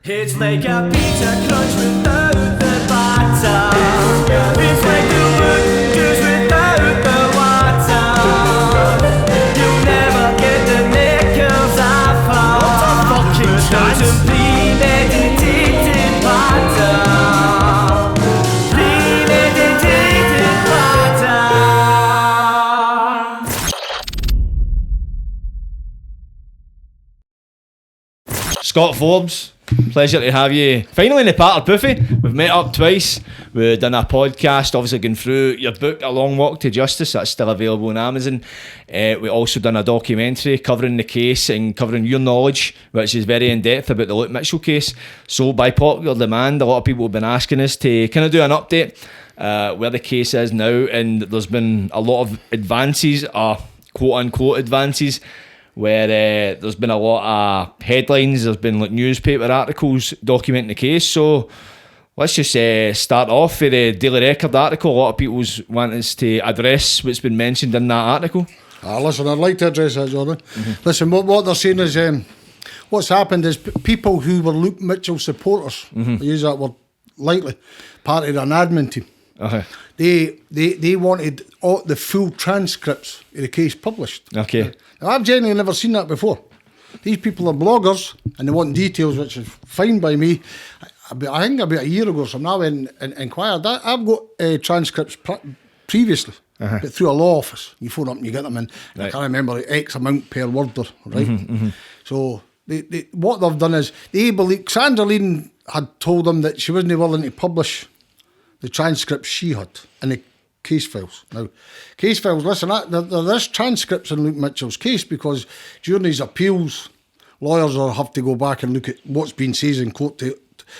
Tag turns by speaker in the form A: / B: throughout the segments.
A: It's like a pizza crunch without the batter. It's like the wood juice without the water. You'll never get the knickers I found. What a fucking trance. Premeditated patter. Premeditated patter.
B: Scott Forbes, pleasure to have you finally in the Patter Puffy. We've met up twice, we've done a podcast, obviously going through your book A Long Walk to Justice, that's still available on Amazon. We also done a documentary covering the case and covering your knowledge, which is very in depth, about the Luke Mitchell case. So by popular demand, a lot of people have been asking us to kind of do an update where the case is now, and there's been a lot of advances, quote unquote advances, where there's been a lot of headlines, there's been like newspaper articles documenting the case. So let's just start off with the Daily Record article. A lot of people's want us to address what's been mentioned in that article.
C: Listen, I'd like to address that, Jordan. Listen, what they're saying is what's happened is people who were Luke Mitchell supporters, I use that word lightly, part of an admin team. They wanted all the full transcripts of the case published.
B: Okay.
C: Now, I've genuinely never seen that before. These people are bloggers and they want details, which is fine by me. I think about a year ago, so now in inquired. I've got transcripts previously, but through a law office. You phone up and you get them in. Right. I can't remember X amount per word, right? So what they've done is they believe Sandra Lean had told them that she wasn't willing to publish the transcripts she had in the case files. Now, case files, listen, there's transcripts in Luke Mitchell's case because during his appeals, lawyers will have to go back and look at what's been said in court.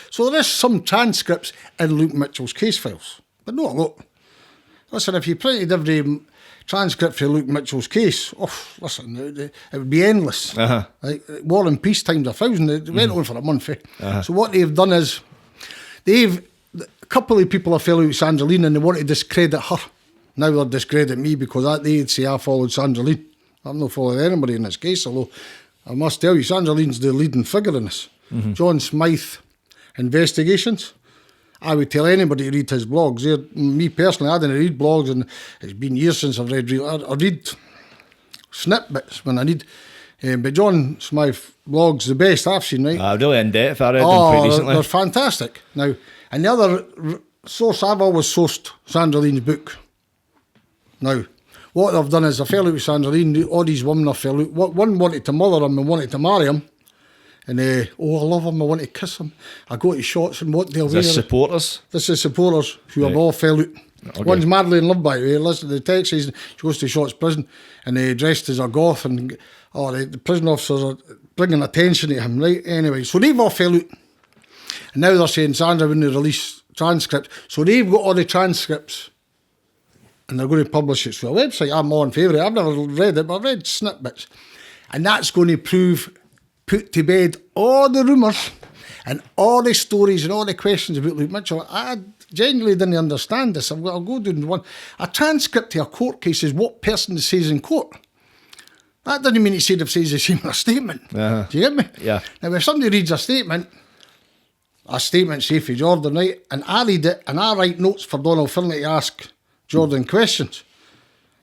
C: So there is some transcripts in Luke Mitchell's case files, but not a lot. Listen, if you printed every transcript for Luke Mitchell's case, listen, it would be endless. Like, War and Peace times 1,000, it went on for a month. So what they've done is, a couple of people are fellow with Sandra Lean and they want to discredit her. Now they're discrediting me because they'd say I followed Sandra Lean. I'm not following anybody in this case, although I must tell you, Sandra Lean's the leading figure in this. John Smythe Investigations. I would tell anybody to read his blogs. Me personally, I didn't read blogs, and it's been years since I've read. I read snippets when I need. But John Smythe blogs the best I've seen, right?
B: Really in depth. I read them pretty recently.
C: They're fantastic. Now, and the other source, I've always sourced Sandra Lean's book. Now, what they've done is I fell out with Sandra Lean. All these women I fell out. One wanted to mother him and wanted to marry him. And I love him, I want to kiss him. I go to shots and what they'll wear.
B: Is this supporters?
C: This is supporters who have all fell out. Okay. One's madly in love, by the way. Listen to the text, says she goes to Shotts prison and dressed as a goth, and the prison officers are bringing attention to him, right? Anyway, so they've all fell out. And now they're saying Sandra wouldn't release transcripts. So they've got all the transcripts and they're going to publish it through a website. I'm all in favour of it. I've never read it, but I've read snippets. And that's going to put to bed all the rumours and all the stories and all the questions about Luke Mitchell. I genuinely didn't understand this. I'll go down one. A transcript to a court case is what person says in court. That doesn't mean it said they've said the same in a statement. Do you get me?
B: Yeah.
C: Now, if somebody reads a statement say for Jordan, right, and I read it and I write notes for Donald Finlay to ask Jordan questions,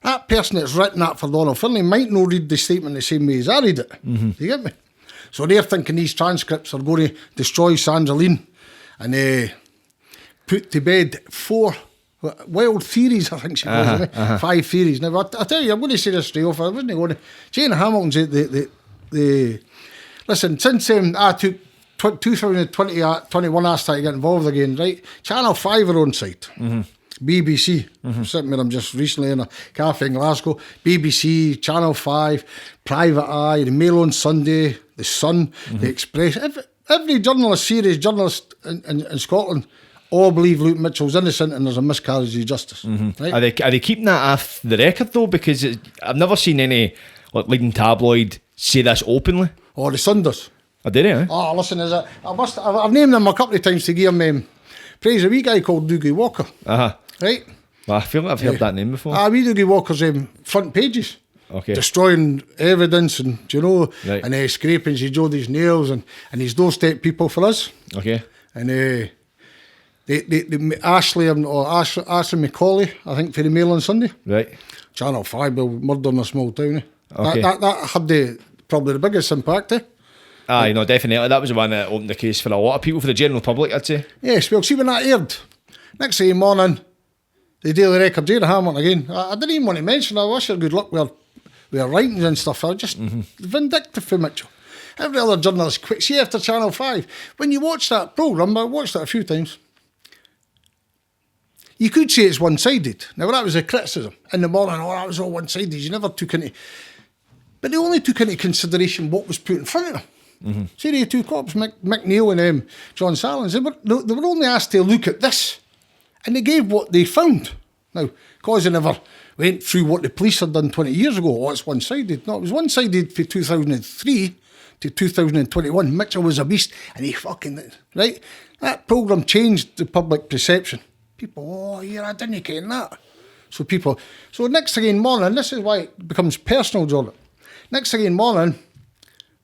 C: that person that's written that for Donald Finlay might not read the statement the same way as I read it. Do you get me? So they're thinking these transcripts are going to destroy Sandra Lean and put to bed 4 wild theories, I think she calls them, 5 theories. Now, I tell you, I'm going to say this straight off. I wasn't going to. Jane Hamilton's the listen, since I took 2021, I started to get involved again, right? Channel 5 are on site. BBC, sitting with them just recently in a cafe in Glasgow. BBC, Channel 5, Private Eye, the Mail on Sunday, the Sun, the Express. Every serious journalist in Scotland all believe Luke Mitchell's innocent and there's a miscarriage of justice. Right?
B: Are they keeping that off the record though? Because I've never seen any leading tabloid say this openly.
C: The Sun does.
B: I did it,
C: listen, I've named them a couple of times to give him praise. A wee guy called Doogie Walker. Right?
B: Well, I feel like I've heard that name before.
C: Wee Doogie Walker's front pages.
B: Okay.
C: destroying evidence and,
B: Right.
C: and scraping Jodi's nails and his doorstep people for us.
B: Okay.
C: And Ashley Macaulay, I think, for the Mail on Sunday.
B: Right.
C: Channel 5, Murder in a Small Town.
B: Okay.
C: That had probably the biggest impact.
B: Aye, no, definitely. That was the one that opened the case for a lot of people, for the general public, I'd say.
C: Yes, well, see when that aired, next day morning, the Daily Record, Jane Hamilton again. I didn't even want to mention, I wish her good luck with her writings and stuff. I was just vindictive for Mitchell. Every other journalist quit. See, after Channel 5, when you watch that programme, I watched it a few times, you could say it's one-sided. Now, that was a criticism. In the morning, that was all one-sided. You never took into... But they only took into consideration what was put in front of them. Mm-hmm. See, the two cops, Mick Neal and John Sallins, they were only asked to look at this, and they gave what they found. Now, because they never went through what the police had done 20 years ago, it's one-sided. No, it was one-sided for 2003 to 2021. Mitchell was a beast, and he fucking... Right? That programme changed the public perception. People, I didn't get that. So next thing in morning, this is why it becomes personal, Jordan. Next thing in morning,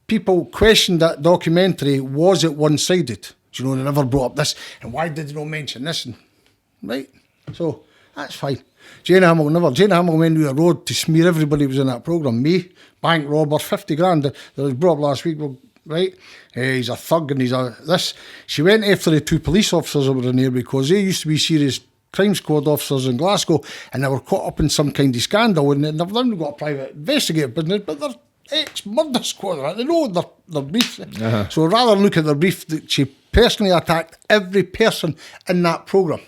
C: people questioned that documentary, was it one-sided? They never brought up this, and why did they not mention this? And, right? So, that's fine. Jane Hamilton went to a road to smear everybody who was in that programme. Me, bank robber, 50 grand. That was brought up last week, right? He's a thug and he's a this. She went after the two police officers that were in there because they used to be serious crime squad officers in Glasgow and they were caught up in some kind of scandal and they've then got a private investigative business, but they're ex-murder squad, right? They know their brief. Uh-huh. So rather than look at their brief, she personally attacked every person in that programme.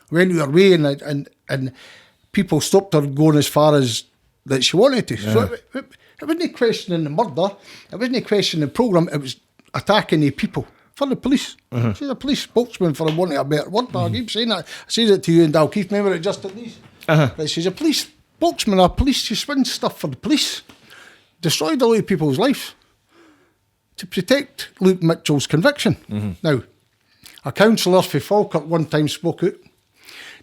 C: Went to her way and people stopped her going as far as that she wanted to. Yeah. So it wasn't questioning the murder, it wasn't questioning the programme, it was attacking the people for the police. Uh-huh. She's a police spokesman for wanting a better word, but I keep saying that. I said it to you and Dalkeith, remember it just at these? Uh-huh. Right, she's a police spokesman, a police, she spins stuff for the police. Destroyed a lot of people's lives to protect Luke Mitchell's conviction. Mm-hmm. Now, a councillor for Falkirk one time spoke out.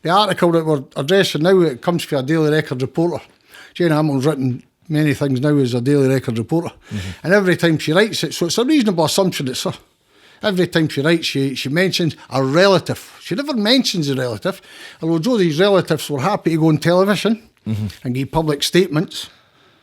C: The article that we're addressing now, it comes from a Daily Record reporter. Jane Hamilton's written many things now as a Daily Record reporter. Mm-hmm. And every time she writes it, so it's a reasonable assumption it's her. Every time she writes, she mentions a relative. She never mentions a relative, although Jodi's relatives were happy to go on television and give public statements.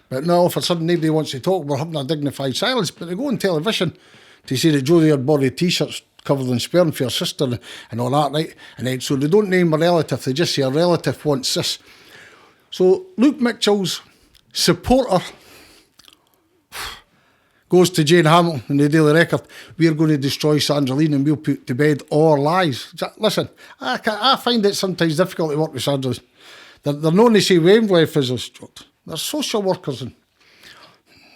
C: But now, if a sudden nobody wants to talk, we're having a dignified silence. But they go on television to say that Jodi had bought T-shirts covered in sperm for her sister and all that, right? And then, so they don't name a relative, they just say a relative wants this. So Luke Mitchell's supporter goes to Jane Hamilton in the Daily Record, we're going to destroy Sandra Lean and we'll put to bed all lies. Listen, I find it sometimes difficult to work with Sandra. They're known to say Wembley is a stroke. They're social workers and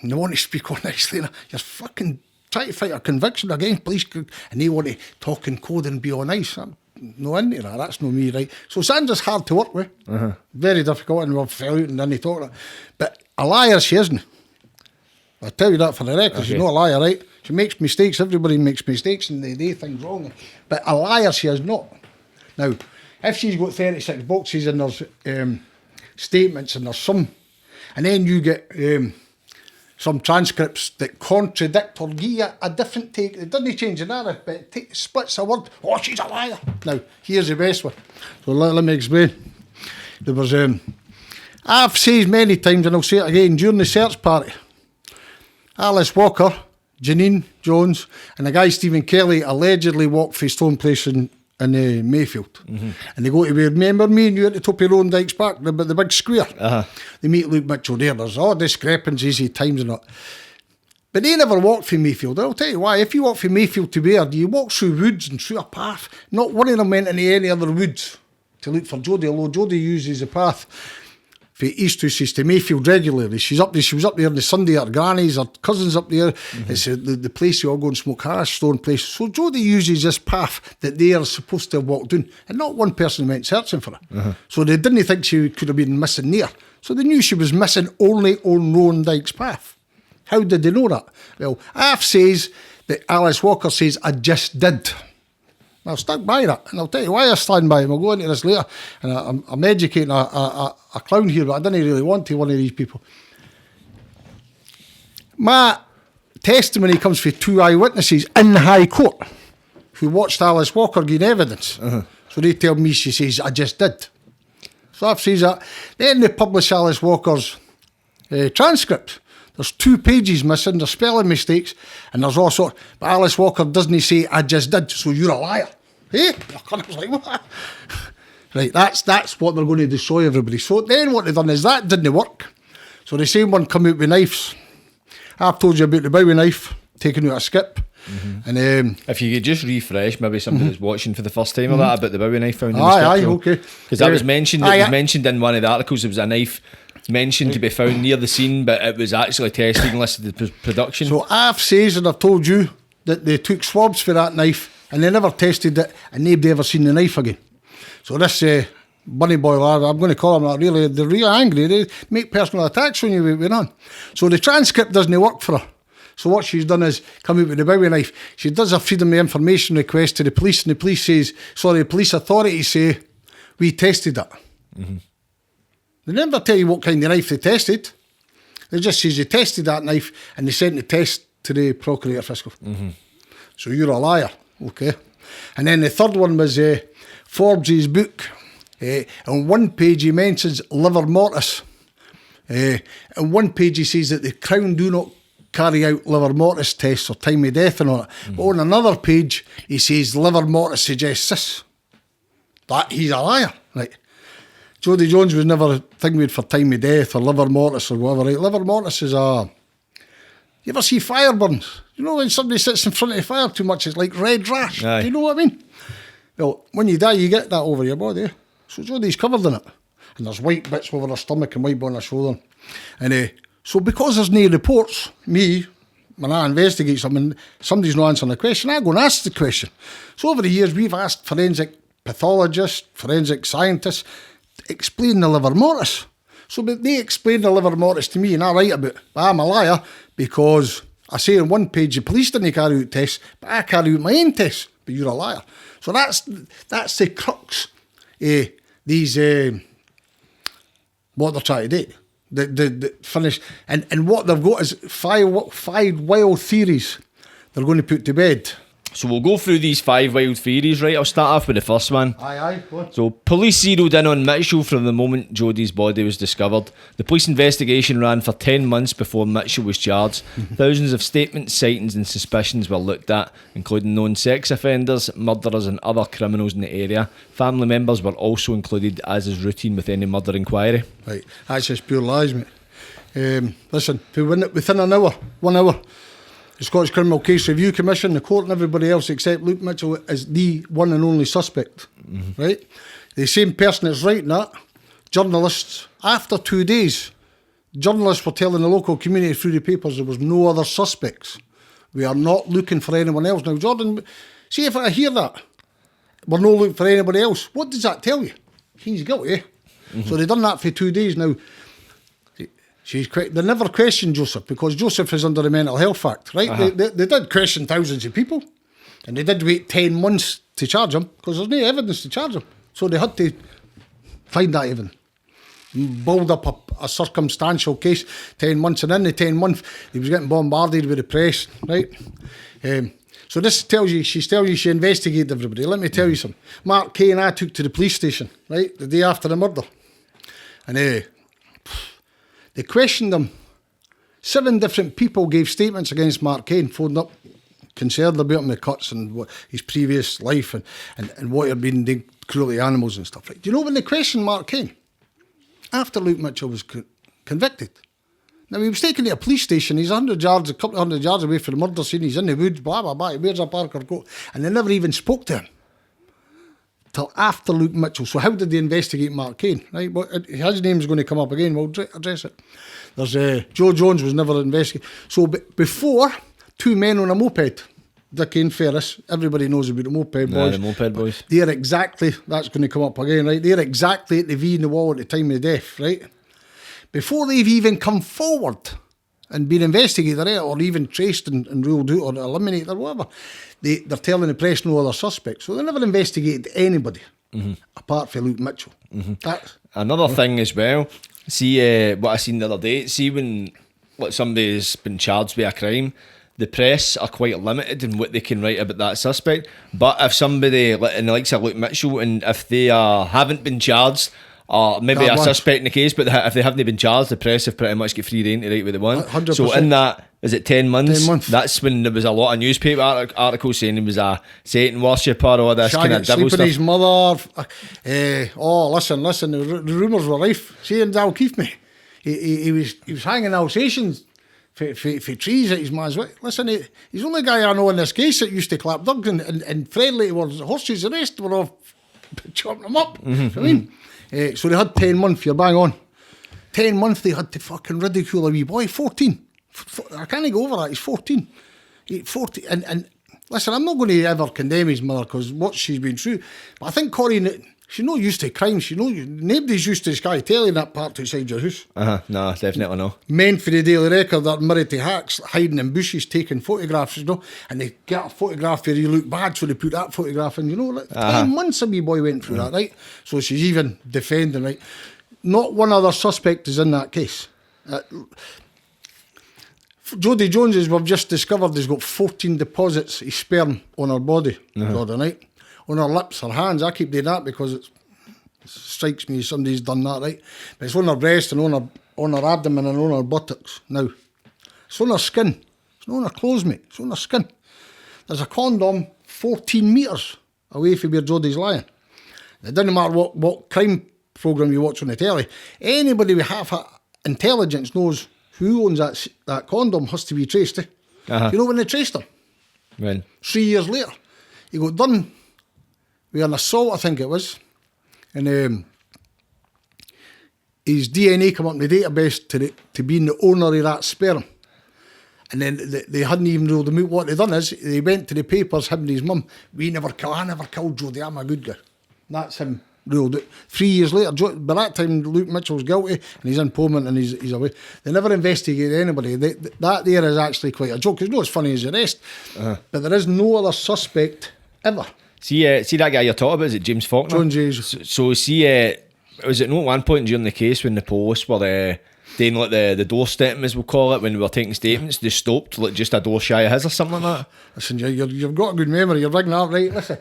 C: they want to speak on nicely. You're fucking trying to fight a conviction against police and they want to talk in code and be on ice. I'm no into that. That's not me, right? So Sandra's hard to work with. Uh-huh. Very difficult and we've fell out and then they talk. But a liar she isn't. I'll tell you that for the record. Okay. She's not a liar, right? She makes mistakes. Everybody makes mistakes and they do things wrong. But a liar she is not. Now, if she's got 36 boxes and there's statements and there's some, and then you get some transcripts that contradict or give you a different take. It doesn't change the narrative, but it splits a word. Oh, she's a liar. Now, here's the best one. So let me explain. There was, I've said many times, and I'll say it again, during the search party, Alice Walker, Janine Jones, and the guy Stephen Kelly allegedly walked for Stone Place in Mayfield. Mm-hmm. And they go to, remember me and you at the top of Rowan Dykes Park, the big square? Uh-huh. They meet Luke Mitchell there. There's all discrepancies at times and that. But they never walked from Mayfield. I'll tell you why. If you walk from Mayfield to Baird, you walk through woods and through a path. Not one of them went into any other woods to look for Jodi, although Jodi uses the path for East Houses to Mayfield regularly. She was up there on the Sunday at her granny's, her cousin's up there. Mm-hmm. It's the place you all go and smoke hash, Stone Place. So Jodi uses this path that they are supposed to have walked down, and not one person went searching for her. Uh-huh. So they didn't think she could have been missing there. So they knew she was missing only on Rowan Dykes path. How did they know that? Well, Af says that Alice Walker says, I just did. I've stuck by that, and I'll tell you why I stand by it. We'll go into this later, and I'm educating a clown here, but I didn't really want to, one of these people. My testimony comes from 2 eyewitnesses in the High Court who watched Alice Walker give evidence. So they tell me, she says, I just did. So I've said that. Then they publish Alice Walker's transcript. There's 2 pages missing, there's spelling mistakes, and there's also, but Alice Walker doesn't say, I just did, so you're a liar. Eh? I was like, what? Right, that's what they're going to destroy everybody. So then what they've done is that didn't work. So the same one come out with knives. I've told you about the Bowie knife, taken out a skip. And
B: if you could just refresh, maybe somebody that's watching for the first time or that, about the Bowie knife found in the
C: Aye,
B: skip.
C: okay.
B: Because that was mentioned. It was mentioned in one of the articles. There was a knife mentioned to be found near the scene, but it was actually tested and listed as production.
C: So I've says and I've told you that they took swabs for that knife and they never tested it and nobody ever seen the knife again. So this bunny boy lad, I'm going to call him that, really, they're really angry. They make personal attacks on you with on. So the transcript doesn't work for her. So what she's done is come out with the Bowie knife. She does a freedom of information request to the police, and the police says, sorry, the police authorities say, we tested it. They never tell you what kind of knife they tested. They just says they tested that knife and they sent the test to the Procurator Fiscal. So you're a liar, okay. And then the third one was Forbes' book. On one page he mentions liver mortis. On one page he says that the Crown do not carry out liver mortis tests or time of death and all that. But on another page he says liver mortis suggests this. That he's a liar, right? Jodi Jones was never thinking for time of death or liver mortis or whatever, right? Liver mortis is you ever see fire burns? You know when somebody sits in front of the fire too much, it's like red rash.
B: Aye.
C: Do you know what I mean? Well, when you die, you get that over your body. So Jodi's covered in it. And there's white bits over her stomach and white on her shoulder. And so because there's no reports, me, when I investigate something, somebody's not answering the question, I go and ask the question. So over the years, we've asked forensic pathologists, forensic scientists, to explain the liver mortis. So but they explain the liver mortis to me and I write about it. But I'm a liar because I say on one page the police didn't carry out tests, but I carry out my own tests. But you're a liar. So that's the crux of these, what they're trying to do. The finish. And what they've got is five wild theories they're going to put to bed.
B: So we'll go through these 5 wild theories, right? I'll start off with the first one.
C: Aye, go on.
B: So police zeroed in on Mitchell from the moment Jodi's body was discovered. The police investigation ran for 10 months before Mitchell was charged. Thousands of statements, sightings and suspicions were looked at, including known sex offenders, murderers and other criminals in the area. Family members were also included, as is routine with any murder inquiry.
C: Right, that's just pure lies, mate. Listen, within an hour, 1 hour, the Scottish Criminal Case Review Commission, the court and everybody else except Luke Mitchell is the one and only suspect, right? The same person that's writing that, journalists, after 2 days, journalists were telling the local community through the papers there was no other suspects. We are not looking for anyone else. Now, Jordan, see if I hear that, we're not looking for anybody else, what does that tell you? He's guilty, eh? So they've done that for 2 days now. They never questioned Joseph because Joseph is under the Mental Health Act, right? They did question thousands of people and they did wait 10 months to charge him because there's no evidence to charge him. So they had to find that evidence, build up a circumstantial case, 10 months, and in the 10 months he was getting bombarded with the press, right? So this tells you, she investigated everybody. Let me tell you something. Mark Kay and I took to the police station, right, the day after the murder. And they questioned him. 7 different people gave statements against Mark Kane, phoned up, concerned about him, the cuts and what, his previous life and what he'd been doing cruelty to animals and stuff. Right? Do you know when they questioned Mark Kane? After Luke Mitchell was convicted. Now, he was taken to a police station. He's a couple of hundred yards away from the murder scene. He's in the woods, blah, blah, blah. He wears a Parker coat. And they never even spoke to him till after Luke Mitchell. So how did they investigate Mark Kane? Right? Well, his name's going to come up again. We'll address it. There's Joe Jones was never investigated. So before, 2 men on a moped, Dickie and Ferris, everybody knows about the moped boys.
B: Yeah, the moped boys.
C: They're exactly, that's going to come up again, right? They're exactly at the V in the wall at the time of death, right? Before they've even come forward and been investigated, right, or even traced and ruled out or eliminated or whatever, they're telling the press no other suspects. So they never investigated anybody apart from Luke Mitchell.
B: Another thing as well, see what I seen the other day, see when like somebody's been charged with a crime, the press are quite limited in what they can write about that suspect. But if somebody, like in the likes of Luke Mitchell, and if they haven't been charged, or maybe a suspect in the case, but if they haven't been charged, the press have pretty much got free rein to write what they want.
C: 100%.
B: So in that, is it 10 months?
C: 10 months.
B: That's when there was a lot of newspaper articles saying he was a Satan worshipper, all this kind of devil
C: sleeping
B: stuff.
C: his mother. Listen, the rumours were rife. See, in Dalkeith, me, he was hanging Alsatians for trees at his man's way. Listen, he's the only guy I know in this case that used to clap dogs and friendly towards the horses. The rest were all chopping them up. I mean, so they had 10 months, you're bang on. 10 months they had to fucking ridicule a wee boy, 14. I can't go over that, he's 14. 40, and listen, I'm not going to ever condemn his mother because what she's been through, but I think Corrie, she's not used to crime, nobody's used to Sky Telly in that part outside your house.
B: No, definitely no.
C: Men for the Daily Record that are married to hacks, hiding in bushes, taking photographs, and they get a photograph where you look bad, so they put that photograph in, 10 months a wee boy went through that, right? So she's even defending, right? Not one other suspect is in that case. Jodi Jones, as we've just discovered, has got 14 deposits of sperm on her body the other night. On her lips, her hands. I keep doing that because it strikes me somebody's done that, right? But it's on her breast and on her abdomen and on her buttocks now. It's on her skin. It's not on her clothes, mate. It's on her skin. There's a condom 14 metres away from where Jodi's lying. It doesn't matter what crime programme you watch on the telly. Anybody with half intelligence knows who owns that condom has to be traced. You know when they traced him?
B: When?
C: 3 years later. He got done with an assault, I think it was. And his DNA came up in the database to being the owner of that sperm. And then they hadn't even ruled him out. What they done is, they went to the papers, him and his mum, I never killed Jodi, I'm a good guy. That's him ruled out. 3 years later, by that time, Luke Mitchell's guilty, and he's in Pullman and he's away. They never investigated anybody. That there is actually quite a joke. It's not as funny as the rest, but there is no other suspect ever.
B: See that guy you're talking about, is it James Faulkner?
C: John Jays.
B: So see, was it not at one point during the case when the police were doing like the doorstepping, as we'll call it, when we were taking statements, they stopped like just a door shy of his or something like that?
C: Listen, you've got a good memory, you're rigging that right. Listen,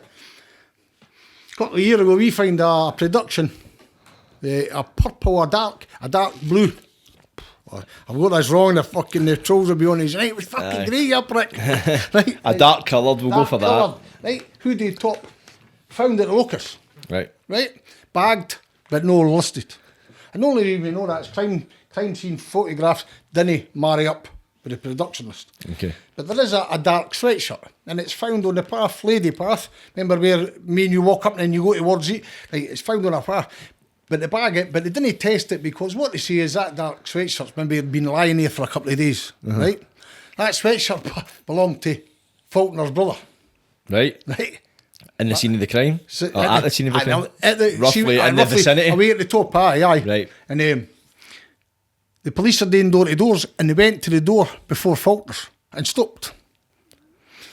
C: a couple of years ago we find a production, a purple, a dark blue. I've got this wrong, the trolls will be on his right, it was fucking grey, you prick. Right,
B: a dark coloured, we'll go for
C: coloured,
B: that.
C: Right, hoodie top, found at the locus.
B: Right.
C: Bagged, but no listed. And the only reason we know that is crime scene photographs didn't marry up with the production list.
B: Okay.
C: But there is a dark sweatshirt, and it's found on the path, lady path. Remember where me and you walk up and then you go towards it? Right, it's found on a path. But they bag it, but they didn't test it because what they say is that dark sweatshirt's maybe been lying there for a couple of days, right? That sweatshirt belonged to Faulkner's brother.
B: Right. In the scene of the crime? Or at the scene of the crime? Roughly in the vicinity?
C: Away at the top, aye.
B: Right.
C: And the police are doing door to doors, and they went to the door before Faulkner's and stopped.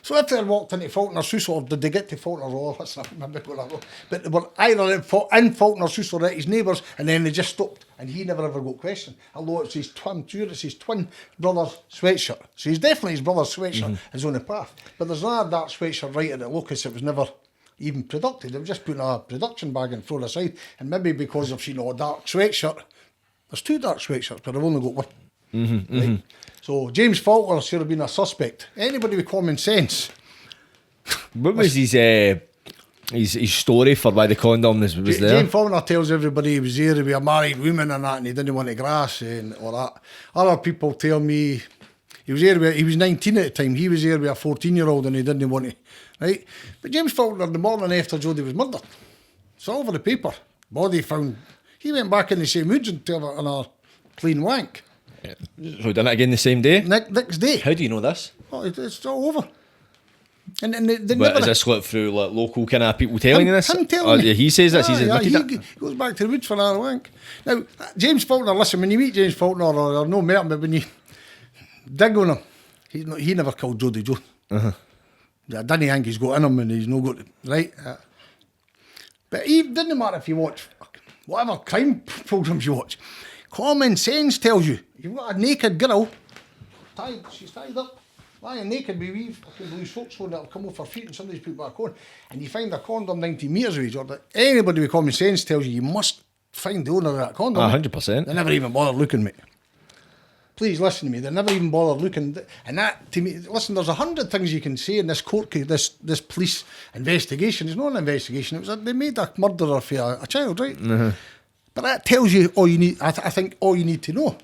C: So if they had walked into Faulkner's house, or did they get to Faulkner's, or let's not remember where that was, but they were either in Faulkner's house or at his neighbours, and then they just stopped, and he never ever got questioned. Although it's his twin brother's sweatshirt. So he's definitely his brother's sweatshirt is on the path. But there's another dark sweatshirt right at the locus that was never even produced. They were just putting a production bag and thrown aside, and maybe because of a dark sweatshirt, there's two dark sweatshirts, but I've only got one. Right? So James Faulkner should have been a suspect. Anybody with common sense.
B: What was his story for why the condom was there?
C: James Faulkner tells everybody he was there with a married woman and that, and he didn't want to grass and all that. Other people tell me he was there he was 19 at the time. He was there with a 14-year-old and he didn't want to. Right? But James Faulkner, the morning after Jodi was murdered, it's all over the paper. Body found. He went back in the same woods and took on a clean wank.
B: So done it again the same day?
C: Next day.
B: How do you know this?
C: Oh, it's all over. And they
B: But
C: never...
B: is this through like local kind of people telling you this?
C: Him telling me.
B: He says this, he's admitted
C: he
B: it?
C: goes back to the woods for another wank. Now, James Faulkner, listen, when you meet James Faulkner, or no met him, but when you dig on him, he never killed Jodi Jones. I didn't think he's got in him and he's no got... Right? But it doesn't matter if you watch whatever crime programmes you watch. Common sense tells you, you've got a naked girl she's tied up, lying naked with wee fucking blue socks on that'll come off her feet and somebody's put back on. And you find a condom 90 metres away, Jordan. Anybody with common sense tells you must find the owner of that condom.
B: 100%.
C: They never even bother looking, mate. Please listen to me. They never even bother looking. And that, to me, listen, there's 100 things you can say in this court case, this police investigation. It's not an investigation. They made a murderer for a child, right? But that tells you all you need. I think all you need to know.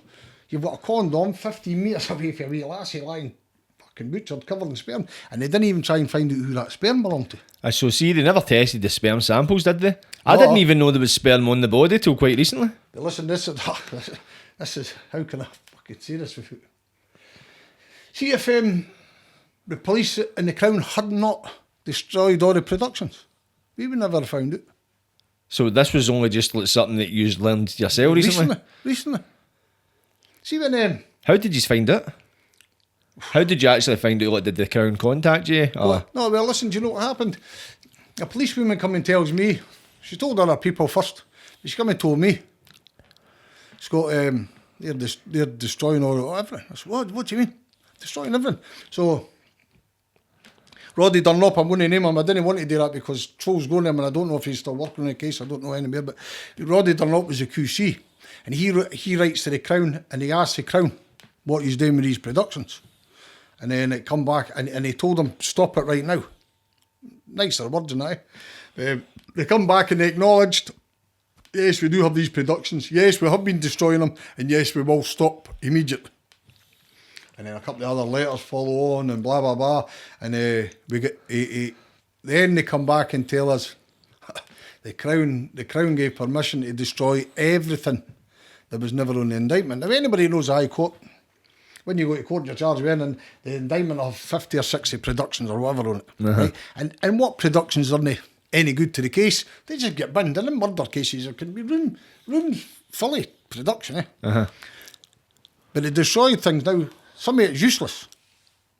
C: You've got a condom 15 metres away from a wee lassie lying fucking butchered, covered in sperm, and they didn't even try and find out who that sperm belonged to.
B: So see, they never tested the sperm samples, did they? I didn't even know there was sperm on the body till quite recently.
C: But listen, this is how can I fucking say this without... See if the police and the Crown had not destroyed all the productions, we would never have found it.
B: So this was only just like something that you learned yourself recently?
C: Recently. See when...
B: How did you find it? How did you actually find out? Like, did the Crown contact you? Or?
C: No, well, listen, do you know what happened? A policewoman come and tells me, she told other people first, but she come and told me, Scott, they're destroying all everything. I said, what do you mean? Destroying everything? So, Roddy Dunlop, I'm going to name him, I didn't want to do that because trolls go on him and I don't know if he's still working on the case, I don't know anymore, but Roddy Dunlop was a QC, and he writes to the Crown and he asks the Crown what he's doing with these productions. And then it come back and he told them, stop it right now. Nicer words than that. They come back and they acknowledged, yes, we do have these productions. Yes, we have been destroying them. And yes, we will stop immediately. And then a couple of other letters follow on and blah, blah, blah. And we get then they come back and tell us the Crown gave permission to destroy everything that was never on the indictment. Now, anybody knows the High Court, when you go to court, you're charged with and the indictment of 50 or 60 productions or whatever on it. Right? And what productions aren't any good to the case? They just get binned. And in murder cases, there can be room fully production. But they destroy things now. Some of it's useless.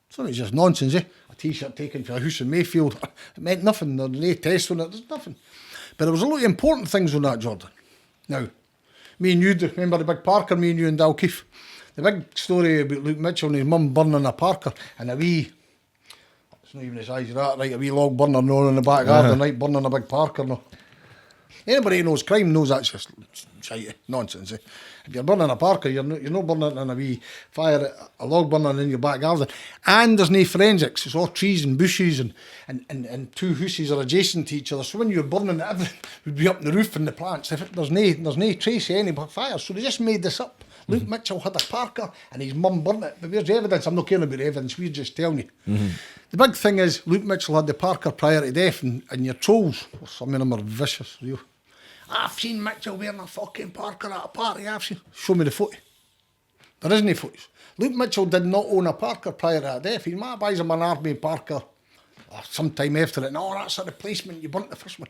C: Some of it's just nonsense. A T-shirt taken for a house in Mayfield. It meant nothing. There's no test on it. There's nothing. But there was a lot of important things on that, Jordan. Now, me and you, remember the big Parker, me and you and Dalkeith? The big story about Luke Mitchell and his mum burning a Parker and a wee, it's not even the size of that, right, a wee log burner no in the back garden, right, burning a big Parker. No. Anybody who knows crime knows that's just shite, nonsense. If you're burning a Parker, you're not burning it in a wee fire, a log burning in your back garden. And there's no forensics, it's all trees and bushes and two houses are adjacent to each other. So when you're burning it, everything would be up in the roof and the plants. There's no trace of any fire, so they just made this up. Luke Mitchell had a Parker and his mum burnt it. But where's the evidence? I'm not caring about the evidence, we're just telling you. The big thing is, Luke Mitchell had the Parker prior to death, and your trolls, some of them are vicious, real. I've seen Mitchell wearing a fucking Parker at a party, I've seen. Show me the footage. There isn't any footage. Luke Mitchell did not own a Parker prior to death. He might buy him an army Parker sometime after it. No, that's a replacement, you burnt the first one.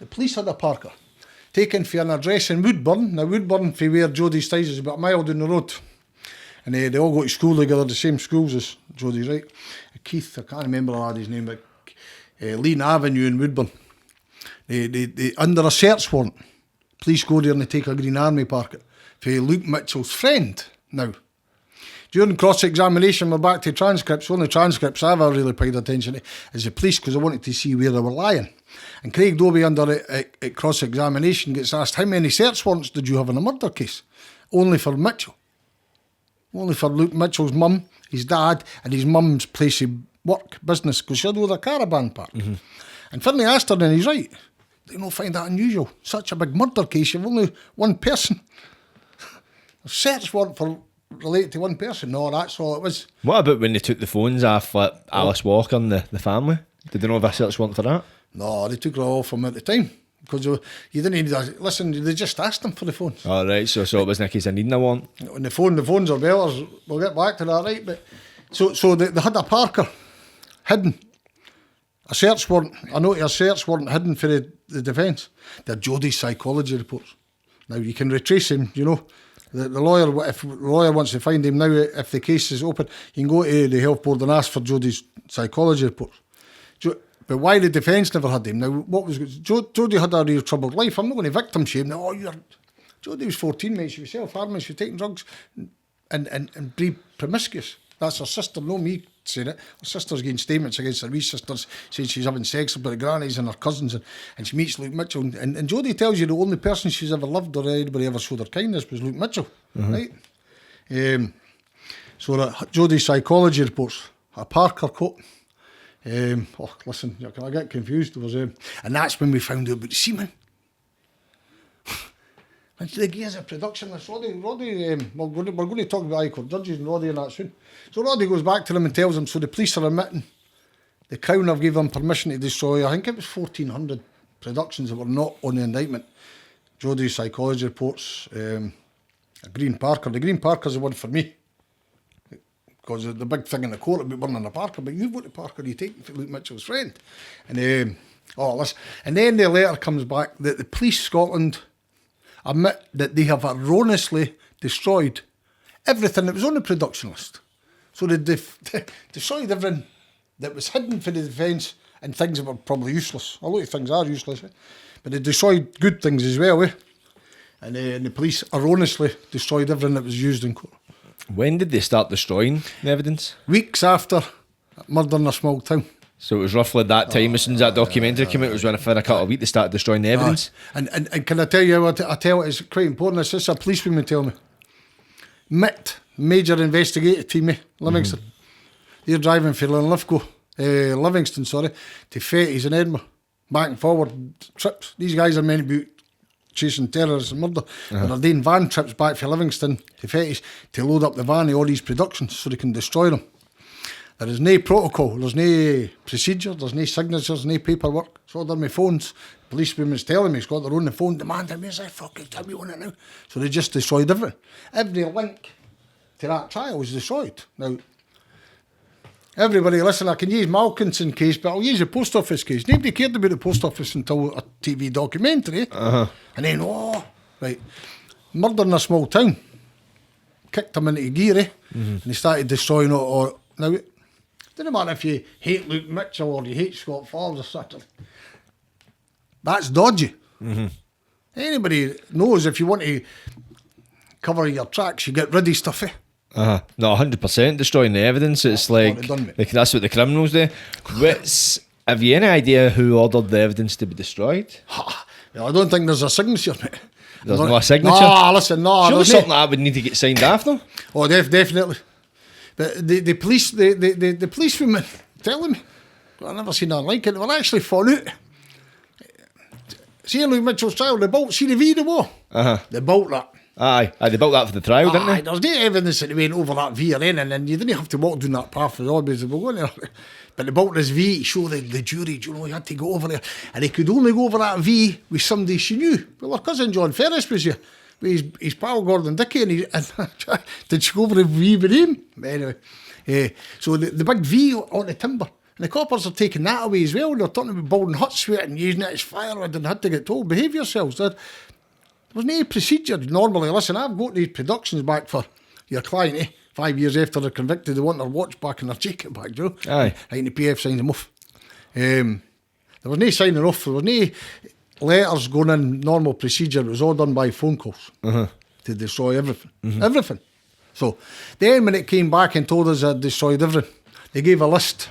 C: The police had a Parker taken for an address in Woodburn. Now, Woodburn, for where Jodi stays, is about a mile down the road. And they all go to school together, the same schools as Jodi's, right? Keith, I can't remember the lady's name, but Lean Avenue in Woodburn. They under a search warrant, police go there and they take a Green Army Parker for Luke Mitchell's friend. Now, during cross-examination, we're back to transcripts. Only transcripts I've ever really paid attention to is the police, because I wanted to see where they were lying. And Craig Dobie, under a cross-examination, gets asked, how many search warrants did you have in a murder case? Only for Mitchell. Only for Luke Mitchell's mum, his dad, and his mum's place of work, business, because she had a caravan park. And Finlay asked her, and he's right, they don't find that unusual. Such a big murder case, you've only one person. A search warrant for related to one person. No, that's all it was.
B: What about when they took the phones off Alice Walker and the family? Did they not have a search warrant for that?
C: No, they took it all from at the time. Because you didn't need to listen, they just asked them for the phones.
B: Oh, right, so it wasn't a case of needing a warrant.
C: And the phones are belters. We'll get back to that, right? But so they had a Parker hidden. A search warrant, a search warrant hidden for the defence. They're Jodi's psychology reports. Now, you can retrace him, you know. The lawyer, if the lawyer wants to find him now, if the case is open, you can go to the health board and ask for Jodi's psychology reports. But why the defence never had him? Now, what was Jodi had a real troubled life. I'm not going to victim shame. Now, Jodi was 14, mate. She was self-harming. She was taking drugs. and be promiscuous. That's her sister, no me saying it. Her sister's getting statements against her wee sisters saying she's having sex with her grannies and her cousins, and she meets Luke Mitchell. And Jodi tells you the only person she's ever loved or anybody ever showed her kindness was Luke Mitchell, right? So Jodi's psychology reports, a Parker coat. Listen, can I get confused? There was, and that's when we found out about the semen. And the gears of production, this Roddy, we're going to talk about High Court judges and Roddy and that soon. So Roddy goes back to them and tells them, so the police are admitting the Crown have given them permission to destroy, I think it was 1,400 productions that were not on the indictment. Jodi's psychology reports, a Green Parker. The Green Parker's the one for me. Because the big thing in the court about burning a Parker, but you've got the Parker you take for Luke Mitchell's friend. And and then the letter comes back that the police Scotland admit that they have erroneously destroyed everything that was on the production list. So they destroyed everything that was hidden for the defence and things that were probably useless. A lot of things are useless, but they destroyed good things as well. And the police erroneously destroyed everything that was used in court.
B: When did they start destroying the evidence?
C: Weeks after Murder in a Small Town.
B: So it was roughly that time as soon as that documentary came out, it was when for a couple of weeks they started destroying the evidence.
C: And can I tell you what I tell it's quite important, this is a policewoman tell me. MIT, Major Investigative Team, Livingston. They're driving from Livingston, to Fetties in Edinburgh. Back and forward trips. These guys are meant to be chasing terrorists and murder. And they're doing van trips back from Livingston to Fetties to load up the van of all these productions so they can destroy them. There is no protocol, there's no procedure, there's no signatures, no paperwork. It's all done with phones. The policewoman's telling me, he's got their own phone, demanding me, I fucking tell me on it now. So they just destroyed everything. Every link to that trial was destroyed. Now, everybody, listen, I can use Malkinson case, but I'll use the post office case. Nobody cared about the post office until a TV documentary. And then, Murder in a Small Town. Kicked him into gear, and he started destroying it. Now, it doesn't matter if you hate Luke Mitchell or you hate Scott Forbes or something. That's dodgy. Anybody knows if you want to cover your tracks, you get rid of stuff,
B: No, 100% destroying the evidence. It's that's what the criminals do. Have you any idea who ordered the evidence to be destroyed?
C: Well, I don't think there's a signature, mate.
B: There's no signature? Surely something like that would need to get signed after?
C: Oh, definitely. But the policewomen telling me, I've never seen nothing like it, they were actually falling out. See Luke Mitchell's trial, they built, see the video? They built that.
B: Aye, they built that for the trial, didn't they?
C: There's no evidence that they went over that V or anything, and you didn't have to walk down that path for the obvious. But they built this V to show the jury, you had to go over there. And they could only go over that V with somebody she knew. Well, her cousin John Ferris was here. His pal Gordon Dickey, and did she go over the V with him? Anyway, so the big V on the timber, and the coppers are taking that away as well. They're talking about building huts with it and using it as firewood and had to get told, behave yourselves. There was no procedure normally. Listen, I've got these productions back for your client, 5 years after they're convicted, they want their watch back and their jacket back, Joe.
B: Aye.
C: And the PF signs them off. There was no signing off, there was no letters going in normal procedure. It was all done by phone calls to destroy everything. Everything. So then when it came back and told us that destroyed everything, they gave a list.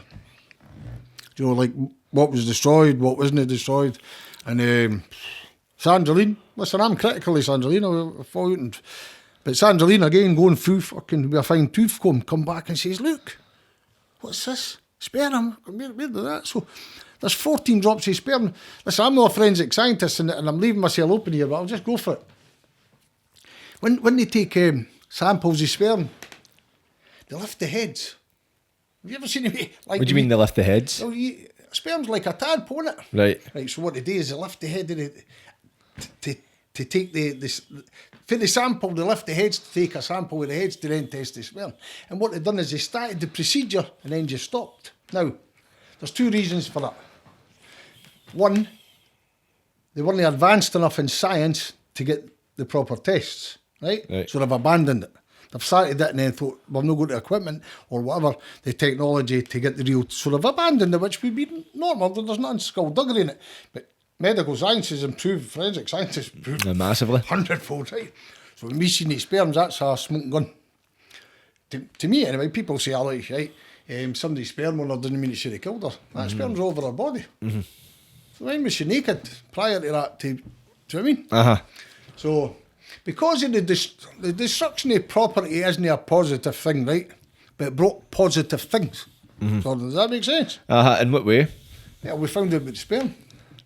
C: Like what was destroyed, what wasn't destroyed. And Sandraline, listen, I'm critical of Sandraline, but Sandraline again going through fucking with a fine tooth comb, come back and says, look, what's this? Sperm. Where did that? So there's 14 drops of sperm. Listen, I'm not a forensic scientist and I'm leaving myself open here, but I'll just go for it. When they take samples of sperm, they lift the heads. Have you ever seen them? Like,
B: what do you mean they lift the heads?
C: Well, sperm's like a tadpole, isn't it? Right, so what they do is they lift the head of it to take for the sample, they lift the heads to take a sample with the heads to then test the sperm. And what they've done is they started the procedure and then just stopped. Now, there's two reasons for that. One, they weren't advanced enough in science to get the proper tests, right? So they've abandoned it. They've started it and then thought, we've not got the equipment or whatever, the technology to get the real... So they've abandoned it, which would be normal. There's nothing skullduggery in it. But medical science has improved, forensic science has improved.
B: Massively.
C: 100-fold, right? So when we see these sperms, that's a smoking gun. to me anyway, people say, "Oh, like, right, somebody's sperm on her doesn't mean she killed her. That sperm's all over her body. So when was she naked prior to that? Do you know what I mean? So because of the destruction of property isn't a positive thing, right? But it brought positive things. So does that make sense?
B: In what way?
C: Yeah, we found out about the sperm.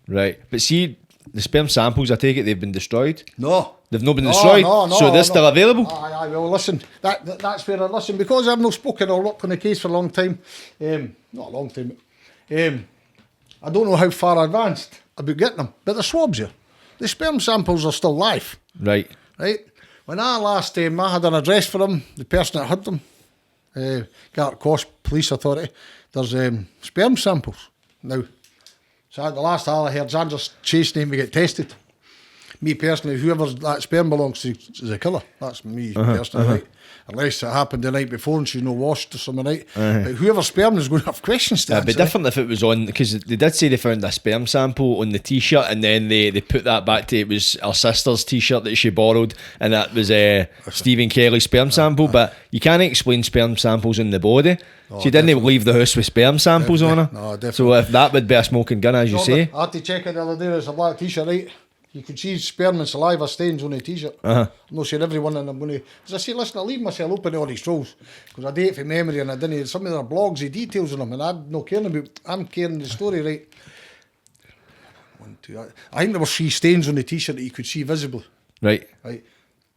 B: Right. But see, the sperm samples, I take it they've been destroyed?
C: No.
B: They've not been destroyed? So they're still available?
C: Aye, well, listen, that's where I listen, because I've not spoken or worked on the case for a long time, not a long time, I don't know how far advanced about getting them, but the swabs here, the sperm samples are still live.
B: Right.
C: Right? When I last, I had an address for them, the person that had them, Gartcosh Police Authority, there's sperm samples now. So at the last I heard, Xander's chasing him to get tested. Me personally, whoever that sperm belongs to is a killer. That's me personally, right? Unless it happened the night before and she's no washed or something, right? But whoever sperm is going to have questions to answer.
B: It'd be different if it was on, because they did say they found a sperm sample on the t-shirt, and then they put that back to, it was her sister's t-shirt that she borrowed, and that was Stephen Kelly's sperm sample. But you can't explain sperm samples in the body. She didn't leave the house with sperm samples on her.
C: No, definitely.
B: So if that would be a smoking gun, as you say.
C: I had to check it the other day. There's a black t-shirt, right? You could see sperm and saliva stains on the t-shirt. I'm not sure everyone, and I'm going to... As I say, listen, I leave myself open to all these trolls, because I do it from memory, and I didn't... Some of their blogs, the details on them, and I'm not caring about... I'm caring the story, right? 1, 2... I think there were 3 stains on the t-shirt that you could see visibly.
B: Right.
C: Right.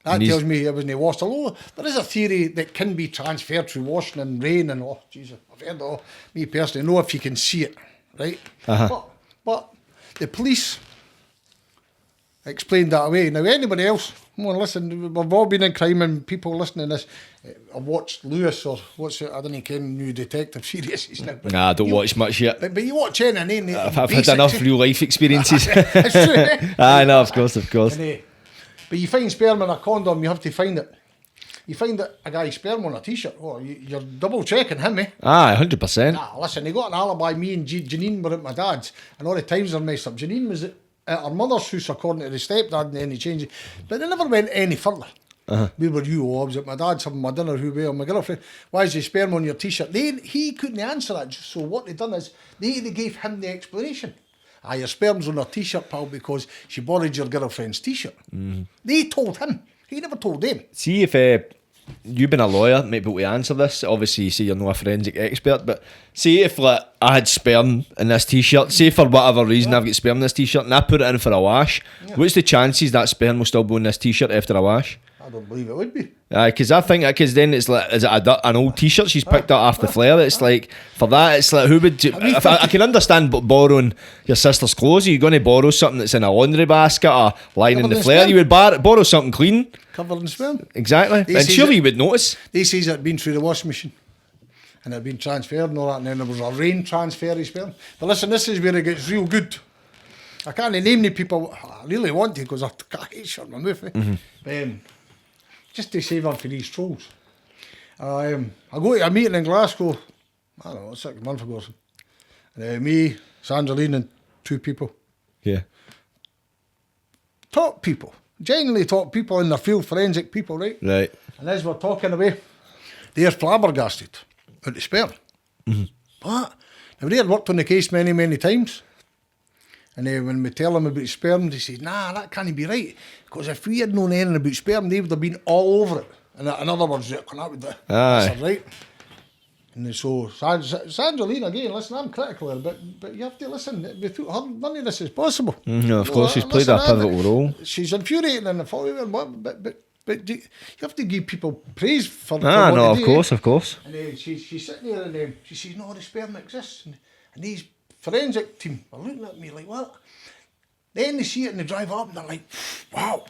C: That tells me it wasn't washed. Although there is a theory that can be transferred through washing and rain and... Oh, Jesus, I've heard it all. Me personally, know if you can see it, right? But the police... explained that away. Now, anybody else, come on, listen, we've all been in crime, and people listening to this, I've watched Lewis, or what's it, I don't know, new detective series now.
B: Nah, I don't watch much yet.
C: But you watch any, and then...
B: I've had enough real life experiences.
C: It's true, eh?
B: Aye, no, of course.
C: And, but you find sperm in a condom, you have to find it. You find a guy's sperm on a t-shirt, you're double checking him, eh?
B: Aye, 100%.
C: Nah, listen, they got an alibi. Me and Janine were at my dad's, and all the times are messed up. Janine was at her mother's house, according to the stepdad, and then he changed it. But they never went any further. We were I was at my dad's having my dinner, my girlfriend. Why is the sperm on your t-shirt? He couldn't answer that. So what they done is, they gave him the explanation. Your sperm's on her t-shirt, pal, because she borrowed your girlfriend's t-shirt. They told him. He never told them.
B: See, if you've been a lawyer, might be able to answer this. Obviously, you say you're not a forensic expert, but say if I had sperm in this t-shirt, say for whatever reason I've got sperm in this t-shirt and I put it in for a wash, what's the chances that sperm will still be in this t-shirt after a wash?
C: I don't believe it would be.
B: Because I think, because then it's like, is it an old t-shirt she's picked up off the flare? It's like, for that, it's like, who would do, if I can understand borrowing your sister's clothes. Are you going to borrow something that's in a laundry basket or lying in the flare? You would borrow something clean.
C: Covered in sperm.
B: Exactly. And surely you would notice.
C: They say it had been through the washing machine and it had been transferred and all that, and then there was a rain transfer of sperm. But listen, this is where it gets real good. I can't name the people I really want to, because I hate shutting my mouth. Just to save on for these trolls. I go to a meeting in Glasgow, I don't know, 6 months ago or something. And me, Sandraline, and 2 people.
B: Yeah.
C: Top people. Genuinely top people in their field, forensic people, right?
B: Right.
C: And as we're talking away, they're flabbergasted at the sperm. But now they had worked on the case many, many times. And when we tell them about sperm, they say, nah, that can't be right. Because if we had known anything about sperm, they would have been all over it. And in other words, that would that's right. And so, Sandraline, again, listen, I'm critical of it, but you have to listen. Without her, none of this is possible.
B: No, of course, she's played a pivotal role.
C: She's infuriating in the following, but you have to give people praise for what
B: no,
C: they
B: of
C: do.
B: Of course.
C: And she's sitting there and she says, no, the sperm exists. And these forensic team are looking at me like, what? Then they see it and they drive up and they're like, wow.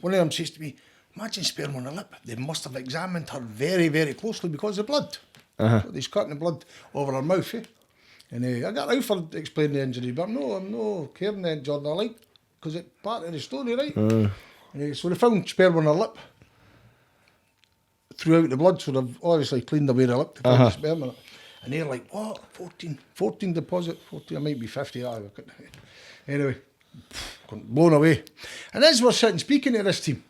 C: One of them says to me, imagine sperm on her lip. They must have examined her very, very closely because of blood. So they's cutting the blood over her mouth. And I got out for explaining the injury, but I'm no caring then, Jordan. I like, because it's part of the story, right? And so they found sperm on her lip throughout the blood, so they've obviously cleaned away the lip to find the sperm in it. And they're like, what? 14 deposit? 40, I might be 50. Anyway, blown away. And as we're sitting speaking to this team,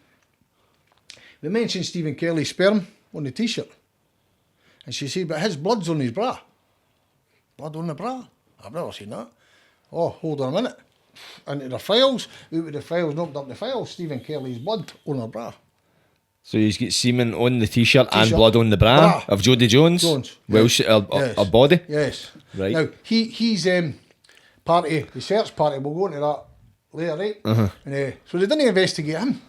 C: we mentioned Stephen Kelly's sperm on the t-shirt. And she said, but his blood's on his bra. Blood on the bra? I've never seen that. Oh, hold on a minute. Into the files, out with the files, knocked up the files, Stephen Kelly's blood on her bra.
B: So he's got semen on the t-shirt and
C: T-shirt.
B: blood on the bra of Jodi Jones.
C: Yes.
B: Her body.
C: Yes.
B: Right.
C: Now he's party, the search party. We'll go into that later, right? And, so they didn't investigate him.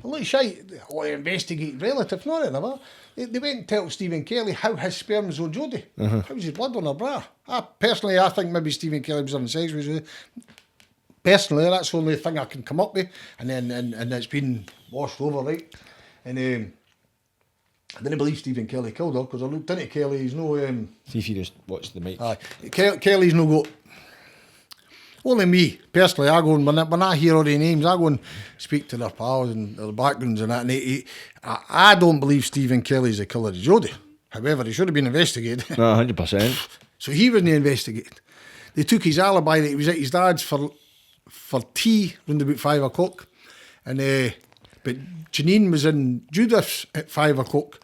C: A lot of shite. Oh, they investigate relatives, not it, never. They went and tell Stephen Kelly how his sperm was on Jodi. How's his blood on her bra? Personally, I think maybe Stephen Kelly was having sex with her. Personally, that's the only thing I can come up with. And then and it's been washed over, right? And I didn't believe Stephen Kelly killed her because I looked into Kelly. He's no.
B: See if you just watch the mic.
C: Kelly's no got. Only me personally. I go and when I hear all the names, I go and speak to their pals and their backgrounds and that. And I don't believe Stephen Kelly's the killer of Jodi. However, he should have been investigated.
B: No, 100%.
C: So he wasn't investigated. They took his alibi that he was at his dad's for tea round about 5 o'clock, and but Janine was in Judith's at 5 o'clock.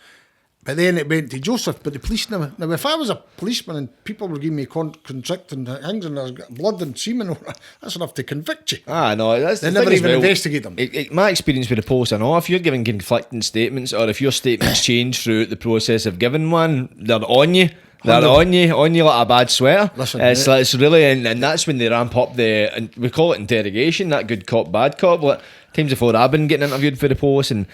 C: But then it went to Joseph. But the police never. Now, if I was a policeman and people were giving me contracting things and there's blood and semen, that's enough to convict you.
B: No, that's
C: They
B: the
C: never
B: thing as
C: even
B: well.
C: investigate them.
B: My experience with the post, I know if you're giving conflicting statements or if your statements change throughout the process of giving one, they're on you. They're on you like a bad sweater.
C: Listen,
B: it's really, and that's when they ramp up and we call it interrogation, that good cop, bad cop. Like, times before I've been getting interviewed for the post and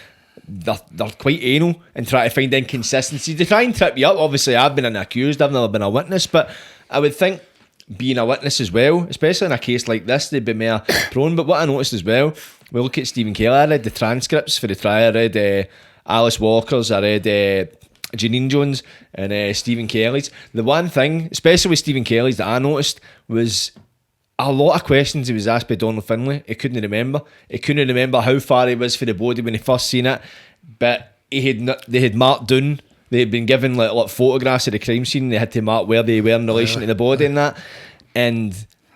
B: they're quite anal and try to find inconsistencies. They try and trip you up. Obviously, I've been an accused, I've never been a witness, but I would think being a witness as well, especially in a case like this, they'd be more prone. But what I noticed as well, we look at Stephen Kelly, I read the transcripts for the trial, I read Alice Walker's, I read Janine Jones and Stephen Kelly's. The one thing, especially with Stephen Kelly's, that I noticed was a lot of questions he was asked by Donald Finlay. He couldn't remember. He couldn't remember how far he was for the body when he first seen it. But they had marked down. They had been given like photographs of the crime scene. They had to mark where they were in relation to the body and that. And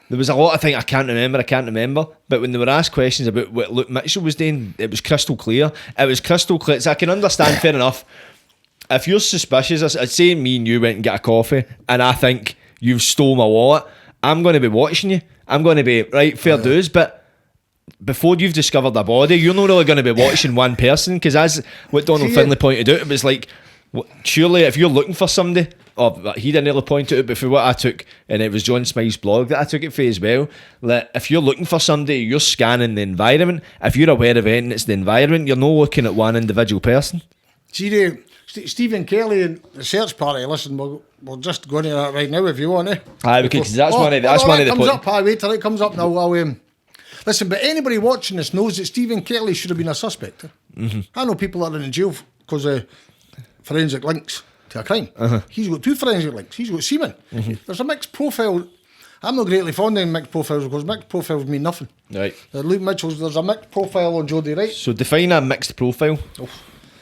B: there was a lot of things I can't remember. But when they were asked questions about what Luke Mitchell was doing, it was crystal clear. So I can understand, fair enough. If you're suspicious, I'd say me and you went and get a coffee and I think you've stole my wallet, I'm going to be watching you. I'm going to be, right, fair dues, but before you've discovered a body, you're not really going to be watching one person, because as what Donald Finlay pointed out, it was like, surely if you're looking for somebody, he didn't really point it out, but for what I took, and it was John Smythe's blog that I took it for as well, that if you're looking for somebody, you're scanning the environment. If you're aware of anything, it's the environment. You're not looking at one individual person.
C: See, Stephen Kelly and the search party, listen, we're just going to that right now if you want to.
B: Aye, because that's one of the
C: comes up. Wait till it comes up now. Listen, but anybody watching this knows that Stephen Kelly should have been a suspect. I know people that are in jail because of forensic links to a crime. He's got 2 forensic links. He's got semen. There's a mixed profile. I'm not greatly fond of mixed profiles because mixed profiles mean nothing.
B: Right.
C: Luke Mitchell's, there's a mixed profile on Jodi, right?
B: So define a mixed profile.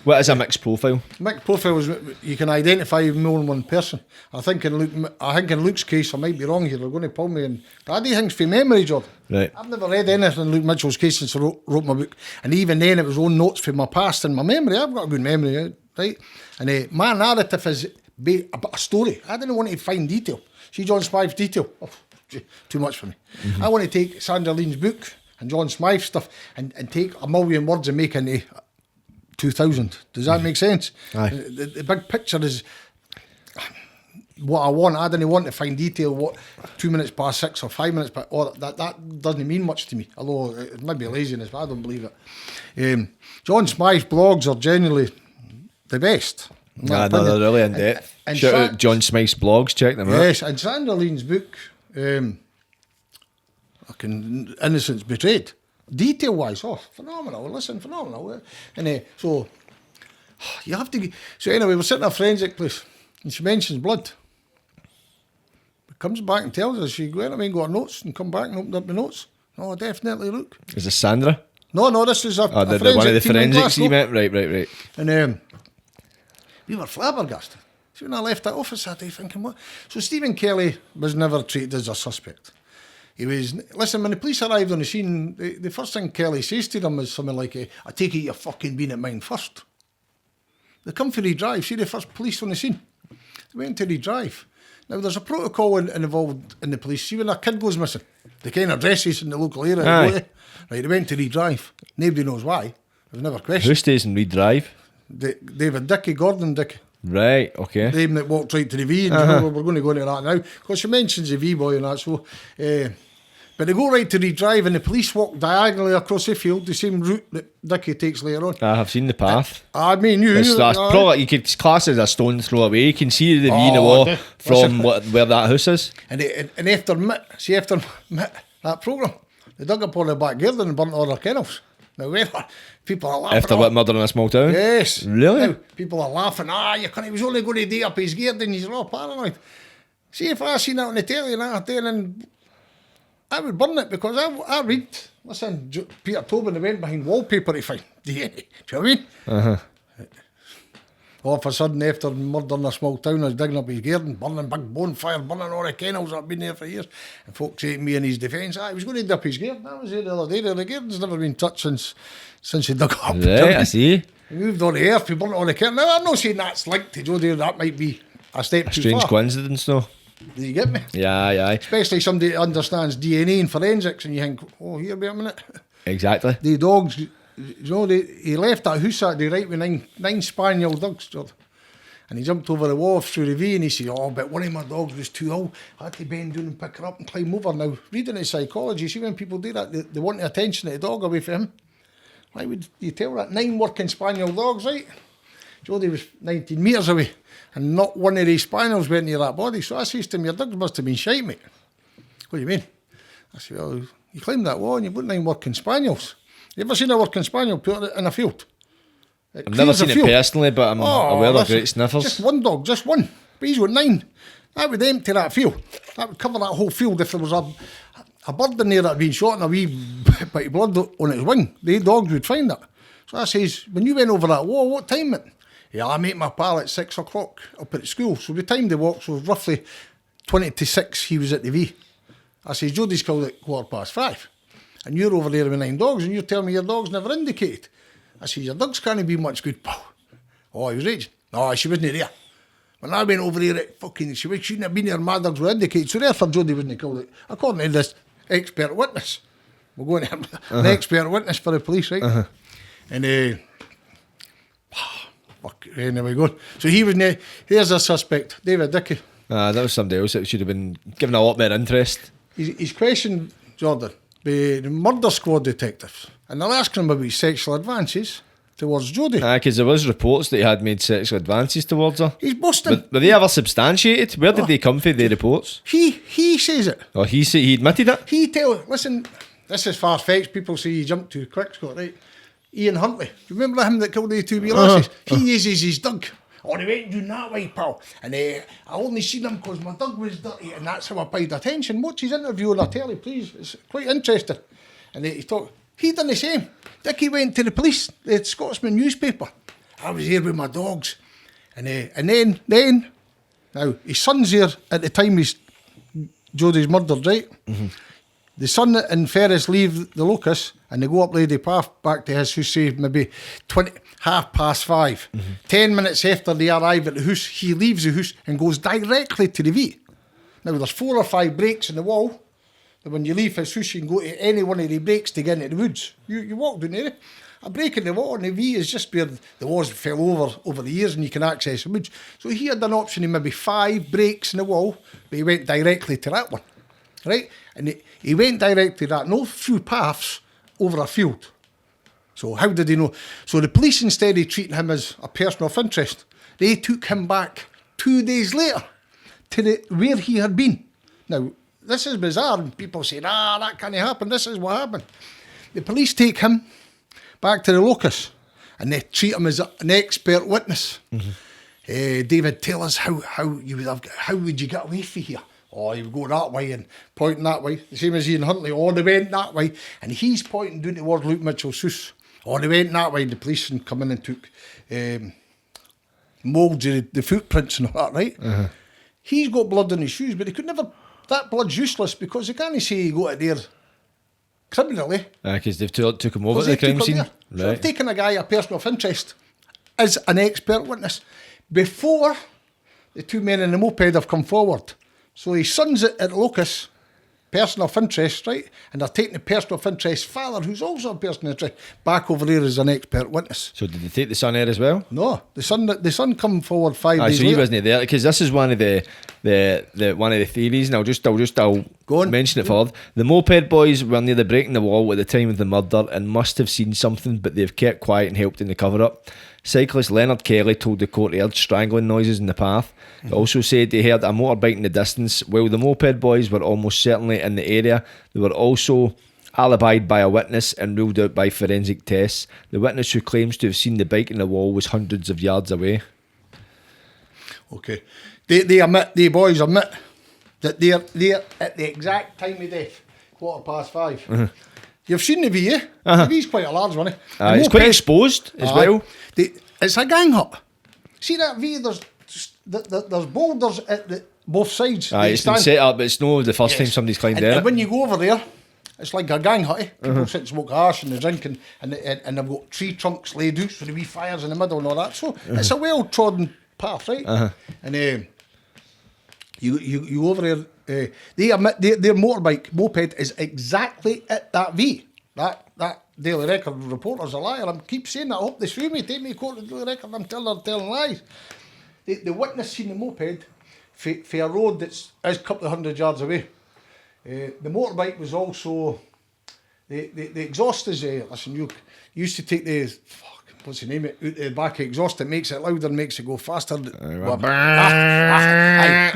B: What is a mixed profile?
C: Mixed profile is you can identify more than one person. I think in Luke's case, I might be wrong here. They're going to pull me in. Daddy thinks for memory, Jordan.
B: Right.
C: I've never read anything in Luke Mitchell's case since I wrote my book, and even then it was own notes from my past and my memory. I've got a good memory, right? And my narrative is about a story. I didn't want to find detail. See John Smythe's detail. Too much for me. I want to take Sandra Lean's book and John Smythe's stuff and take a million words and make into 2000. Does that make sense?
B: Aye.
C: The big picture is what I want. I didn't want to find detail what 2 minutes past 6 or 5 minutes past, or that doesn't mean much to me, although it might be laziness, but I don't believe it. John Smythe's blogs are genuinely the best.
B: No, they're really in depth. Shout out John Smythe's blogs, check them out.
C: Yes, and Sandra Lean's book, Innocence Betrayed, detail-wise, phenomenal. Listen, phenomenal. And so you have to. So anyway, we're sitting in a forensic place, and she mentions blood. But comes back and tells us she went away and got her notes and come back and opened up the notes. No, definitely, look.
B: Is this Sandra?
C: No, this is a
B: one of the
C: team in
B: forensics you
C: Glasgow.
B: meant? Right.
C: And we were flabbergasted. So when I left that office that day thinking, what? So Stephen Kelly was never treated as a suspect. He was, listen, when the police arrived on the scene, the first thing Kelly says to them is something like, I take it you've fucking been at mine first. They come for redrive. See the first police on the scene. They went to redrive. Now, there's a protocol involved in the police. See when a kid goes missing, the kind of addresses in the local area. Right, they went to redrive. Nobody knows why. They've never questioned.
B: Who stays in redrive?
C: David Dickey, Gordon Dickey.
B: Right, okay.
C: The name that walked right to the V, and you know, we're going to go into that now, because she mentions the V boy and that, so... but they go right to redrive, and the police walk diagonally across the field, the same route that Dickey takes later on.
B: I have seen the path.
C: I mean,
B: It's probably, you could class it as a stone throw away. You can see the V in the wall from where that house is.
C: And after that programme, they dug up all the back garden and burnt all their kennels. Now, people are laughing.
B: After what, murder in a small town?
C: Yes.
B: Really?
C: Now, people are laughing. You can't, he was only going to dig up his garden. He's all paranoid. See, if I seen that on the telly and that, then I would burn it, because I read, listen, Peter Tobin, they went behind wallpaper to find DNA. Do you know what I mean? All of a sudden, after murder in a small town, I was digging up his garden, burning big bonfire, burning all the kennels that have been there for years. And folks say to me in his defence, he was going to dig up his garden. I was there the other day. The garden's never been touched since he dug up.
B: Right, I see.
C: He moved all the earth, he burnt all the kennels. Now, I'm not saying that's linked to Jodi, that might be a step too far.
B: Strange coincidence, though.
C: Do you get me?
B: Yeah.
C: Especially somebody that understands DNA and forensics, and you think, here, wait a minute.
B: Exactly.
C: The dogs, you know, he left that house that day right with nine spaniel dogs, and he jumped over the wall through the V, and he said, but one of my dogs was too old. I had to bend down and pick her up and climb over. Now, reading his psychology, see when people do that, they want the attention of the dog away from him. Why would you tell that? 9 working spaniel dogs, right? Jodi was 19 metres away, and not one of these spaniels went near that body. So I says to him, your dogs must have been shite, mate. What do you mean? I said, well, you climbed that wall and you've got 9 working spaniels. You ever seen a working spaniel put it in a field?
B: I've never seen it personally, but I'm aware of great sniffers.
C: Just one dog, just one. But he's got 9. That would empty that field. That would cover that whole field. If there was a bird in there that had been shot and a wee bit of blood on its wing, the dogs would find that. So I says, when you went over that wall, what time it? Yeah, I met my pal at 6 o'clock up at school. So the time they walked, so roughly 20 to 6, he was at the V. I says, Jodi's called at 5:15. And you're over there with 9 dogs, and you're telling me your dog's never indicated. I says, your dogs can't be much good, pal. Oh, he was raging. No, she wasn't there. When I went over there, she shouldn't have been there, my dogs were indicated. So therefore, Jodi wasn't called it. According to this expert witness. We're going to have an expert witness for the police, right? And anyway, go on. So he was there. Here's a suspect, David Dickey.
B: That was somebody else that should have been given a lot more interest.
C: He's questioned, Jordan, by the murder squad detectives, and they're asking him about sexual advances towards Jodi.
B: Because there was reports that he had made sexual advances towards her.
C: He's busting.
B: Were they ever substantiated? Where did they come from, the reports?
C: He says it.
B: Oh, he admitted it?
C: Listen, this is far-fetched. People say you jump too quick, Scott, right? Ian Huntley. You remember him that killed the 2 wee lasses? He uses his dog. Oh, they went doing that way, pal. And I only seen him because my dog was dirty, and that's how I paid attention. Watch his interview on the telly, please. It's quite interesting. And he done the same. Dickey went to the police, the Scotsman newspaper. I was here with my dogs. And then, now, his son's here at the time Jodi's murdered, right? Mm-hmm. The son and Ferris leave the locus and they go up Lady Path back to his house, say maybe 5:20. Mm-hmm. 10 minutes after they arrive at the house, he leaves the house and goes directly to the V. Now there's 4 or 5 breaks in the wall. And when you leave his house, you can go to any one of the breaks to get into the woods. You walk down there. A break in the wall and the V is just where the walls fell over the years and you can access the woods. So he had an option of maybe 5 breaks in the wall, but he went directly to that one. Right? And he went directly to that, no through paths, over a field. So how did he know? So the police, instead of treating him as a person of interest, they took him back 2 days later to where he had been. Now, this is bizarre, and people say, that can't happen, this is what happened. The police take him back to the locus, and they treat him as an expert witness. Mm-hmm. David, tell us how would you get away from here? Oh, you would go that way and pointing that way. The same as Ian Huntley. Oh, they went that way. And he's pointing down towards Luke Mitchell's house. Oh, they went that way. The police come in and took moulds of the footprints and all that, right? Uh-huh. He's got blood on his shoes, but he could never... That blood's useless because they can't say he got it there criminally.
B: Because they've took him over to the crime scene.
C: Right. So they've taken a guy, a person of interest, as an expert witness before the two men in the moped have come forward. So his son's at Locus, person of interest, right? And they're taking the person of interest father, who's also a person of interest, back over here as an expert witness.
B: So did they take the son there as well?
C: No, the son come forward 5 days
B: So
C: later.
B: he wasn't there, because this is one of the one of the theories, and I'll
C: Go on.
B: mention it forward. The moped boys were near the breaking the wall at the time of the murder and must have seen something, but they've kept quiet and helped in the cover up. Cyclist Leonard Kelly told the court he heard strangling noises in the path. He also said he heard a motorbike in the distance. While the moped boys were almost certainly in the area, they were also alibied by a witness and ruled out by forensic tests. The witness who claims to have seen the bike in the wall was hundreds of yards away.
C: Okay. The boys admit that they're at the exact time of death, 5:15. You've seen the V, eh? The V's quite a large one, eh?
B: It's quite exposed as well.
C: It's a gang hut. See that V? There's boulders at both sides.
B: It's been set up, but it's no the first time somebody's climbed there.
C: And when you go over there, it's like a gang hut, eh? People sit and smoke hash and they drink and they've got tree trunks laid out for the wee fires in the middle and all that. So it's a well-trodden path, right? And you go over there, they admit their moped is exactly at that V. That Daily Record reporter's a liar. I keep saying that. I hope they sue me, take me to court, the Daily Record. I'm telling lies. The witness seen the moped for a road that's a couple of hundred yards away. The motorbike was also the exhaust is listen, you used to take the what's the name? Out the back exhaust, it makes it louder and makes it go faster. You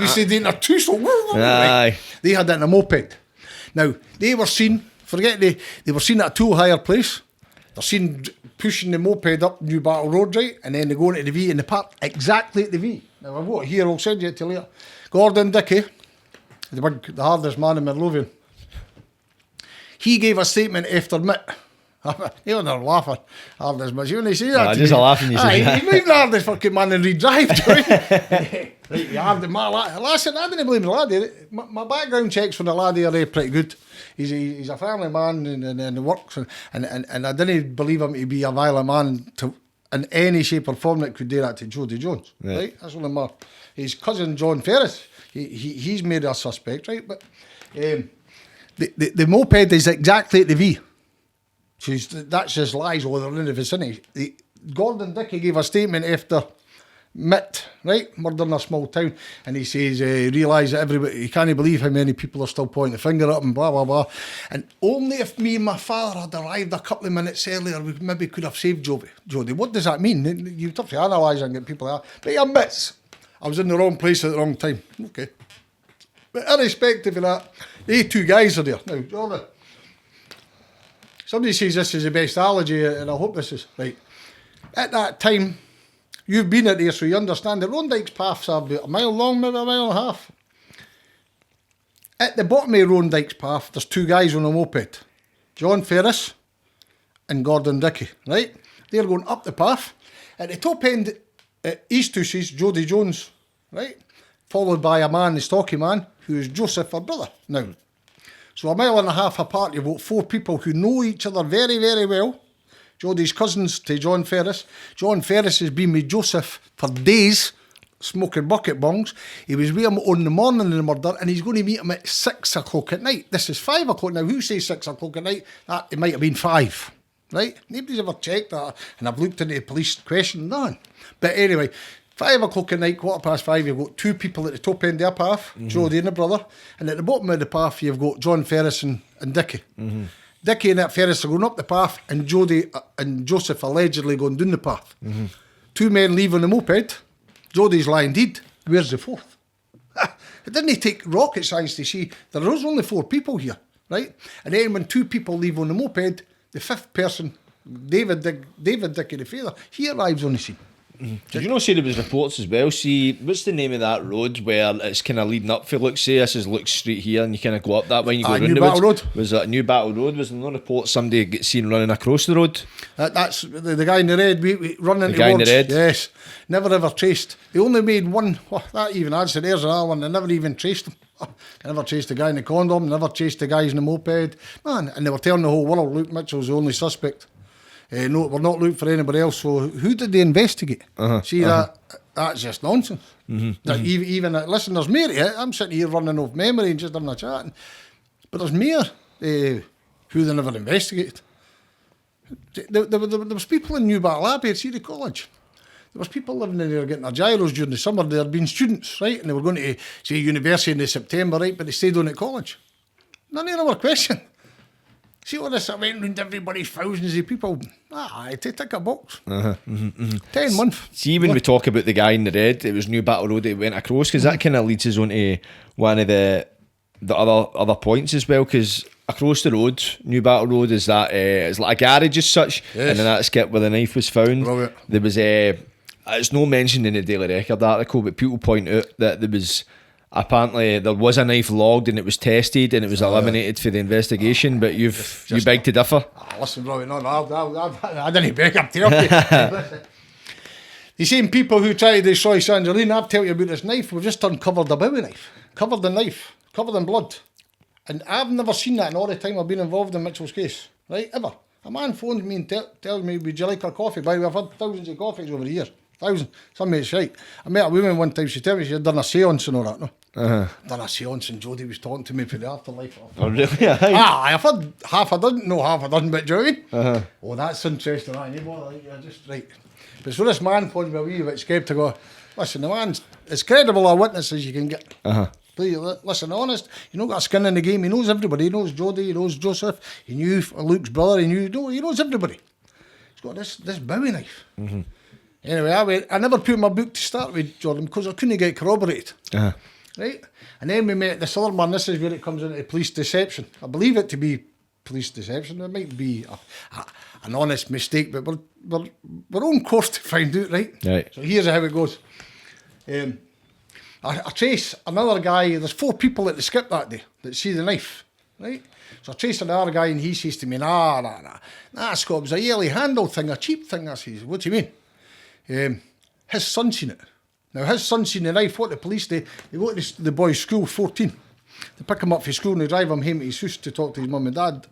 C: said in a two so they had that in a moped. Now they were seen, they were seen at a tool hire place. They're seen pushing the moped up New Battle Road, right? And then they go into the V and they park exactly at the V. Now I've got it here, I'll send you it to later. Gordon Dickey, the hardest man in Midlothian, he gave a statement after Mitt. They're laughing. Hardest man. You only see that.
B: Just a laughing, you see.
C: He's not the hardest fucking man in Redrive, right? Right, the hardest man. Listen, I didn't blame the laddie. My background checks from the laddie are pretty good. He's a family man and works, and I didn't believe him to be a violent man in any shape or form that could do that to Jodi Jones. Yeah. Right? That's one of his cousin John Ferris. He's made a suspect, right? But the moped is exactly at the V. That's just lies all they're in the vicinity. Gordon Dickey gave a statement after Mitt, right? Murder in a small town, and he says he realised that everybody, he can't believe how many people are still pointing the finger at him, blah blah blah. And only if me and my father had arrived a couple of minutes earlier, we maybe could have saved Jodi. What does that mean? You have to analyse and get people out. But he admits, I was in the wrong place at the wrong time. Okay. But irrespective of that, they two guys are there. Now, Jordan, somebody says this is the best analogy, and I hope this is right. At that time, you've been at there, so you understand the Rondyke's paths are about a mile long, maybe a mile and a half. At the bottom of Rondyke's path, there's two guys on a moped, John Ferris and Gordon Dickey, right? They're going up the path. At the top end, East two sees Jodi Jones, right? Followed by a man, the stocky man, who is Joseph, her brother. Now, so a mile and a half apart, you've got four people who know each other very, very well. Jodi's cousins to John Ferris. John Ferris has been with Joseph for days, smoking bucket bongs. He was with him on the morning of the murder, and he's going to meet him at 6 o'clock at night. This is 5 o'clock. Now, who says 6 o'clock at night? It might have been 5, right? Nobody's ever checked that, and I've looked into the police question, none. But anyway, 5 o'clock at night, 5:15, you've got two people at the top end of the path, Jodi and the brother, and at the bottom of the path, you've got John Ferris and Dickey. Dickey and that Ferris are going up the path, and Jodi and Joseph allegedly going down the path. Two men leave on the moped. Jodi's lying dead. Where's the fourth? It didn't take rocket science to see there was only 4 people here, right? And then when 2 people leave on the moped, the 5th person, David Dickey, the father, he arrives on the scene.
B: Did you not say there was reports as well? See, what's the name of that road where it's kind of leading up for Luke? Say this is Luke Street here, and you kind of go up that way and you go round
C: New
B: the
C: Battle
B: woods.
C: Road.
B: Was that New Battle Road? Was there no report somebody get seen running across the road?
C: That's the guy in the red. We running
B: the guy in the red.
C: Yes, never ever traced. They only made one. That even adds to there's another one. They never even traced him. They never chased the guy in the condom. Never chased the guys in the moped. Man, and they were telling the whole world Luke Mitchell's the only suspect. No, we're not looking for anybody else. So who did they investigate? See that's just nonsense. That even listen, there's more to it. I'm sitting here running off memory and just having a chat, but there's more who they never investigated. There was people in New Battle Abbey at City College. There was people living in there getting their gyros during the summer. There had been students, right, and they were going to say university in the September, right, but they stayed on at college. None of them were questioned. See all this, I went round everybody's thousands of people. They tick a box. 10 months.
B: See, when we talk about the guy in the red, it was New Battle Road that went across, because that kind of leads us on to one of the other points as well, because across the road, New Battle Road, is that it's like a garage as such,
C: yes.
B: And then that skip where the knife was found.
C: Brilliant.
B: There was it's no mentioned in the Daily Record article, but people point out that there was a knife logged and it was tested and it was eliminated for the investigation, but you beg to differ.
C: Listen, Robbie, no, I didn't beg up to you. The same people who try to destroy Sangerline, I've told you about this knife, we've just uncovered a Bowie knife, covered the knife, covered in blood. And I've never seen that in all the time I've been involved in Mitchell's case, right, ever. A man phones me and tells me, would you like a coffee? By the way, I've had thousands of coffees over the years. Thousands. Some of it's right. I met a woman one time, she told me she had done a seance and all that, no? Done a seance and Jodi was talking to me for the afterlife.
B: Oh, really?
C: I've had half a dozen, but do you know what I mean? Oh, that's interesting. Just right. But so this man phones me a wee bit scared to go, listen, the man's as credible a witness as you can get. Please, listen, honest, you know, got skin in the game. He knows everybody. He knows Jodi, he knows Joseph, he knew Luke's brother, he knows everybody. He's got this Bowie knife. Anyway, I never put in my book to start with, Jordan, because I couldn't get corroborated. Right? And then we met this other man. This is where it comes into police deception. I believe it to be police deception. It might be an honest mistake, but we're on course to find out, right? So here's how it goes. I trace another guy. There's 4 people at the skip that day that see the knife, right? So I trace another guy and he says to me, nah, Scott, it was a yellow handle thing, a cheap thing. I says, what do you mean? His son seen it. Now his son seen the knife. What the police do, they go to the boy's school, 14. They pick him up from school and they drive him home to his house to talk to his mum and dad.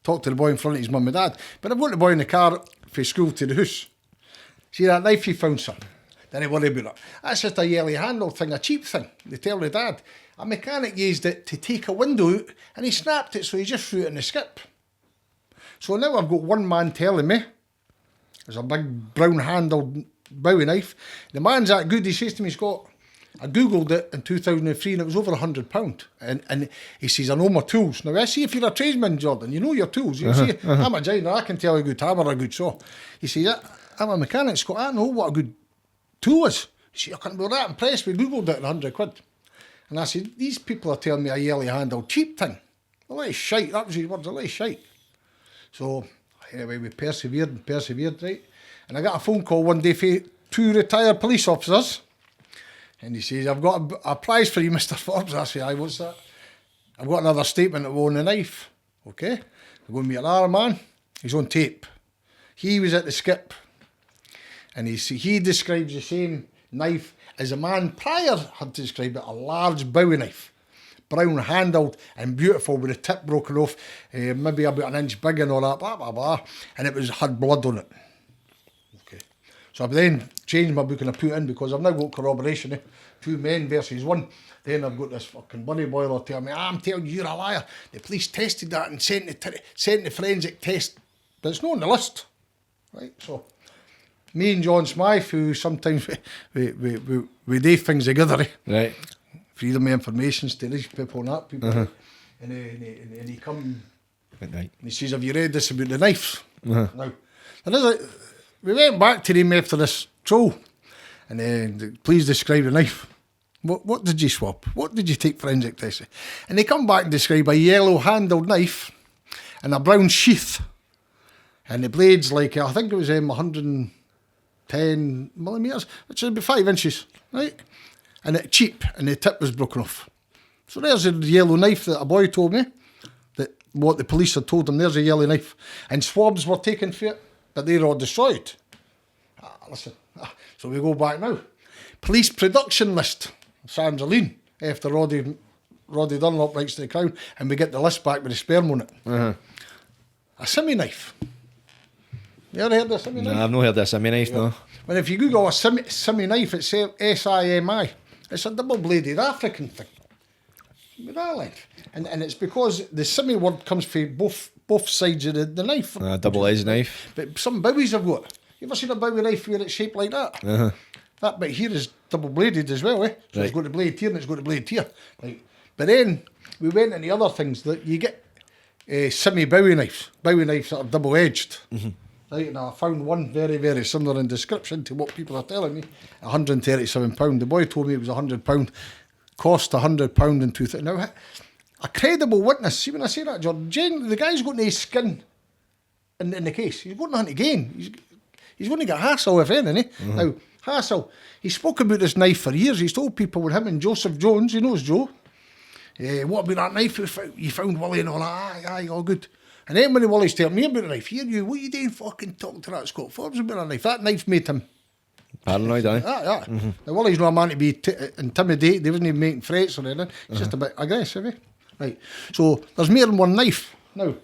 C: Talk to the boy in front of his mum and dad. But they've got the boy in the car from school to the house. See that knife he found, son? Then he worry about it. That's just a yellow handle thing, a cheap thing. They tell the dad. A mechanic used it to take a window out and he snapped it, so he just threw it in the skip. So now I've got one man telling me there's a big brown handled Bowie knife. The man's that good, he says to me, Scott, I googled it in 2003 and it was over £100. And he says, I know my tools. Now I see if you're a tradesman, Jordan, you know your tools. You see, I'm a giant, I can tell a good hammer or a good saw. He says, I'm a mechanic, Scott, I know what a good tool is. He says, I can't be that impressed, we googled it at £100. And I said, these people are telling me a yellow handled cheap thing. A little shite, that was his words, a little shite. So anyway, we persevered, right? And I got a phone call one day from 2 retired police officers. And he says, I've got a prize for you, Mr. Forbes. I say, aye, what's that? I've got another statement that will own the knife. Okay? We're going to meet another man. He's on tape. He was at the skip. And he describes the same knife as a man prior had described it, a large Bowie knife. Brown handled and beautiful with the tip broken off, maybe about 1 inch big and all that, blah, blah, blah. And it had blood on it. Okay. So I've then changed my book and I put in, because I've now got corroboration, 2 men versus 1. Then I've got this fucking buddy boiler telling me, I'm telling you, you're a liar. The police tested that and sent the forensic test, but it's not on the list. Right? So me and John Smythe, who sometimes we do things together,
B: right?
C: Freedom of information to these people and that people. And he come and he says, have you read this about the knives? Now, we went back to him after this troll and then, please describe the knife. What did you swap? What did you take forensic testing? And they come back and describe a yellow handled knife and a brown sheath. And the blade's like, I think it was 110 millimetres, which is about 5 inches, right? And it's cheap, and the tip was broken off. So there's a yellow knife that a boy told me, that what the police had told him, there's a yellow knife. And swabs were taken for it, but they're all destroyed. So we go back now. Police production list, Sangerline, after Roddy Dunlop writes to the Crown, and we get the list back with the sperm on it. A semi-knife. You ever heard of a semi knife?
B: Nah, I've not heard of a semi knife, no.
C: When if you Google a semi knife, it's SIMI. It's a double-bladed African thing. With that length. And it's because the semi word comes from both sides of the knife.
B: Double-edged knife.
C: But some bowies have got. You ever seen a bowie knife where it's shaped like that?
B: Uh-huh.
C: That bit here is double-bladed as well, eh? So
B: Right.
C: it's got the blade here and it's got the blade here. Right. But then we went into other things that you get semi-bowie knives that are double-edged.
B: Mm-hmm.
C: Right, and I found one very, very similar in description to what people are telling me. £137. The boy told me it was £100. Cost £100 in 2000. Now, a credible witness, see when I say that, John, the guy's got no skin in the case. He's got nothing to gain. He's going to get hassle, if anything.
B: Mm-hmm.
C: Now, hassle. He spoke about this knife for years. He's told people with him and Joseph Jones, he knows Joe. What about that knife you found, Willie, and all that? Aye, all good. And then when Willie's telling me about the knife, here, what are you doing fucking talking to that Scott Forbes about that knife? That knife made him
B: Paranoid, aye.
C: yeah. Now, Willie's not a man to be intimidated. He wasn't even making threats or anything. He's just a bit aggressive, eh? Right. So there's more than one knife. Now,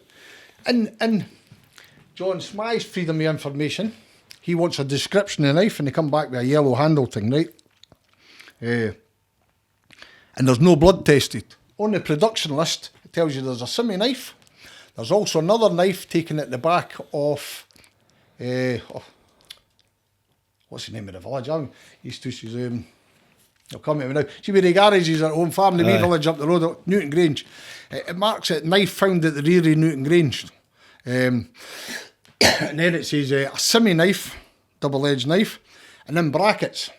C: in John Smy's Freedom of Information, he wants a description of the knife and they come back with a yellow handle thing, right? And there's no blood tested. On the production list, it tells you there's a semi knife. There's also another knife taken at the back of what's the name of the village? I used to, I'll come to me now. See where the garage is at home farm, the wee village up the road, Newton Grange. It marks it, knife found at the rear of Newton Grange. And then it says a semi knife, double-edged knife, and in brackets,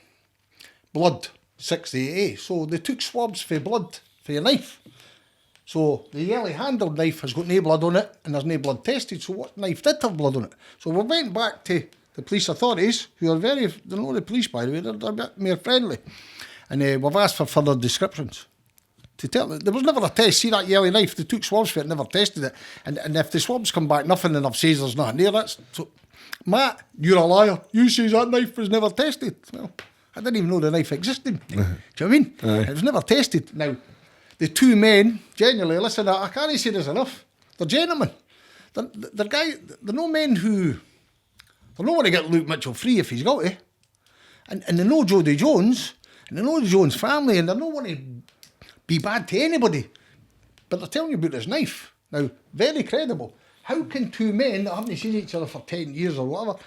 C: blood, 68A. So they took swabs for blood for your knife. So the yellow-handled knife has got no blood on it, and there's no blood tested. So what knife did have blood on it? So we went back to the police authorities, who are they're not the police, by the way, they're a bit more friendly. And we've asked for further descriptions. To tell them, there was never a test. See that yellow knife, they took swabs for it, never tested it. And if the swabs come back nothing, and I've said there's nothing there, that's... So, Matt, you're a liar. You say that knife was never tested. Well, I didn't even know the knife existed. Do you know what I mean? It was never tested. Now, the two men, genuinely, listen, I can't say this enough. They're gentlemen. They're no men who... They're not going to get Luke Mitchell free if he's got to. And they know Jodi Jones, and they know the Jones family, and they're not going to be bad to anybody. But they're telling you about this knife. Now, very credible. How can two men that haven't seen each other for 10 years or whatever,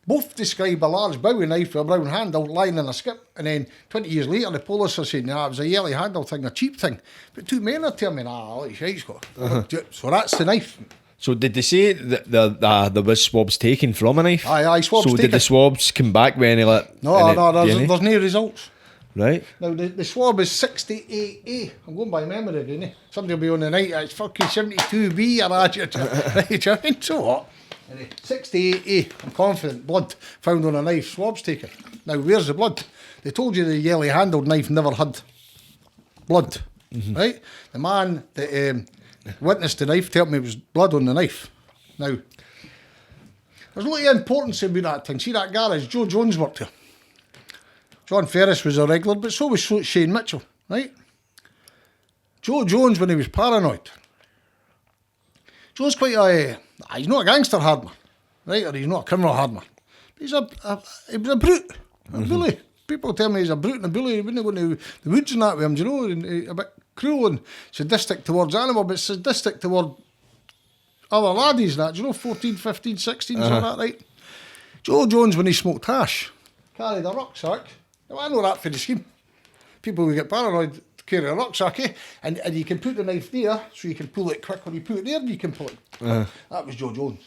C: both describe a large Bowie knife with a brown handle lying in a skip, and then 20 years later the police are saying, it was a yellow handle thing, a cheap thing. But two men are telling me, it's right, Scott. So that's the knife.
B: So did they say that there was swabs taken from a knife?
C: Aye, swabs taken.
B: So did the swabs come back with any
C: there's no results.
B: Right.
C: Now, the swab is 68A. I'm going by memory, didn't I? Somebody will be on the night, it's fucking 72B, or right, so what? 68A, I'm confident, blood found on a knife, swabs taken. Now, where's the blood? They told you the yellow-handled knife never had blood, right? The man that witnessed the knife told me it was blood on the knife. Now, there's a lot of importance about that thing. See that garage? Joe Jones worked here. John Ferris was a regular, but so was Shane Mitchell, right? Joe Jones, when he was paranoid, Joe's quite he's not a gangster hard man, right? Or he's not a criminal hard man. He was a brute, a bully. People tell me he's a brute and a bully. He wouldn't go into the woods and that with him, do you know? And a bit cruel and sadistic towards animals, but sadistic toward other laddies and that, do you know, 14, 15, 16, something like that, right? Joe Jones, when he smoked hash, carried a rucksack. Now, I know that for the scheme. People who get paranoid carry a rucksack, eh? And you can put the knife there, so you can pull it quick. When you put it there, you can pull it. That was Joe Jones.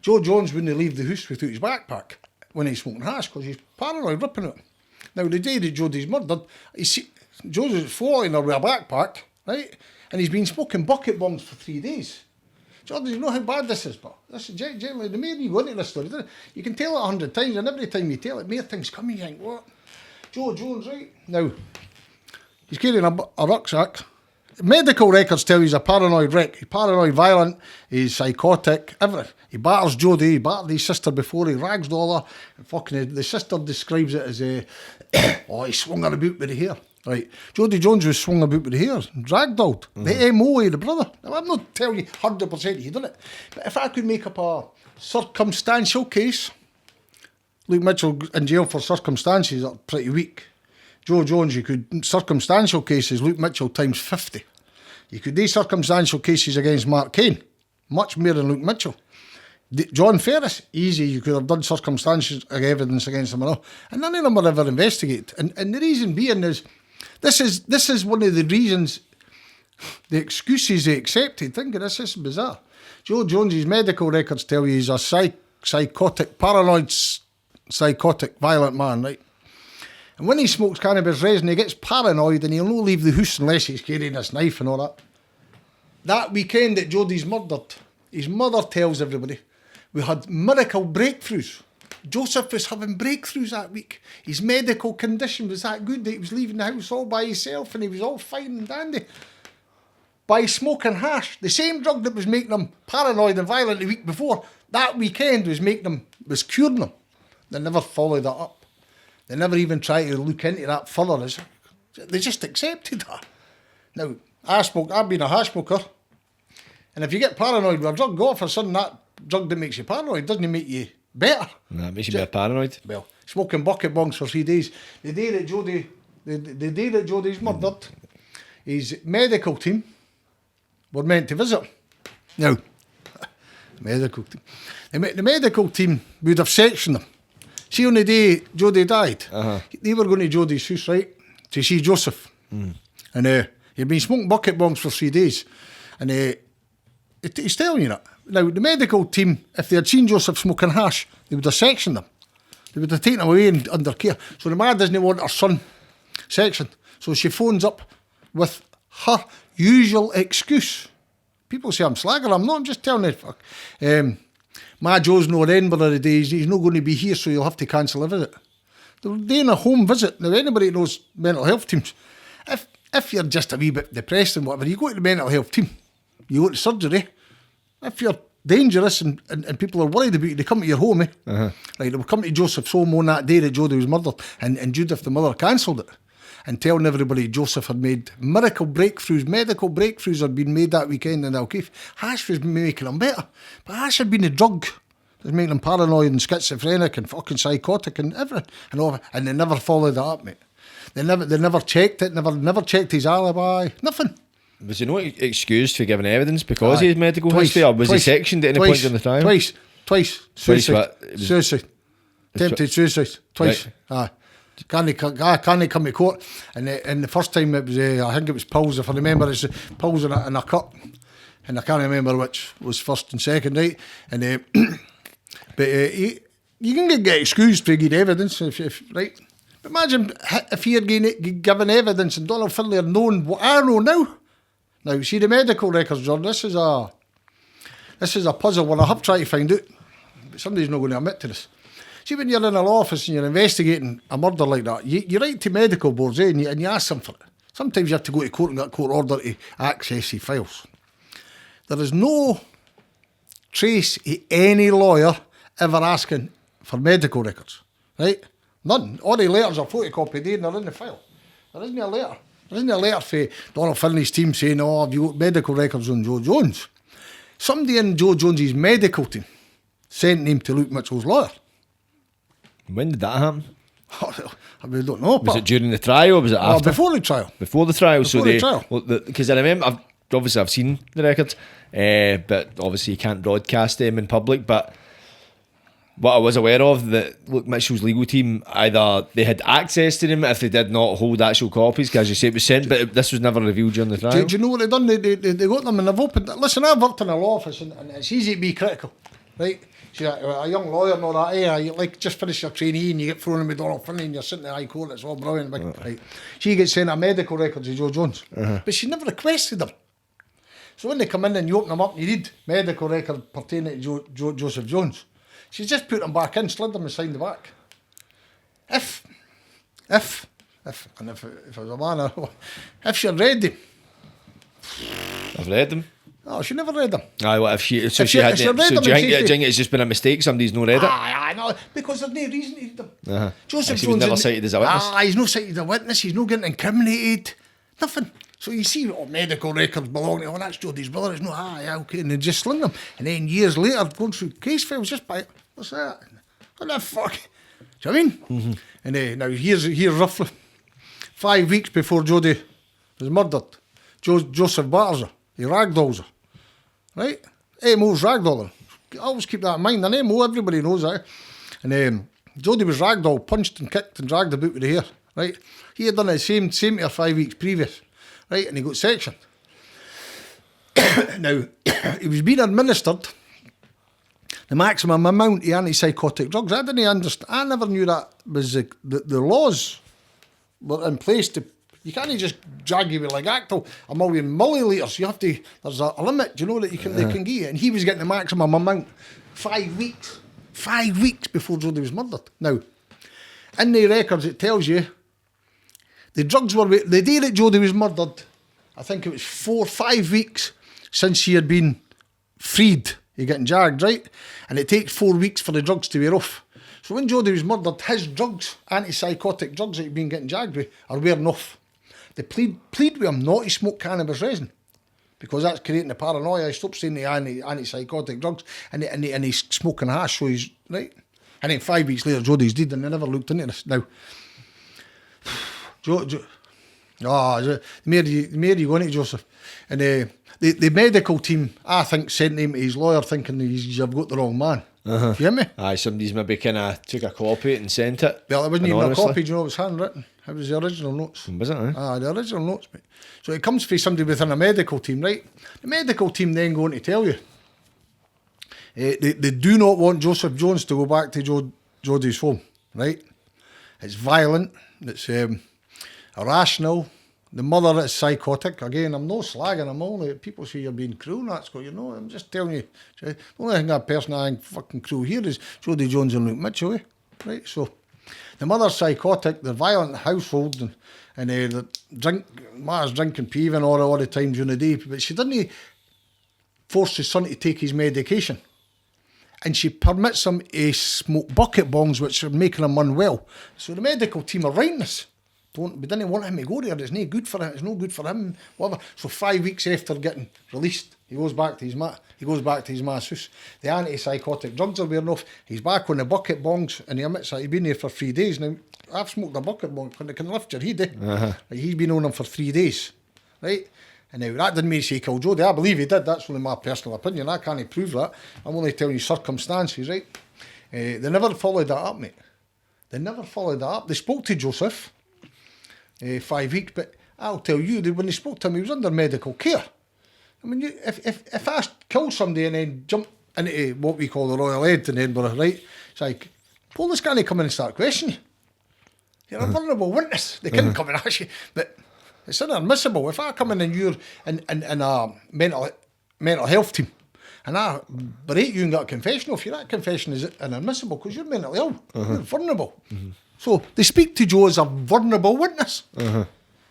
C: Joe Jones wouldn't leave the house without his backpack when he's smoking hash, because he's paranoid ripping it. Now, the day that Jodi's murdered, Joe's is falling her with a backpack, right? And he's been smoking bucket bombs for 3 days. Jordan, you know how bad this is, but this is generally, the more you go into this story, you can tell it 100 times, and every time you tell it, more things come, you think, what? Joe Jones, right? Now, he's carrying a rucksack. Medical records tell he's a paranoid wreck. He's paranoid, violent, he's psychotic, everything. He batters Jodi, he battered his sister before, he rags all her. And fucking, the sister describes it as he swung her about with the hair. Right. Jodi Jones was swung about with the hair, ragdolled. The MO of the brother. Now, I'm not telling you 100% he done it. But if I could make up a circumstantial case, Luke Mitchell in jail for circumstances are pretty weak. Joe Jones, you could, circumstantial cases, Luke Mitchell times 50. You could do circumstantial cases against Mark Cain, much more than Luke Mitchell. John Ferris, easy, you could have done circumstantial evidence against him and all. And none of them were ever investigated. And the reason being is, this is one of the reasons, the excuses they accepted. Think of this, this is bizarre. Joe Jones's medical records tell you he's a psychotic, paranoid, psychotic, violent man, right? And when he smokes cannabis resin, he gets paranoid and he'll not leave the house unless he's carrying his knife and all that. That weekend that Jodi's murdered, his mother tells everybody, we had miracle breakthroughs. Joseph was having breakthroughs that week. His medical condition was that good that he was leaving the house all by himself and he was all fine and dandy. By smoking hash, the same drug that was making him paranoid and violent the week before, that weekend was curing him. They never followed that up. They never even tried to look into that further. They just accepted that. Now, I've been a hash smoker, and if you get paranoid with a drug, all of a sudden that drug that makes you paranoid doesn't make you better.
B: Nah, it makes you better paranoid.
C: Well, smoking bucket bongs for 3 days. The day that Jodi's murdered, his medical team were meant to visit him. Now, the medical team would have sectioned him. See, on the day Jodi died, they were going to Jodi's house, right, to see Joseph. And he'd been smoking bucket bongs for 3 days. And he's telling you that. Now, the medical team, if they had seen Joseph smoking hash, they would have sectioned him. They would have taken him away and under care. So the mother doesn't want her son sectioned. So she phones up with her usual excuse. People say I'm slagging. I'm not. I'm just telling you. Fuck. My Joe's not in Edinburgh today. He's not going to be here, so you'll have to cancel a visit. They're doing a home visit. Now, anybody knows mental health teams, if you're just a wee bit depressed and whatever, you go to the mental health team. You go to surgery. If you're dangerous and people are worried about you, they come to your home, Right, they will come to Joseph's home on that day that Jodi was murdered, and Judith, the mother, cancelled it. And telling everybody Joseph had made medical breakthroughs had been made that weekend in Dalkeith. Hash was making him better. But hash had been a drug that was making him paranoid and schizophrenic and fucking psychotic and everything. And they never followed that up, mate. They never checked it, never checked his alibi, nothing.
B: Was he not excused for giving evidence because of his medical history, or was he sectioned at any point in the trial?
C: Twice. Suicide. Attempted suicide. Twice.
B: Right.
C: Aye. Can't come to court, and the first time it was I think it was pills, if I remember, it's pills in a cup, and I can't remember which was first and second, right? And but you can get excused for good evidence if right. But imagine if he had given evidence and Donald Finlay had known what I know now. Now see the medical records, John. This is a puzzle one I have tried to find out, but somebody's not going to admit to this. See, when you're in an office and you're investigating a murder like that, you write to medical boards, and you ask them for it. Sometimes you have to go to court and get a court order to access your files. There is no trace of any lawyer ever asking for medical records, right? None. All the letters are photocopied and they're in the file. There isn't a letter. There isn't a letter for Donald Finlay's team saying, oh, have you got medical records on Joe Jones? Somebody in Joe Jones's medical team sent him to Luke Mitchell's lawyer.
B: When did that happen?
C: I really don't know.
B: Was it during the trial or was it after?
C: Before the trial.
B: Before the trial.
C: Before the trial.
B: Because I remember, I've seen the records, but obviously you can't broadcast them in public. But what I was aware of, that Luke Mitchell's legal team, either they had access to them if they did not hold actual copies, because as you say it was sent, but this was never revealed during the trial.
C: Do you know what they've done? They got them and they've opened. Listen, I've worked in a law office and it's easy to be critical, right? See, a young lawyer and all that, you like just finish your trainee and you get thrown in with Donald Finlay and you're sitting in the High Court, it's all brilliant. Right? She gets sent a medical records of Joe Jones, but she never requested them. So when they come in and you open them up and you read medical record pertaining to Joseph Jones, she just put them back in, slid them and signed the back. If I was a man, if she read them.
B: I've read them.
C: Oh, she never read them.
B: Aye, what if she? So
C: If
B: she
C: she-
B: had.
C: if she
B: So
C: read
B: do
C: them
B: you
C: and
B: think
C: she
B: it- do you
C: said-
B: think it's just been a mistake? Somebody's not read it.
C: Aye, no, because there's no reason to read them.
B: Uh-huh.
C: Joseph
B: He was
C: Jones
B: never
C: isn't-
B: cited as a witness.
C: He's not cited as a witness. He's not getting incriminated. Nothing. So you see, medical records belong to, that's Jodi's brother. It's not, okay, and they just sling them. And then years later, going through case files, just by, what's that? What the fuck? Do you know what I mean?
B: Mm-hmm.
C: And now here's roughly 5 weeks before Jodi was murdered. Joseph batters her. He ragdolls her. Right? MO's ragdolling. Always keep that in mind. An MO, everybody knows that. And Jodi was ragdolled, punched and kicked and dragged about with the hair. Right? He had done the same to her 5 weeks previous. Right? And he got sectioned. Now, he was being administered the maximum amount of antipsychotic drugs. I didn't understand. I never knew that was the laws were in place to. You can't just drag you with like Actal a million millilitres. You have to. There's a limit, you know, that they can give you. And he was getting the maximum amount. 5 weeks. 5 weeks before Jodi was murdered. Now, in the records, it tells you the drugs were the day that Jodi was murdered. I think it was 4 or 5 weeks since she had been freed. You're getting jagged, right? And it takes 4 weeks for the drugs to wear off. So when Jodi was murdered, his drugs, antipsychotic drugs that he'd been getting jagged with, are wearing off. They plead with him not to smoke cannabis resin because that's creating the paranoia. He stops taking the antipsychotic drugs and he's smoking hash, so he's, right? And then 5 weeks later, Jodi's dead and they never looked into this. Now, the more you go into Joseph, and the medical team, I think, sent him to his lawyer thinking you've got the wrong man.
B: Uh-huh.
C: You hear me?
B: Aye, somebody's maybe kind of took a copy and sent it.
C: Well, it wasn't even a
B: anonymously.
C: copy, do you know, it was handwritten. It was the original notes.
B: Was it? Eh?
C: The original notes. Mate. So it comes from somebody within a medical team, right? The medical team then go on to tell you they do not want Joseph Jones to go back to Jodi's home, right? It's violent, it's irrational. The mother is psychotic. Again, I'm not slagging, I'm only, people say you're being cruel, that's what you know. I'm just telling you, the only thing that person I think fucking cruel here is Jodi Jones and Luke Mitchell, right? So, the mother's psychotic, they're violent household, and they Ma's drinking peeving all the time during the day, but she didn't force his son to take his medication. And she permits him to smoke bucket bongs, which are making him unwell. So the medical team are writing this. We didn't want him to go there. It's no good for him. It's no good for him. Whatever. So 5 weeks after getting released, he goes back to his ma's house. The antipsychotic drugs are wearing off. He's back on the bucket bongs, and he admits that he's been there for 3 days now. I've smoked a bucket bong when it can lift your head.
B: Uh-huh.
C: Like he's been on them for 3 days, right? And now that didn't mean he killed Jodi. I believe he did. That's only my personal opinion. I can't prove that. I'm only telling you circumstances, right? They never followed that up, mate. They never followed that up. They spoke to Joseph 5 weeks, but I'll tell you that when they spoke to him, he was under medical care. I mean, if I kill somebody and then jump into what we call the Royal Head in Edinburgh, right? It's like, police can't come in and start questioning you. You're a vulnerable witness. They can't come and ask you, but it's inadmissible. If I come in and you're in a mental health team and I berate you and got a confession off you, that confession is inadmissible because you're mentally ill. You're vulnerable. So they speak to Joe as a vulnerable witness.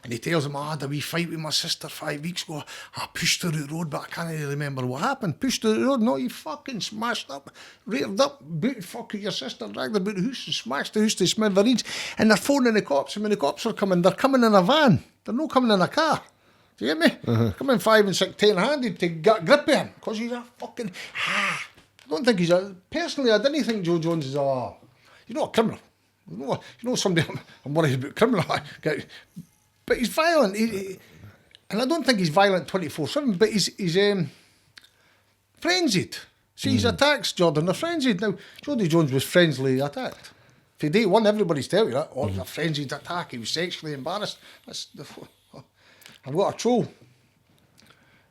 C: And he tells him, I had a wee fight with my sister 5 weeks ago. I pushed her out the road, but I can't really remember what happened. Pushed her out the road, no, you fucking smashed up, raved up, beat fucking your sister, dragged her about the house and smashed the house to smithereens. And they're phoning the cops, and when the cops are coming, they're coming in a van. They're not coming in a car. Do you get me? Coming 5 and 6, 10-handed to get grip of him, because he's a fucking, I don't think he's a, personally, I didn't think Joe Jones is a, a criminal. You know somebody, I'm worried about criminal, but he's violent, and I don't think he's violent 24/7. But he's frenzied. See, he's attacks Jordan. They're frenzied now. Jodi Jones was frenziedly attacked. For day one, everybody's telling you that. Oh, it was a frenzied attack. He was sexually embarrassed. I've got a troll.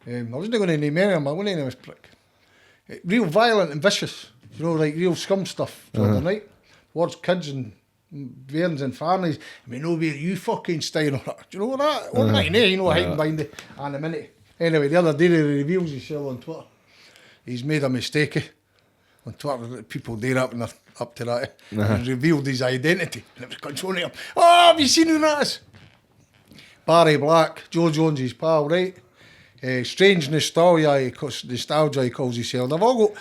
C: I wasn't going to name any of them. I wouldn't name him as prick. Real violent and vicious. Like real scum stuff. Jordan, right? Towards kids and bairns and families. I mean, no, you fucking Stein or that. Do you know what that? What right now, hiding behind the anonymity. Anyway, the other day he reveals himself on Twitter. He's made a mistake. On Twitter, people dare up and they're up to that. He revealed his identity. And it was controlling him. Oh, have you seen who that is? Barry Black, Joe Jones's pal, right? Strange nostalgia, he calls himself. They've all got,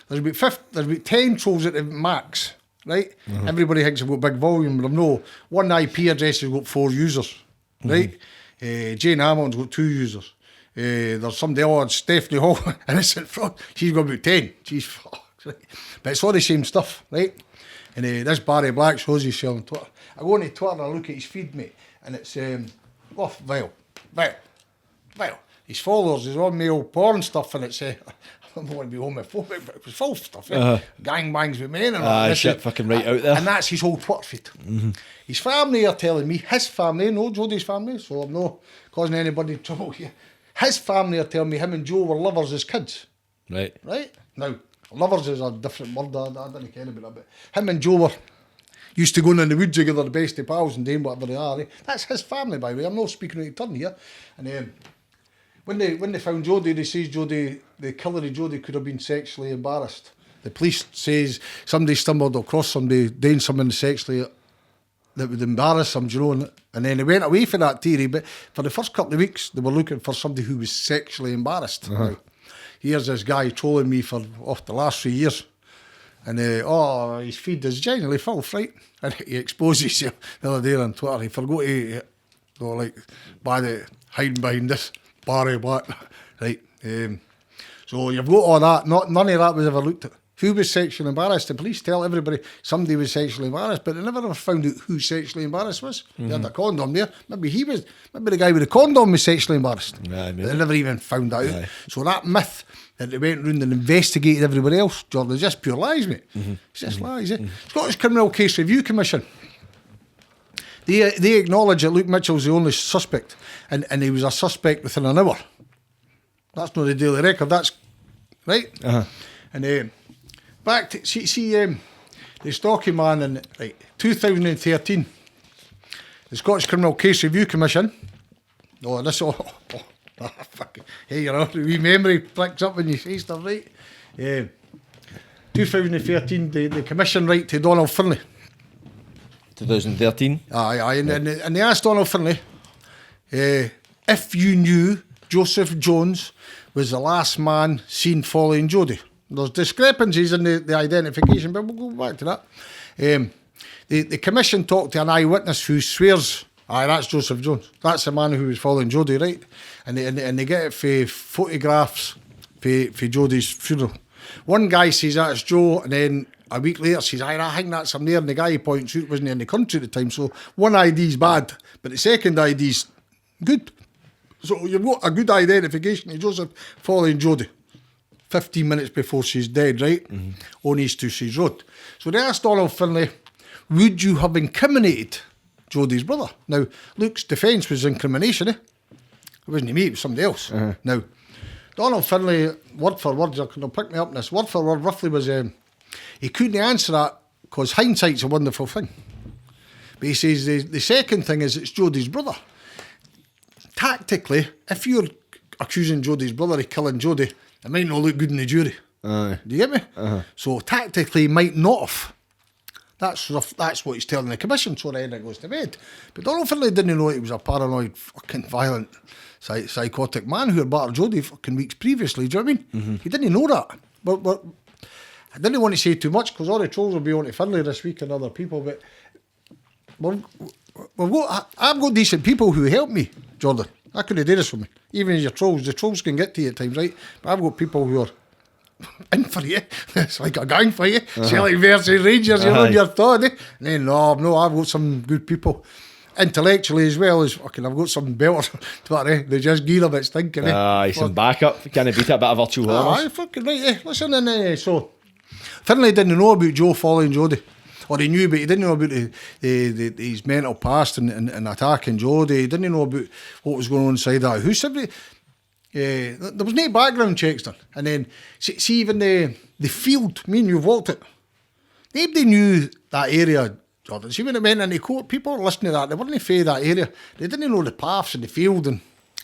C: there's about 10 trolls at the max, right? Everybody thinks they've got big volume, but no. One IP address has got 4 users, right? Jane Hamilton's got 2 users. There's somebody else, Stephanie Hall, innocent fraud. She's got about 10. She's fucked, right? But it's all the same stuff, right? And this Barry Black shows himself on Twitter. I go on to Twitter and I look at his feed, mate, and it's vile. His followers is all male porn stuff, and it's I don't want to be homophobic, but it was false stuff. Gangbangs with men and all this.
B: Shit, fucking right out there.
C: And that's his whole Twitter feed. His family are telling me, his family, no Jodi's family, so I'm not causing anybody trouble here. His family are telling me him and Joe were lovers as kids.
B: Right.
C: Now, lovers is a different word, I don't care about that, but him and Joe were used to going in the woods together, the best of pals, and doing whatever they are. That's his family, by the way. I'm not speaking out of turn here. And when they found Jodi, they says the killer of Jodi could have been sexually embarrassed. The police says somebody stumbled across somebody doing something sexually that would embarrass them, you know, and then they went away from that theory. But for the first couple of weeks, they were looking for somebody who was sexually embarrassed. Now, here's this guy trolling me for the last 3 years. And his feed is genuinely full, right? And he exposed himself the other day on Twitter. He forgot to, hiding behind this Barry Black, right? So you've got all that. None of that was ever looked at. Who was sexually embarrassed? The police tell everybody somebody was sexually embarrassed, but they never ever found out who sexually embarrassed was. They had a condom there. Maybe the guy with the condom was sexually embarrassed. They never even found that out. So that myth that they went round and investigated everybody else, Jordan, is just pure lies, mate. It's just lies, eh? Scottish Criminal Case Review Commission. They acknowledge that Luke Mitchell's the only suspect, and he was a suspect within an hour. That's not the Daily Record, that's right. And back to the Stocky man in 2013, the Scottish Criminal Case Review Commission. Hey, you know, the wee memory flicks up when you say stuff, right? 2013, the commission right to Donald Finlay.
B: 2013?
C: Aye, and they asked Donald Finlay if you knew Joseph Jones was the last man seen following Jodi. There's discrepancies in the identification, but we'll go back to that. The commission talked to an eyewitness who swears, that's Joseph Jones. That's the man who was following Jodi, right? And they get it for photographs for Jodi's funeral. One guy says that's Joe, and then a week later says, I think that's him there, and the guy he points out wasn't in the country at the time, so one ID's bad, but the second ID's good. So you've got a good identification of Joseph following Jodi 15 minutes before she's dead, right? On East Two Seas Road. So they asked Donald Finlay, would you have incriminated Jodi's brother? Now, Luke's defence was incrimination, eh? It wasn't me, it was somebody else. Now, Donald Finlay, word for word, you'll pick me up on this, word for word roughly was, he couldn't answer that because hindsight's a wonderful thing. But he says the second thing is it's Jodi's brother. Tactically, if you're accusing Jodi's brother of killing Jodi, it might not look good in the jury. Do you get me? So tactically, he might not have. That's what he's telling the commission, so then it goes to bed. But Donald Finlay didn't know he was a paranoid, fucking violent, psychotic man who had battered Jodi fucking weeks previously. Do you know what I mean? He didn't know that. But I didn't want to say too much because all the trolls will be on to Finlay this week and other people. But I've got decent people who help me, Jordan. I couldn't do this for me. Even as your trolls, the trolls can get to you at times, right? But I've got people who are in for you. It's like a gang for you. Celtic versus Rangers, you're on your thought, eh? And then, no, I've got some good people. Intellectually as well as fucking, I've got some belters. They just gear a bit stinking, eh?
B: Some backup. Can't beat it, a bit of virtual horse.
C: Fucking right, eh? Listen, so Finlay didn't know about Joe following Jodi. Or he knew, but he didn't know about his mental past and attacking Jodi. He didn't know about what was going on inside that house. There was no background checks done. And then, see even the field, me and you've walked it. Nobody knew that area, Jordan. See when it went into court, people were listening to that. They weren't from that area. They didn't know the paths and the field. And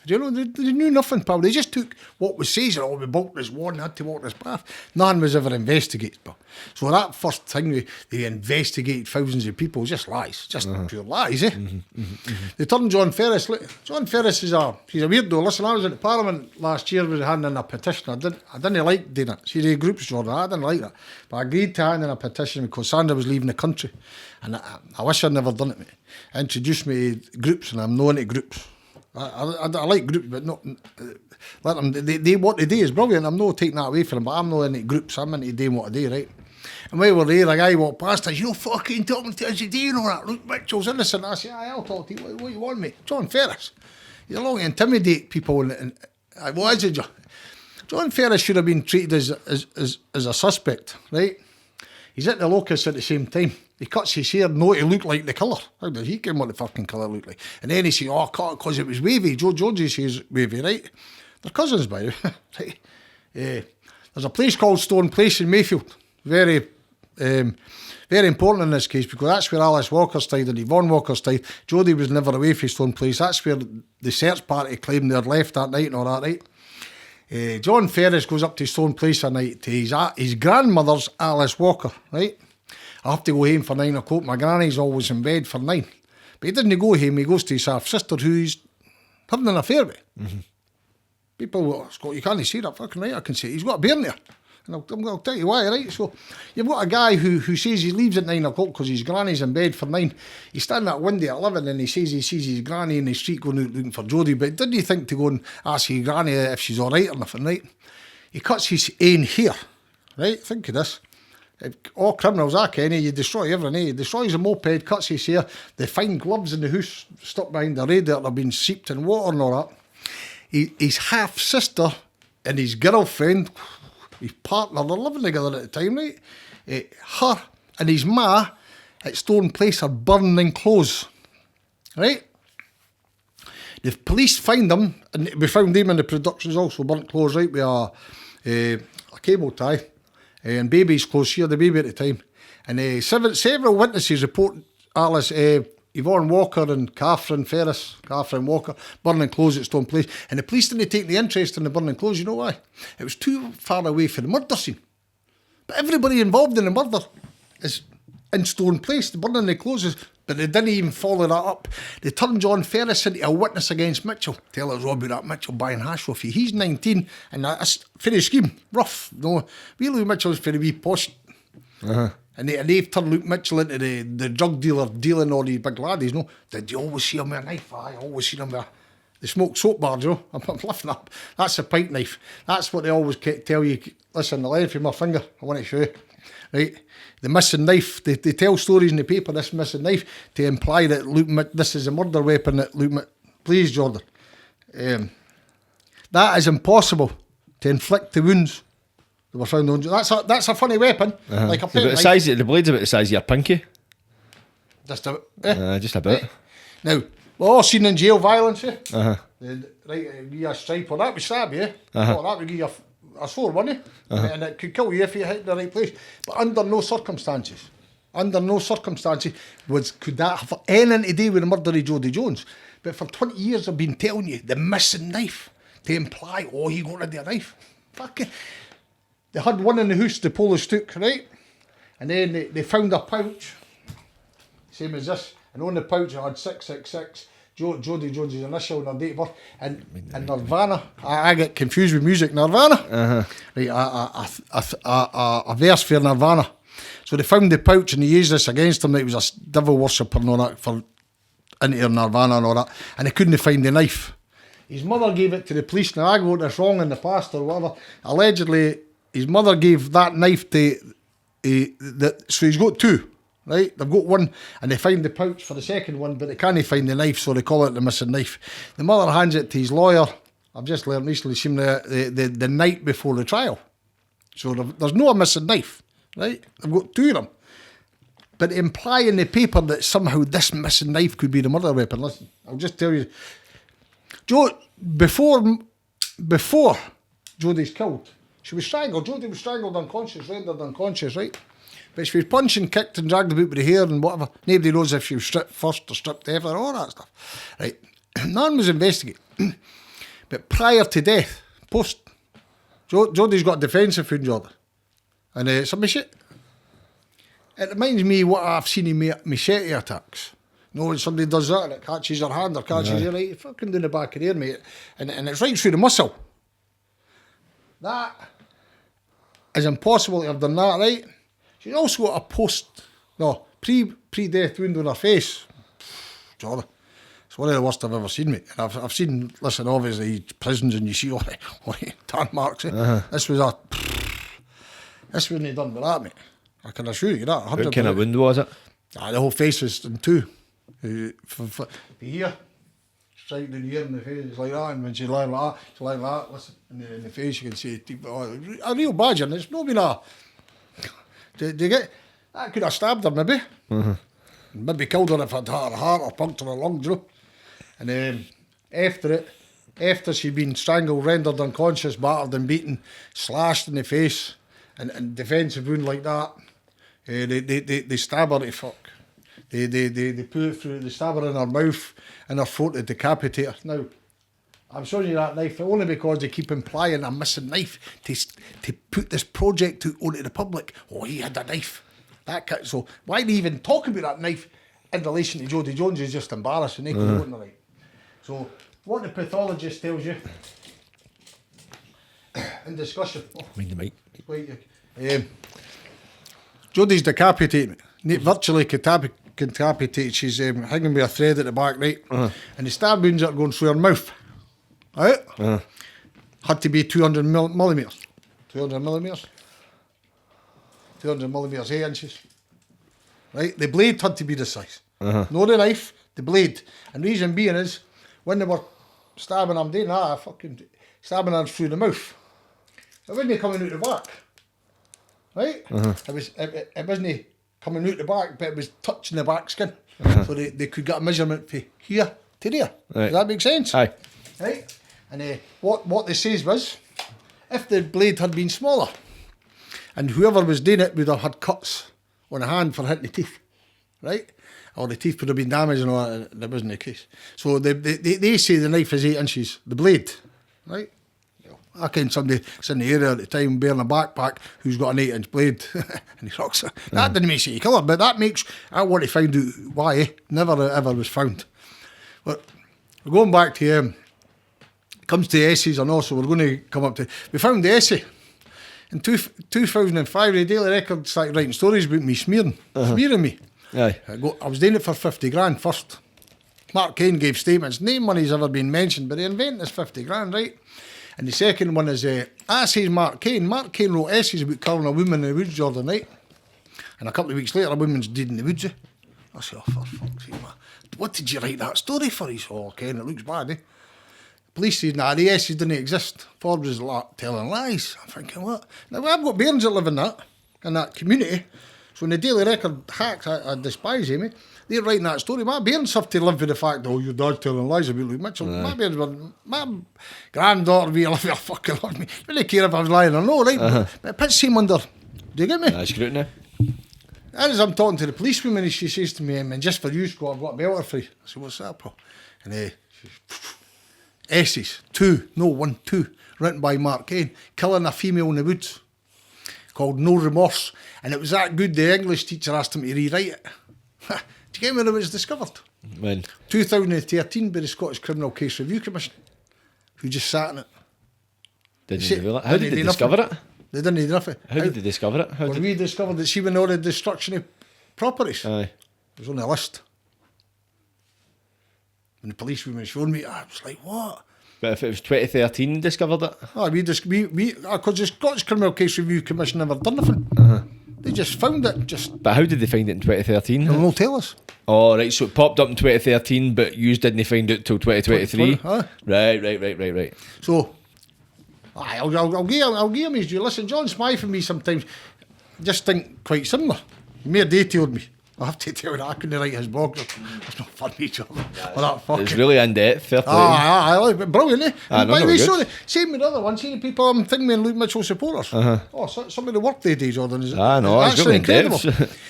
C: Do you know, they knew nothing, pal. They just took what was said, oh, we walked this one, had to walk this path. None was ever investigated, pal. So that first thing, they investigated thousands of people, just lies, just pure lies, eh? They turned John Ferris. Look, John Ferris he's a weirdo. Listen, I was in Parliament last year, was handing in a petition. I didn't like doing it. See the groups, Jordan, I didn't like that. But I agreed to hand in a petition because Sandra was leaving the country. And I wish I'd never done it, mate. Introduced me to groups, and I'm not into groups. I like groups, but not let them. They what they do is brilliant. I'm not taking that away from them, but I'm not into groups. I'm into doing what I do, right? And while we're there, a guy walked past us. You fucking talking to us, you do you know that? Luke Mitchell's innocent. I said, I'll talk to you. What you want, mate? John Ferris. You're long to intimidate people, and what is it? John Ferris should have been treated as a suspect, right? He's at the locus at the same time. He cuts his hair not to look like the colour. How does he care what the fucking colour looked like? And then he says, oh, cut it because it was wavy. Joe Jonesy says wavy, right? They're cousins, by the way. Right? There's a place called Stone Place in Mayfield. Very important in this case because that's where Alice Walker's died and Yvonne Walker's died. Jodi was never away from Stone Place. That's where the search party claimed they'd left that night and all that, right? John Ferris goes up to Stone Place at night to his grandmother's Alice Walker, right? I have to go home for 9 o'clock. My granny's always in bed for 9. But he doesn't go home, he goes to his half-sister who he's having an affair with. People go, Scott, you can't see that fucking right. I can see he's got a bear in there. And I'll tell you why, right? So you've got a guy who says he leaves at 9 o'clock because his granny's in bed for 9. He's standing at window at 11 and he says he sees his granny in the street going out looking for Jodi. But didn't he think to go and ask his granny if she's all right or nothing, right? He cuts his own hair, right? Think of this. All criminals, Kenny, you destroy everything, eh? He destroys a moped, cuts his hair, they find gloves in the house stuck behind the radiator, they've been seeped in water and all that. His half-sister and his girlfriend, his partner, they're living together at the time, right? Her and his ma at Stone Place are burning in clothes, right? The police find them, and we found them in the productions also, burnt clothes, right, with a cable tie. And baby's clothes, she had the baby at the time. And several witnesses report Alice, Yvonne Walker and Catherine Walker, burning clothes at Stone Place. And the police didn't take the interest in the burning clothes, you know why? It was too far away from the murder scene. But everybody involved in the murder is in Stone Place, the burning the clothes, but they didn't even follow that up. They turned John Ferris into a witness against Mitchell. Tell us all about that Mitchell buying hash off you. He's 19, and that's for the scheme, rough. No, Luke Mitchell's for the wee posh. And they've turned Luke Mitchell into the drug dealer dealing all these big laddies, no? Did you always see him with a knife? I always seen him with they smoke soap bars, you know? I'm lifting up. That's a pint knife. That's what they always tell you. Listen, the length of my finger, I want to show you. Right? The missing knife. They tell stories in the paper, this missing knife, to imply that this is a murder weapon that please, Jordan. That is impossible to inflict the wounds that were found on. That's a funny weapon. Like a knife.
B: The blade's about the size of your pinky.
C: Just about.
B: Just about.
C: Now, we're all seen in jail violence, eh? Right, give you a stripe, or that would stab you, or that would give you a sore, wouldn't it? And it could kill you if you hit the right place. But under no circumstances could that have anything to do with the murder of Jodi Jones. But for 20 years I've been telling you, the missing knife, to imply, he got rid of a knife. Fucking. They had one in the house, the Polish took, right? And then they found a pouch, same as this, and on the pouch it had 666, Jodi Jones' initial and her date of birth, and Nirvana. I get confused with music. Nirvana, right? A verse for Nirvana. So they found the pouch and they used this against him. That he was a devil worshipper and all that for into Nirvana and all that, and they couldn't find the knife. His mother gave it to the police. Now I got this wrong in the past or whatever. Allegedly, his mother gave that knife to so he's got two. Right, they've got one and they find the pouch for the second one, but they can't find the knife, so they call it the missing knife. The mother hands it to his lawyer. I've just learned recently, seen the night before the trial. So there's no missing knife, right? They've got two of them. But imply in the paper that somehow this missing knife could be the murder weapon. Listen, I'll just tell you. Before Jodi's killed, she was strangled. Jodi was strangled unconscious, rendered unconscious, right? But she was punched and kicked and dragged about with the hair and whatever. Nobody knows if she was stripped first or stripped after, all that stuff. Right. None was investigated. But prior to death, post, Jodi's got a defensive food Jordan. And some shit. It reminds me what I've seen in machete attacks. You know, when somebody does that and it catches your hand or catches your right, you're fucking down the back of there, mate. And it's right through the muscle. That is impossible to have done that, right? She's also got a pre-death wound on her face. Jordan. It's one of the worst I've ever seen, mate. And I've seen, listen, obviously, prisons and you see all the tan marks. This wasn't done with that, mate. I can assure you that.
B: What kind of wound was it?
C: The whole face was in two. For here, straight in here in the face, like that. And when she's lying like that, listen, in the face, you can see a real badger. And it's not been a. Do you get. That could have stabbed her, maybe. Maybe killed her if it had her heart or punctured her lungs, you know. And after she'd been strangled, rendered unconscious, battered and beaten, slashed in the face, and defensive wound like that, they stab her to fuck. They put it through, they stab her in her mouth and her throat to decapitate her. Now, I'm showing you that knife only because they keep implying a missing knife to put this project out onto the public. Oh, he had a knife. So why they even talk about that knife in relation to Jodi Jones is just embarrassing. They couldn't right. So what the pathologist tells you in discussion.
B: Mind the mic.
C: Jodi's decapitated, virtually decapitated. She's hanging with a thread at the back, right? And the stab wounds are going through her mouth. Right? Had to be 200 millimetres. 200 millimetres. 200 millimetres, 8 inches. Right? The blade had to be this size. Not the knife, the blade. And the reason being is, when they were stabbing her, doing that, fucking stabbing her through the mouth. It wasn't coming out the back. Right? It wasn't coming out the back, but it was touching the back skin. So they could get a measurement from here to there.
B: Right.
C: Does that make sense?
B: Aye.
C: Right? And what they says was, if the blade had been smaller, and whoever was doing it would have had cuts on the hand for hitting the teeth, right? Or the teeth would have been damaged and all that. That wasn't the case. So they say the knife is 8 inches, the blade, right? I ken somebody that's in the area at the time bearing a backpack who's got an 8-inch blade and he rocks it. That didn't make you killer, but that makes, I want to find out why never ever was found. But we're going back to, comes to essays and also we're going to come up to, we found the essay. In 2005, the Daily Record started writing stories about me smearing me.
B: Aye.
C: I was doing it for 50 grand first. Mark Cain gave statements, no money's ever been mentioned, but they invented this 50 grand, right? And the second one is, that says Mark Cain. Mark Cain wrote essays about killing a woman in the woods, Jordan, right? And a couple of weeks later, a woman's dead in the woods. I said, oh, for fuck's sake, man. What did you write that story for? He said, oh, Cain, it looks bad, eh? Police said, nah, the essays didn't exist. Forbes is telling lies. I'm thinking, what? Now, I've got bairns that live in that community. So when the Daily Record hacks, I despise him, they're writing that story. My bairns have to live with the fact that, oh, your dad's telling lies about Luke Mitchell. My bairns were, my granddaughter be alive, fucking love me. I didn't care if I was lying or no, right? But it puts him under, do you get me?
B: That's scrutiny.
C: As I'm talking to the policewoman, she says to me, and just for you, Scott, I've got a belter for you. I said, what's that, Paul? And essays, 2, written by Mark Cain, killing a female in the woods, called No Remorse. And it was that good, the English teacher asked him to rewrite it. Do you get when it was discovered?
B: When?
C: 2013 by the Scottish Criminal Case Review Commission, who just sat in it.
B: How did they discover it?
C: They didn't do nothing.
B: How did they discover it?
C: We discovered that she went all the destruction of properties.
B: Aye.
C: It was on the list. When the police women showed me, I was like, what?
B: But if it was 2013 discovered it?
C: Oh, because the Scottish Criminal Case Review Commission never done nothing. They just found it.
B: But how did they find it in 2013?
C: They'll not tell us.
B: Oh, right, so it popped up in 2013, but you didn't find it till 2023? Right.
C: So, I'll give him his due. Listen, John Smythe and me sometimes just think quite similar. He more detailed me. I have to tell you that I couldn't write his blog. It's not funny, John. Well, that
B: It's really in depth. Fair play.
C: I like it. Brilliant, eh?
B: Ah,
C: And
B: no,
C: by the
B: no,
C: way,
B: good.
C: so same with the other one. See the people I'm thinking and Luke Mitchell supporters. Oh, some of the work they do, Jordan, is
B: No, it's really in depth.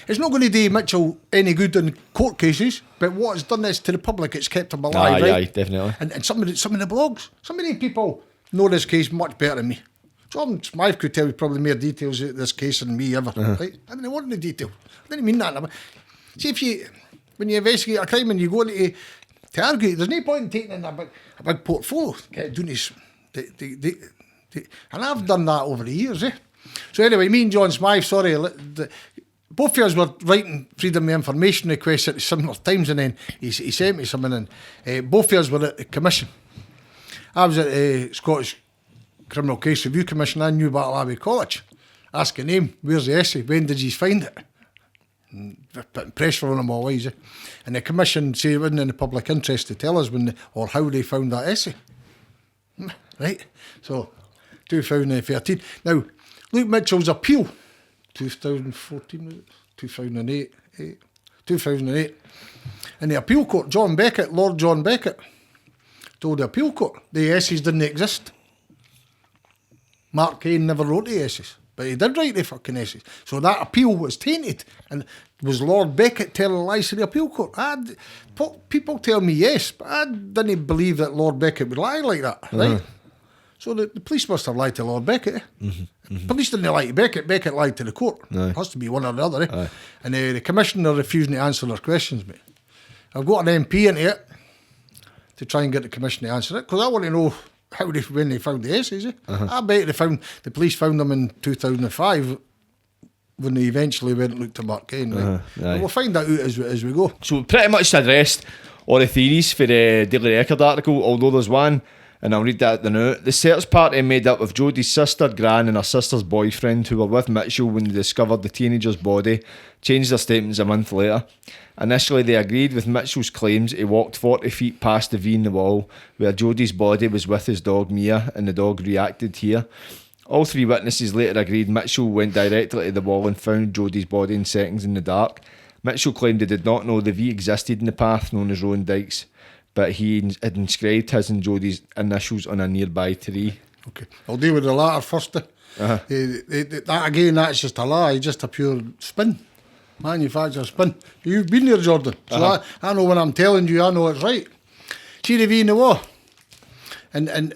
C: It's not going to do Mitchell any good in court cases, but what it's done is to the public, it's kept him alive, right?
B: Aye, definitely.
C: And some of the blogs, some of the people know this case much better than me. Jordan Smythe could tell you probably more details of this case than me ever. Right? I didn't want the detail. I didn't mean that. See, when you investigate a crime and you go into to argue, there's no point in taking in a big portfolio. Get doing this, and I've done that over the years. So anyway, me and John Smythe, both of us were writing freedom of information requests at similar times, and then he sent me something, and both of us were at the commission. I was at the Scottish Criminal Case Review Commission in New Battle Abbey College, asking him, where's the essay, when did you find it? And putting pressure on him always. And the commission say it wasn't in the public interest to tell us or how they found that essay. Right? So, 2013. Now, Luke Mitchell's appeal, 2014, 2008. In the appeal court, Lord John Beckett, told the appeal court the essays didn't exist. Mark Cain never wrote the essays, but he did write the fucking essays. So that appeal was tainted, and was Lord Beckett telling lies to the appeal court? People tell me yes, but I didn't believe that Lord Beckett would lie like that, right? So the police must have lied to Lord Beckett. Police didn't lie to Beckett. Beckett lied to the court. It has to be one or the other. And the commissioner refusing to answer their questions, mate. I've got an MP into it to try and get the commission to answer it, because I want to know when they found the essays. I bet the police found them in 2005 when they eventually went and looked at Mark Cain. Right? We'll find that out as we go.
B: So pretty much addressed all the theories for the Daily Record article, although there's one, and I'll read that now. The search party made up of Jodi's sister, Gran, and her sister's boyfriend, who were with Mitchell when they discovered the teenager's body, changed their statements a month later. Initially, they agreed with Mitchell's claims he walked 40 feet past the V in the wall, where Jodi's body was with his dog Mia, and the dog reacted here. All three witnesses later agreed Mitchell went directly to the wall and found Jodi's body in seconds in the dark. Mitchell claimed he did not know the V existed in the path known as Rowan Dykes, but he had inscribed his and Jodi's initials on a nearby tree.
C: Okay, I'll deal with the latter first. That again, that's just a lie, just a pure spin. Manufacturer spin. You've been there, Jordan. So I know when I'm telling you, I know it's right. See the V in the wall? And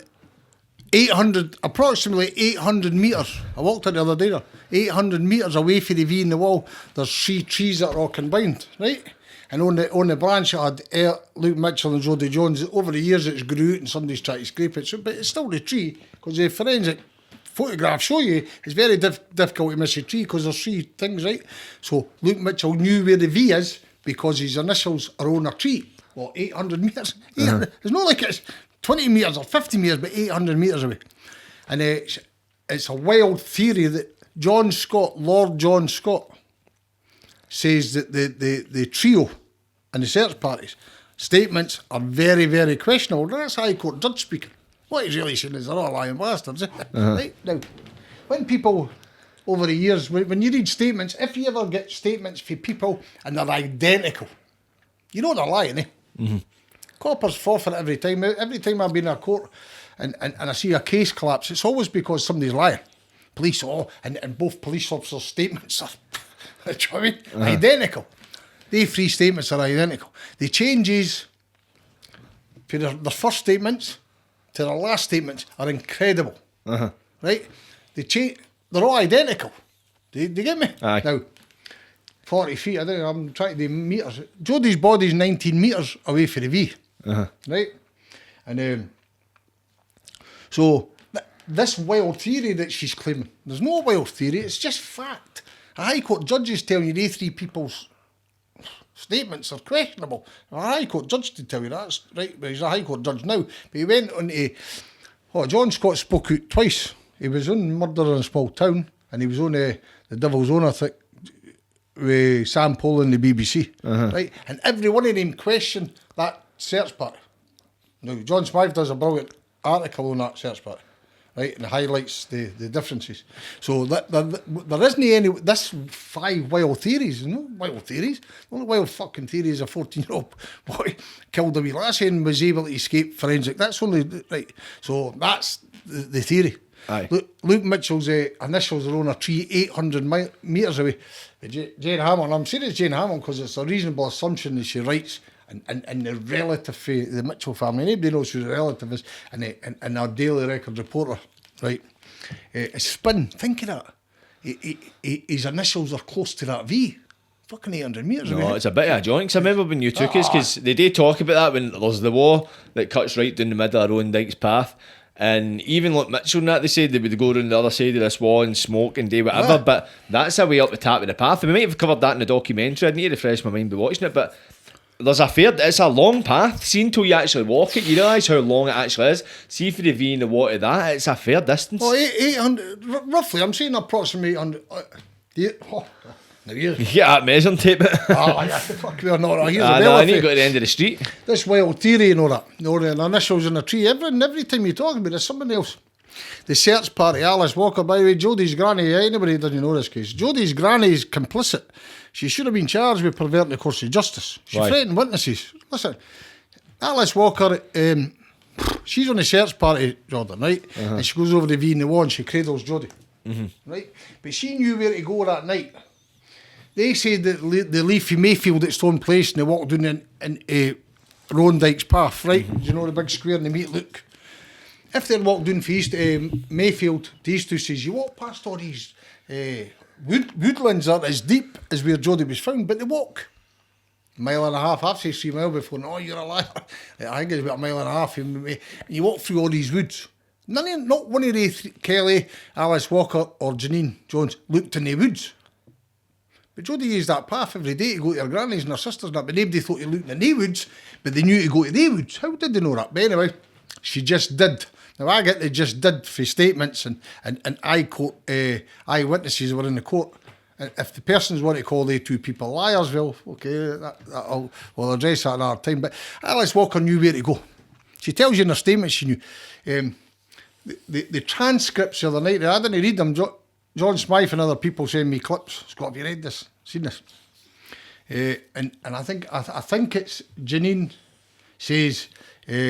C: 800, approximately 800 metres. I walked it the other day there. 800 metres away from the V in the wall, there's 3 trees that are all combined, right? And on the branch it had Luke Mitchell and Jodi Jones. Over the years it's grew out and somebody's tried to scrape it. So, but it's still the tree, because the forensic photographs show you it's very difficult to miss a tree because there's 3 things, right? So Luke Mitchell knew where the V is because his initials are on a tree. Well, 800 metres. It's not like it's 20 metres or 50 metres, but 800 metres away. And it's a wild theory that Lord John Scott, says that the trio and the search parties statements are very, very questionable. That's High Court judge speaking. What he's really saying is they're all lying bastards. Right? Now, when people, over the years, when you read statements, if you ever get statements from people and they're identical, you know they're lying, eh? Coppers forfeit every time. Every time I've been in a court and I see a case collapse, it's always because somebody's lying. Police, and both police officers' statements are do you know what I mean? Identical. The 3 statements are identical. The changes for their first statements to their last statements are incredible. Right? They're all identical. Do you get me?
B: Aye.
C: Now, 40 feet, I think I'm trying to do metres. Jodi's body's 19 metres away from the V. Right? And so this wild theory that she's claiming, there's no wild theory, it's just fact. A High Court judge is telling you they 3 people's statements are questionable. A High Court judge to tell you that's right, but he's a High Court judge now. But he went on to, John Scott spoke out twice. He was on Murder in a Small Town, and he was on the Devil's Own, I think, with Sam Paul and the BBC, right? And every one of them questioned that search party. Now, John Smythe does a brilliant article on that search party. right, and highlights the differences. So there isn't any, this 5 wild theories, no wild theories. The only wild fucking theory is a 14-year-old boy killed a wee lassie and was able to escape forensic. That's only, right, so that's the theory.
B: Aye.
C: Luke Mitchell's initials are on a tree 800 metres away. Jane Hammond, I'm saying it's Jane Hammond because it's a reasonable assumption that she writes and the relative for the Mitchell family. Nobody knows who the relative is, and our Daily Record reporter, right? It's spin. Think of that. His initials are close to that V. Fucking 800 metres away.
B: No, it's a bit of a joint. 'Cause I remember when you took us, because they do talk about that when there's the war that cuts right down the middle of Rowan Dyke's path. And even like Mitchell and that, they said they would go around the other side of this wall and smoke and do whatever, but that's a way up the top of the path. And we might have covered that in the documentary. I'd need to refresh my mind by watching it, but there's it's a long path. See, until you actually walk it, you realise how long it actually is. See, for the V and the water that, it's a fair distance.
C: Well, 800, roughly, I'm saying approximately 800. Now
B: You get that measuring tape.
C: Fuck, we're not. Here's a
B: I need to go to the end of the street.
C: This wild theory and all that. No, the initials in a tree. Every time you talk about it, there's somebody else. The search party, Alice Walker, by the way, Jodi's granny, anybody doesn't know this case. Jodi's granny is complicit. She should have been charged with perverting the course of justice. She threatened witnesses. Listen, Alice Walker, she's on the search party, Jordan, right? And she goes over the V in the wall and she cradles Jodi, right? But she knew where to go that night. They said that the Leafy Mayfield at Stone Place and they walked down in Rowan Dyke's path, right? Do you know the big square and they meet Luke? If they walked down from East Mayfield to East Says, you walk past all these woodlands that are as deep as where Jodi was found, but they walk a mile and a half. I've said 3 miles before. No, you're a liar. I think it's about a mile and a half. And you walk through all these woods. Not one of the Kelly, Alice Walker or Janine Jones looked in the woods. But Jodi used that path every day to go to her grannies and her sisters and that, but nobody thought you looked in the woods, but they knew to go to the woods. How did they know that? But anyway, she just did. Now I get they just did for statements and I quote eyewitnesses were in the court. And if the persons want to call the 2 people liars, well, okay, we'll address that another time. But Alice Walker knew where to go. She tells you in her statement she knew. The transcripts the other night, I didn't read them. John Smythe and other people send me clips. Scott, have you read this? Seen this? And I think it's Janine says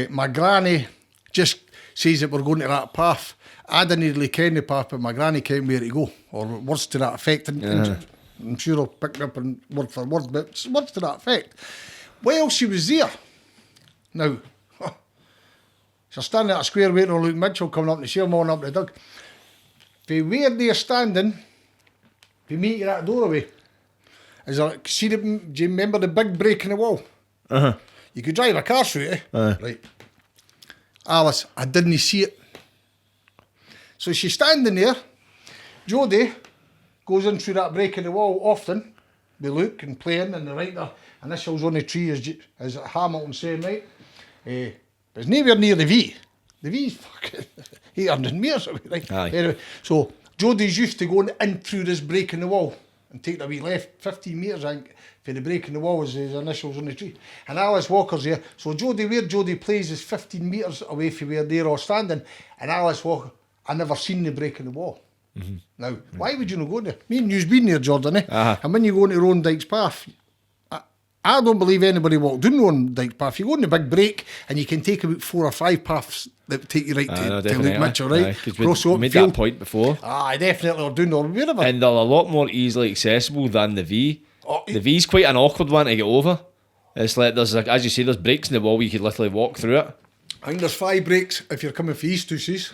C: my granny just says that we're going to that path. I didn't really ken the path, but my granny came where to go, or words to that effect. And I'm sure I'll pick it up in word for word, but words to that effect. Well, she was there. Now, she's standing at a square waiting on Luke Mitchell coming up and see him on up the dug. For where they're standing, we meet you at the doorway. Is there, do you remember the big break in the wall? You could drive a car through it, right? Alice, I didn't see it. So she's standing there. Jodi goes in through that break in the wall often. They look and playing and they write their initials on the tree as Hamilton saying, right? But it's nowhere near the V. The V's fucking 800 metres away, right? Anyway, so Jodi's used to going in through this break in the wall and taking a wee left, 15 metres, I think, for the break in the wall is his initials on the tree. And Alice Walker's there. So where Jodi plays is 15 metres away from where they're all standing. And Alice Walker, I never seen the break in the wall. Now, why would you not go there? Me and you've been there, Jordan, eh? And when you go into Rowan Dyke's path, I don't believe anybody walked down Rowan Dyke's path. You go in the big break and you can take about 4 or 5 paths that take you right to Luke Mitchell, right?
B: We made that point before.
C: I definitely are doing or wherever.
B: And they're a lot more easily accessible than the V. The V's quite an awkward one to get over. It's like there's, as you say, there's breaks in the wall where you could literally walk through it.
C: I think there's 5 breaks if you're coming for East Says.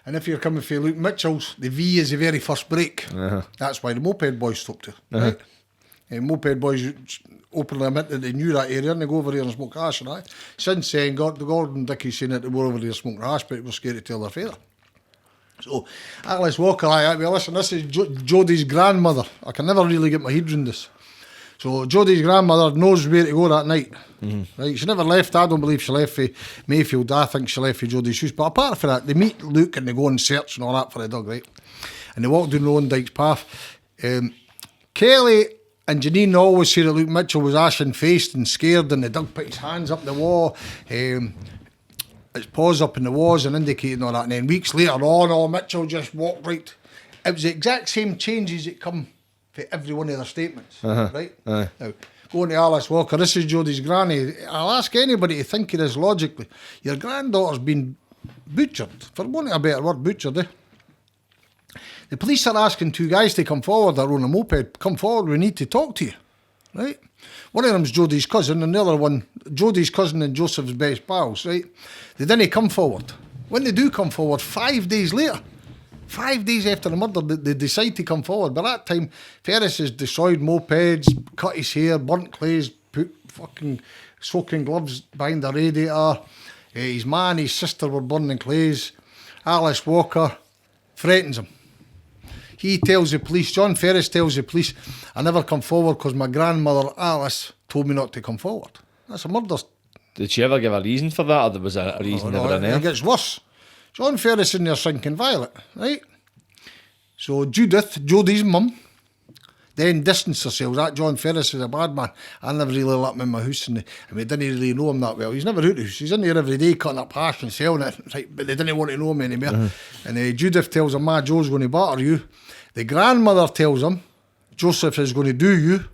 C: And if you're coming for Luke Mitchell's, the V is the very first break. That's why the moped boys stopped it. Right? Moped boys openly admit that they knew that area and they go over there and smoke hash and that. Since then, Gordon Dickie's saying that they were over there smoking hash, but it was scared to tell their father. So, Alice Walker, listen, this is Jodi's grandmother. I can never really get my head around this. So, Jodi's grandmother knows where to go that night. Right? She never left. I don't believe she left for Mayfield. I think she left for Jodi's house. But apart from that, they meet Luke and they go and search and all that for the dog, right? And they walk down Rowan Dyke's path. Kelly and Janine always say that Luke Mitchell was ashen-faced and scared and the dog put his hands up the wall. it's paused up in the walls and indicating all that. And then weeks later, oh no, Mitchell just walked right. It was the exact same changes that come for every one of their statements, right? Now, going to Alice Walker, this is Jodi's granny. I'll ask anybody to think of this logically. Your granddaughter's been butchered, for want of a better word, butchered, eh? The police are asking two guys to come forward, they're on a moped, come forward, we need to talk to you, right? One of them's Jodi's cousin, and the other one, Jodi's cousin and Joseph's best pals, right? They didn't come forward. When they do come forward, 5 days later, 5 days after the murder, they decide to come forward. By that time, Ferris has destroyed mopeds, cut his hair, burnt clays, put fucking soaking gloves behind the radiator. His ma and his sister were burning clays. Alice Walker threatens him. He tells the police, John Ferris tells the police, I never come forward because my grandmother Alice told me not to come forward. That's a murder.
B: Did she ever give a reason for that, or there was a reason never in there?
C: It gets worse. John Ferris in there sinking Violet, right? So Judith, Jodi's mum, then distanced herself. That John Ferris is a bad man. I never really let him in my house, and we didn't really know him that well. He's never out of the house. He's in there every day cutting up hash and selling it, right? But they didn't want to know him anymore. And Judith tells him, Ma, Joe's going to batter you. The grandmother tells him, Joseph is going to do you.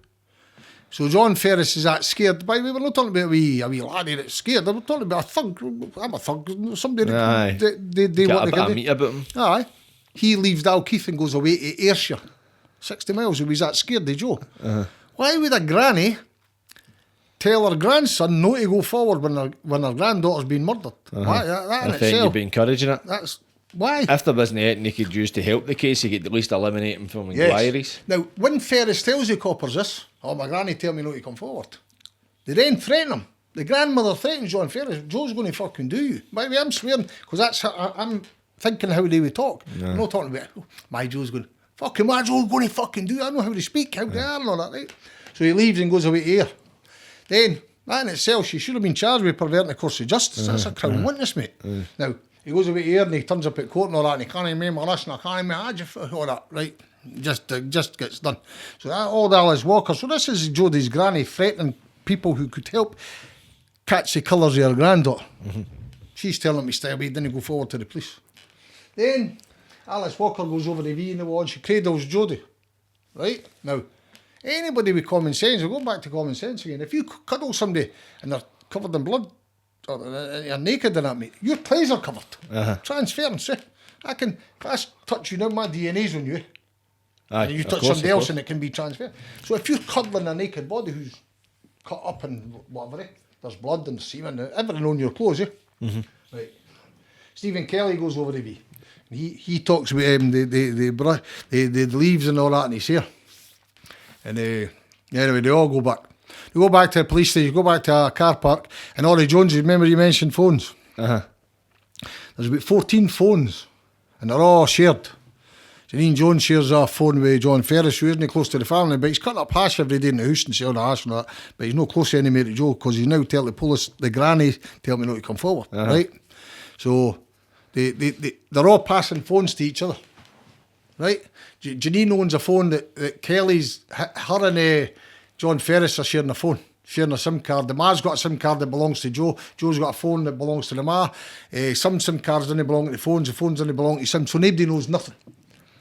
C: So John Ferris is that scared. By the way, we're not talking about a wee laddie that's scared. We're talking about a thug. I'm a thug. Somebody they
B: Got
C: want
B: a bit of meat about him.
C: Aye. He leaves Dalkeith and goes away to Ayrshire. 60 miles. He was that scared, Joe. Why would a granny tell her grandson not to go forward when her granddaughter's been murdered? Why? That in
B: I think
C: itself.
B: you'd be encouraging it.
C: That's why.
B: If there wasn't anything they could use to help the case, you could at least eliminate him from inquiries.
C: Now, when Ferris tells the coppers this, oh, my granny tell me not to come forward, they then threaten him. The grandmother threatens John Ferris, Joe's going to fucking do you. By the way, I'm swearing, because that's I'm thinking how they would talk. I'm not talking about, oh, my Joe's going, fucking my Joe's going to fucking do you. I know how to speak, how they are and all that, right? So he leaves and goes away to Ayr. Then, that in itself, she should have been charged with perverting the course of justice. That's a crown witness, mate. Now, he goes away here and he turns up at court and all that, and he can't remember this and I can't remember all that, right? Just gets done. So that all Alice Walker. So this is Jodi's granny threatening people who could help catch the colours of her granddaughter. She's telling him to stay away, didn't go forward to the police. Then Alice Walker goes over the V in the wall and she cradles Jodi. Right? Now, anybody with common sense, we'll go back to common sense again. If you cuddle somebody and they're covered in blood, or you're naked in that, mate, your clothes are covered. Transference, eh? If I touch you now, my DNA's on you.
B: Aye,
C: And you
B: of
C: touch
B: course,
C: somebody
B: of
C: else
B: course.
C: and it can be transferred. So if you're cuddling a naked body who's cut up and whatever, there's blood and semen, everything on your clothes, eh? Right. Stephen Kelly goes over the V. He talks about the leaves and all that in his hair. And anyway, they all go back. They go back to the police station, go back to a car park, and Jodi Jones, remember you mentioned phones? There's about 14 phones, and they're all shared. Janine Jones shares a phone with John Ferris, who isn't close to the family, but he's cutting up hash every day in the house and selling the hash and that, but he's not close anymore to Joe, because he's now telling the police, the granny, tell me not to come forward, right? So, they're all passing phones to each other, right? Janine owns a phone that Kelly's, her and John Ferris are sharing a phone, sharing a SIM card. The ma's got a SIM card that belongs to Joe. Joe's got a phone that belongs to the ma. Some SIM cards don't belong to the phones don't belong to Sim, so nobody knows nothing.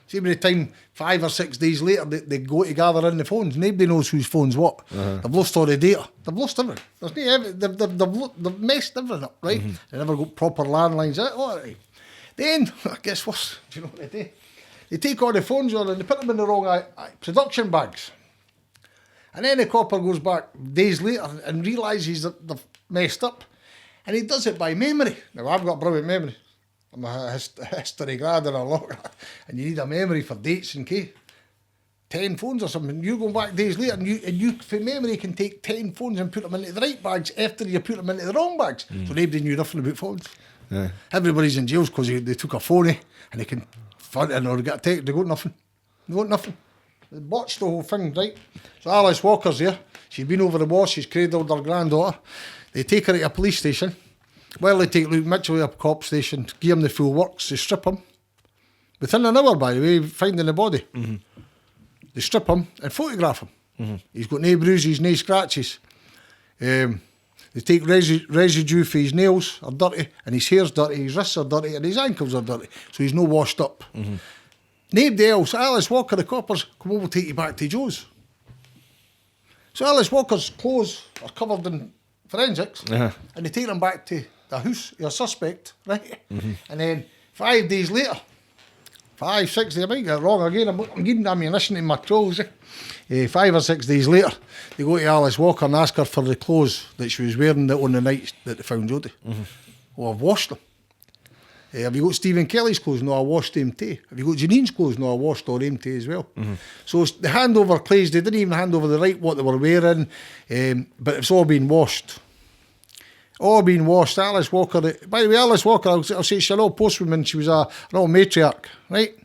C: See, by the time 5 or 6 days later they go to gather in the phones, nobody knows whose phone's what. They've lost all the data. They've lost everything. They've messed everything up, right? They never got proper landlines out. All right. Then, I guess worse, do you know what they do? They take all the phones on and they put them in the wrong production bags. And then the copper goes back days later and realises that they've messed up. And he does it by memory. Now, I've got brilliant memory. I'm a history grad and a lot. And you need a memory for dates and key. 10 phones or something. You go back days later and you for memory can take 10 phones and put them into the right bags after you put them into the wrong bags. So nobody knew nothing about phones. Everybody's in jails because they took a phone and they can find it or they got nothing. They got nothing. They botched the whole thing, right? So Alice Walker's there. She's been over the wall. She's cradled her granddaughter. They take her to a police station. Well, they take Luke Mitchell to a cop station, give him the full works. They strip him. Within an hour, by the way, finding the body. They strip him and photograph him. He's got no bruises, no scratches. They They take residue for his nails are dirty, and his hair's dirty, his wrists are dirty, and his ankles are dirty. So he's no washed up. Nobody else, Alice Walker, the coppers, come over, take you back to Joe's. So Alice Walker's clothes are covered in forensics, and they take them back to the house, your suspect, right? And then 5 days later, 5, 6 days, I might get it wrong again, I'm giving ammunition in my clothes. 5 or 6 days later, they go to Alice Walker and ask her for the clothes that she was wearing on the night that they found Jodi. Oh, I've washed them. Have you got Stephen Kelly's clothes? No, I washed them too. Have you got Janine's clothes? No, I washed all them too as well. So the handover clays, they didn't even hand over the right what they were wearing, but it's all been washed. All been washed. Alice Walker, by the way, Alice Walker, I'll say she's an old postwoman, she was an old matriarch, right?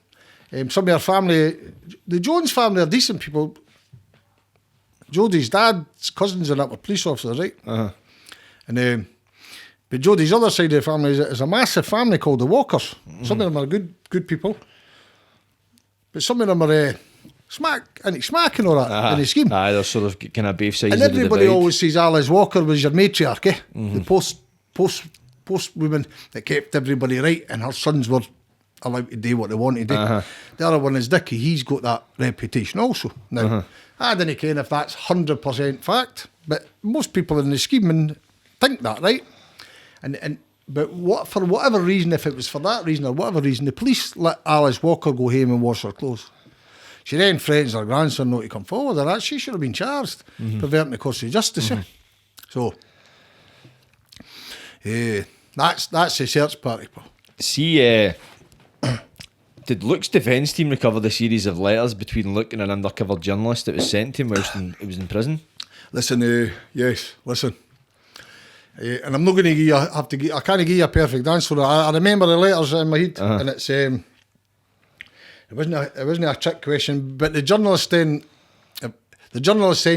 C: Some of her family, the Jones family are decent people. Jodi's dad's cousins and that were police officers, right? And but Jodi's other side of the family is a massive family called the Walkers. Some of them are good people, but some of them are smack and all that in the scheme.
B: Aye, they're sort of kind of both sides
C: And
B: of the
C: everybody
B: divide.
C: always says Alice Walker was your matriarch, eh? The post woman that kept everybody right, and her sons were allowed to do what they wanted to do. The other one is Dickie. He's got that reputation also. Now, I don't care if that's 100% fact, but most people in the scheme think that, right? But for whatever reason, if it was for that reason or whatever reason, the police let Alice Walker go home and wash her clothes. She then threatens her grandson not to come forward, and that she should have been charged, perverting the course of justice. So, that's the search party.
B: See, did Luke's defence team recover the series of letters between Luke and an undercover journalist that was sent to him whilst he was in prison?
C: Listen, yes, listen. And I'm not going to give you, I can't give you a perfect answer. I remember the letters in my head, and it's it wasn't a trick question, but the journalist then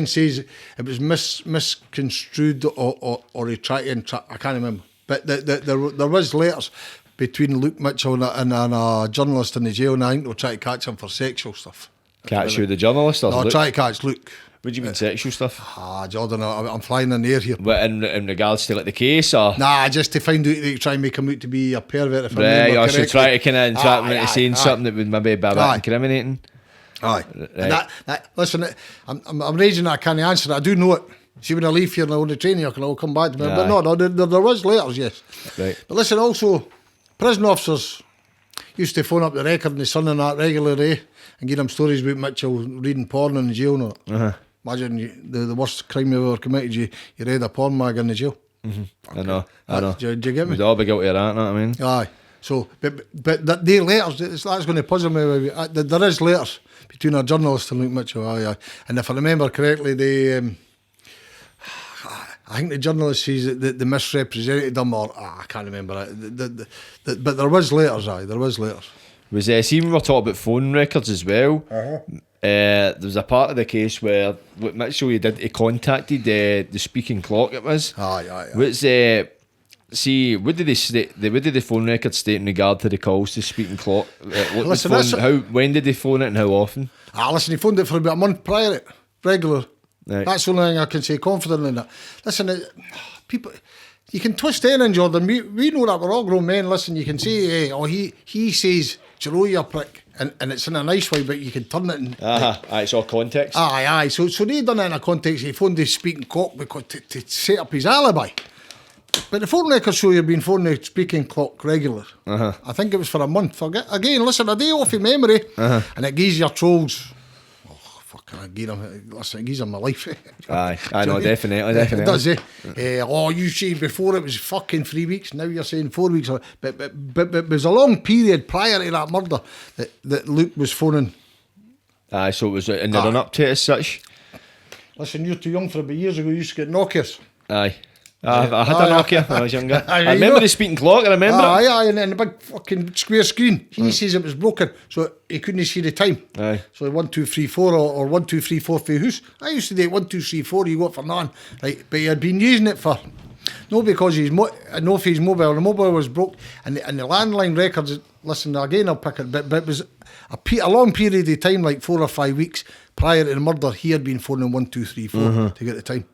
C: says it was misconstrued or he tried to I can't remember, but there was letters between Luke Mitchell and a journalist in the jail, and I think they were trying to catch him for sexual stuff.
B: Catch you, the journalist, or
C: No,
B: Luke?
C: try to catch Luke.
B: What do you mean sexual stuff?
C: Jordan, I'm flying in the air here.
B: What, in regards to like the case, or?
C: Nah, just to find out, to try and make him out to be a pervert. If I
B: Right,
C: remember
B: or should
C: correctly.
B: try to kind of entrap him into saying something that would maybe be a bit
C: Aye.
B: incriminating.
C: Aye.
B: Right.
C: And listen, I'm raging that I can't answer it. I do know it. See, when I leave here and I on the train, I can all come back to me.
B: Aye.
C: But no, there was letters, yes.
B: Right.
C: But listen, also, prison officers used to phone up the Record and the Sun and that regularly and give them stories about Mitchell reading porn in the jail and all that. Imagine the worst crime you ever committed, you read a porn mag in the jail.
B: I know.
C: Do you get me?
B: We'd all be guilty of that, know what I mean?
C: Aye. So, but their letters, that's going to puzzle me. There is letters between a journalist and Luke Mitchell, aye. And if I remember correctly, I think the journalist says that they misrepresented them, or I can't remember. But there was letters, aye. There was letters.
B: Was see, we were talking about phone records as well. There was a part of the case where Luke Mitchell he contacted the speaking clock. It was.
C: Aye.
B: What's see? What did they state? What did the phone record state in regard to the calls to speaking clock?
C: Listen,
B: when did they phone it and how often?
C: Listen, he phoned it for about a month prior, regular.
B: Right.
C: That's the only thing I can say confidently in that. Listen, people, you can twist anything, Jordan. We know that we're all grown men. Listen, you can say, he says, "You're you prick," and it's in a nice way, but you can turn it in.
B: Aye, it's all context.
C: Aye. So they done it in a context. He phoned the speaking clock because to set up his alibi. But the phone records show you've been phoning the speaking clock regular. I think it was for a month. Again, listen, a day off your memory, and it gives your trolls. I give him, listen, it gives him my life.
B: Aye, I know, definitely.
C: It does, you say before it was fucking 3 weeks, now you're saying 4 weeks. But it was a long period prior to that murder that Luke was phoning.
B: Aye, so it was in the run up to it as such.
C: Listen, you're too young for it, but years ago you used to get Nokias.
B: Aye. I had a Nokia when I was younger.
C: Aye,
B: I remember the speaking clock, I remember it.
C: Aye, and the big fucking square screen. He says it was broken, so he couldn't see the time.
B: Aye.
C: So 1, 2, 3, 4 or 1, 2, 3, 4 for your house. I used to do it 1, 2, 3, 4, you got for none. Right, but he had been using it for, no, because his no for his mobile. The mobile was broke, and the landline records, listen, again I'll pick it, but it was a long period of time, like 4 or 5 weeks prior to the murder, he had been phoning 1, 2, 3, 4 to get the time.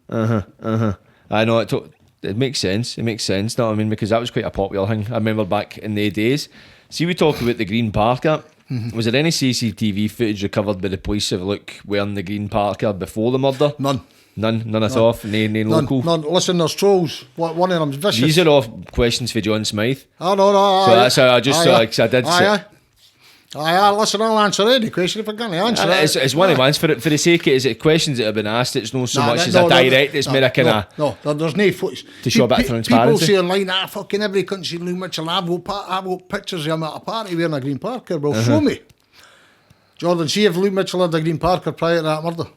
B: I know, it took It makes sense. Know what I mean? Because that was quite a popular thing. I remember back in the days. See, we talk about the Green Parker. Was there any CCTV footage recovered by the police of Luke wearing the Green Parker before the murder? None at all. No local.
C: None. Listen, there's trolls. One of them's vicious.
B: These are all questions for John Smythe.
C: Oh no.
B: So that's how I just saw. Like I did.
C: Listen, I'll answer any question if I can answer it.
B: It's one of the ones for the sake of it. Is it questions that have been asked? It's not so much as a direct. It's more a kind of
C: no. There's no footage
B: to show a bit of transparency.
C: People say online, fucking every country Lou Mitchell. I've got pictures of him at a party wearing a Green Parker. Well, show me, Jordan. See if Lou Mitchell had a Green Parker prior to that murder,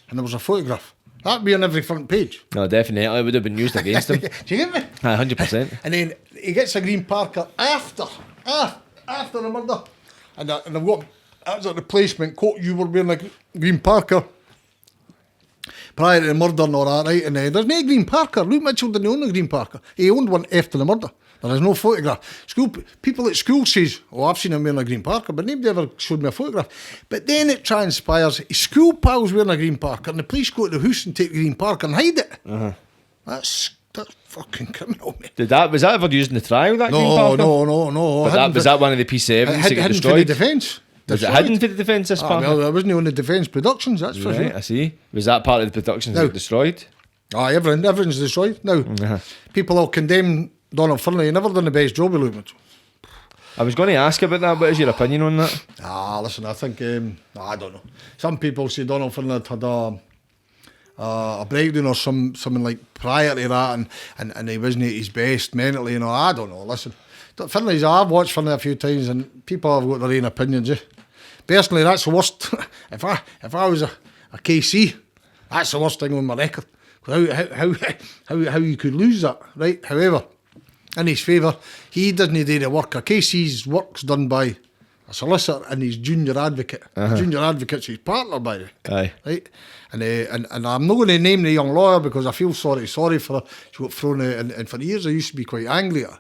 C: and there was a photograph. That'd be on every front page.
B: No, definitely. It would have been used against him.
C: Do you get me?
B: 100%.
C: And then he gets a Green Parker after the murder. And I've got, as a replacement quote, you were wearing a Green Parker prior to the murder and all that, right? And there's no Green Parker. Luke Mitchell didn't own a Green Parker. He owned one after the murder. There is no photograph. People at school says, oh, I've seen him wearing a Green Parker, but nobody ever showed me a photograph. But then it transpires, his school pal's wearing a Green Parker, and the police go to the house and take the Green Parker and hide it. That's fucking criminal, mate.
B: Was that ever used in the trial, that Green Parker?
C: No.
B: But was that one of the piece of evidence that got
C: hidden
B: destroyed?
C: for the defence.
B: Was it hidden for the defence, this Parker?
C: Well, it wasn't on the defence productions, that's for sure.
B: I see. Was that part of the productions that got destroyed?
C: Everything's destroyed. Now, people all condemn Donald Findlay. He never done the best job with Luke Mitchell.
B: I was going to ask about that. What is your opinion on that?
C: Listen, I think, I don't know. Some people say Donald Findlay had a breakdown or something like prior to that, and he wasn't at his best mentally. I don't know. Listen, I've watched Findlay a few times, and people have got their own opinions. Personally, that's the worst. if I was a KC, that's the worst thing on my record. How you could lose that, right? However, in his favour, he doesn't do the work. A KC's work's done by a solicitor and his junior advocate. Junior advocate's his partner, by the way.
B: Aye.
C: Right? And I'm not going to name the young lawyer because I feel sorry for her. She got thrown out, and for years I used to be quite angry at her.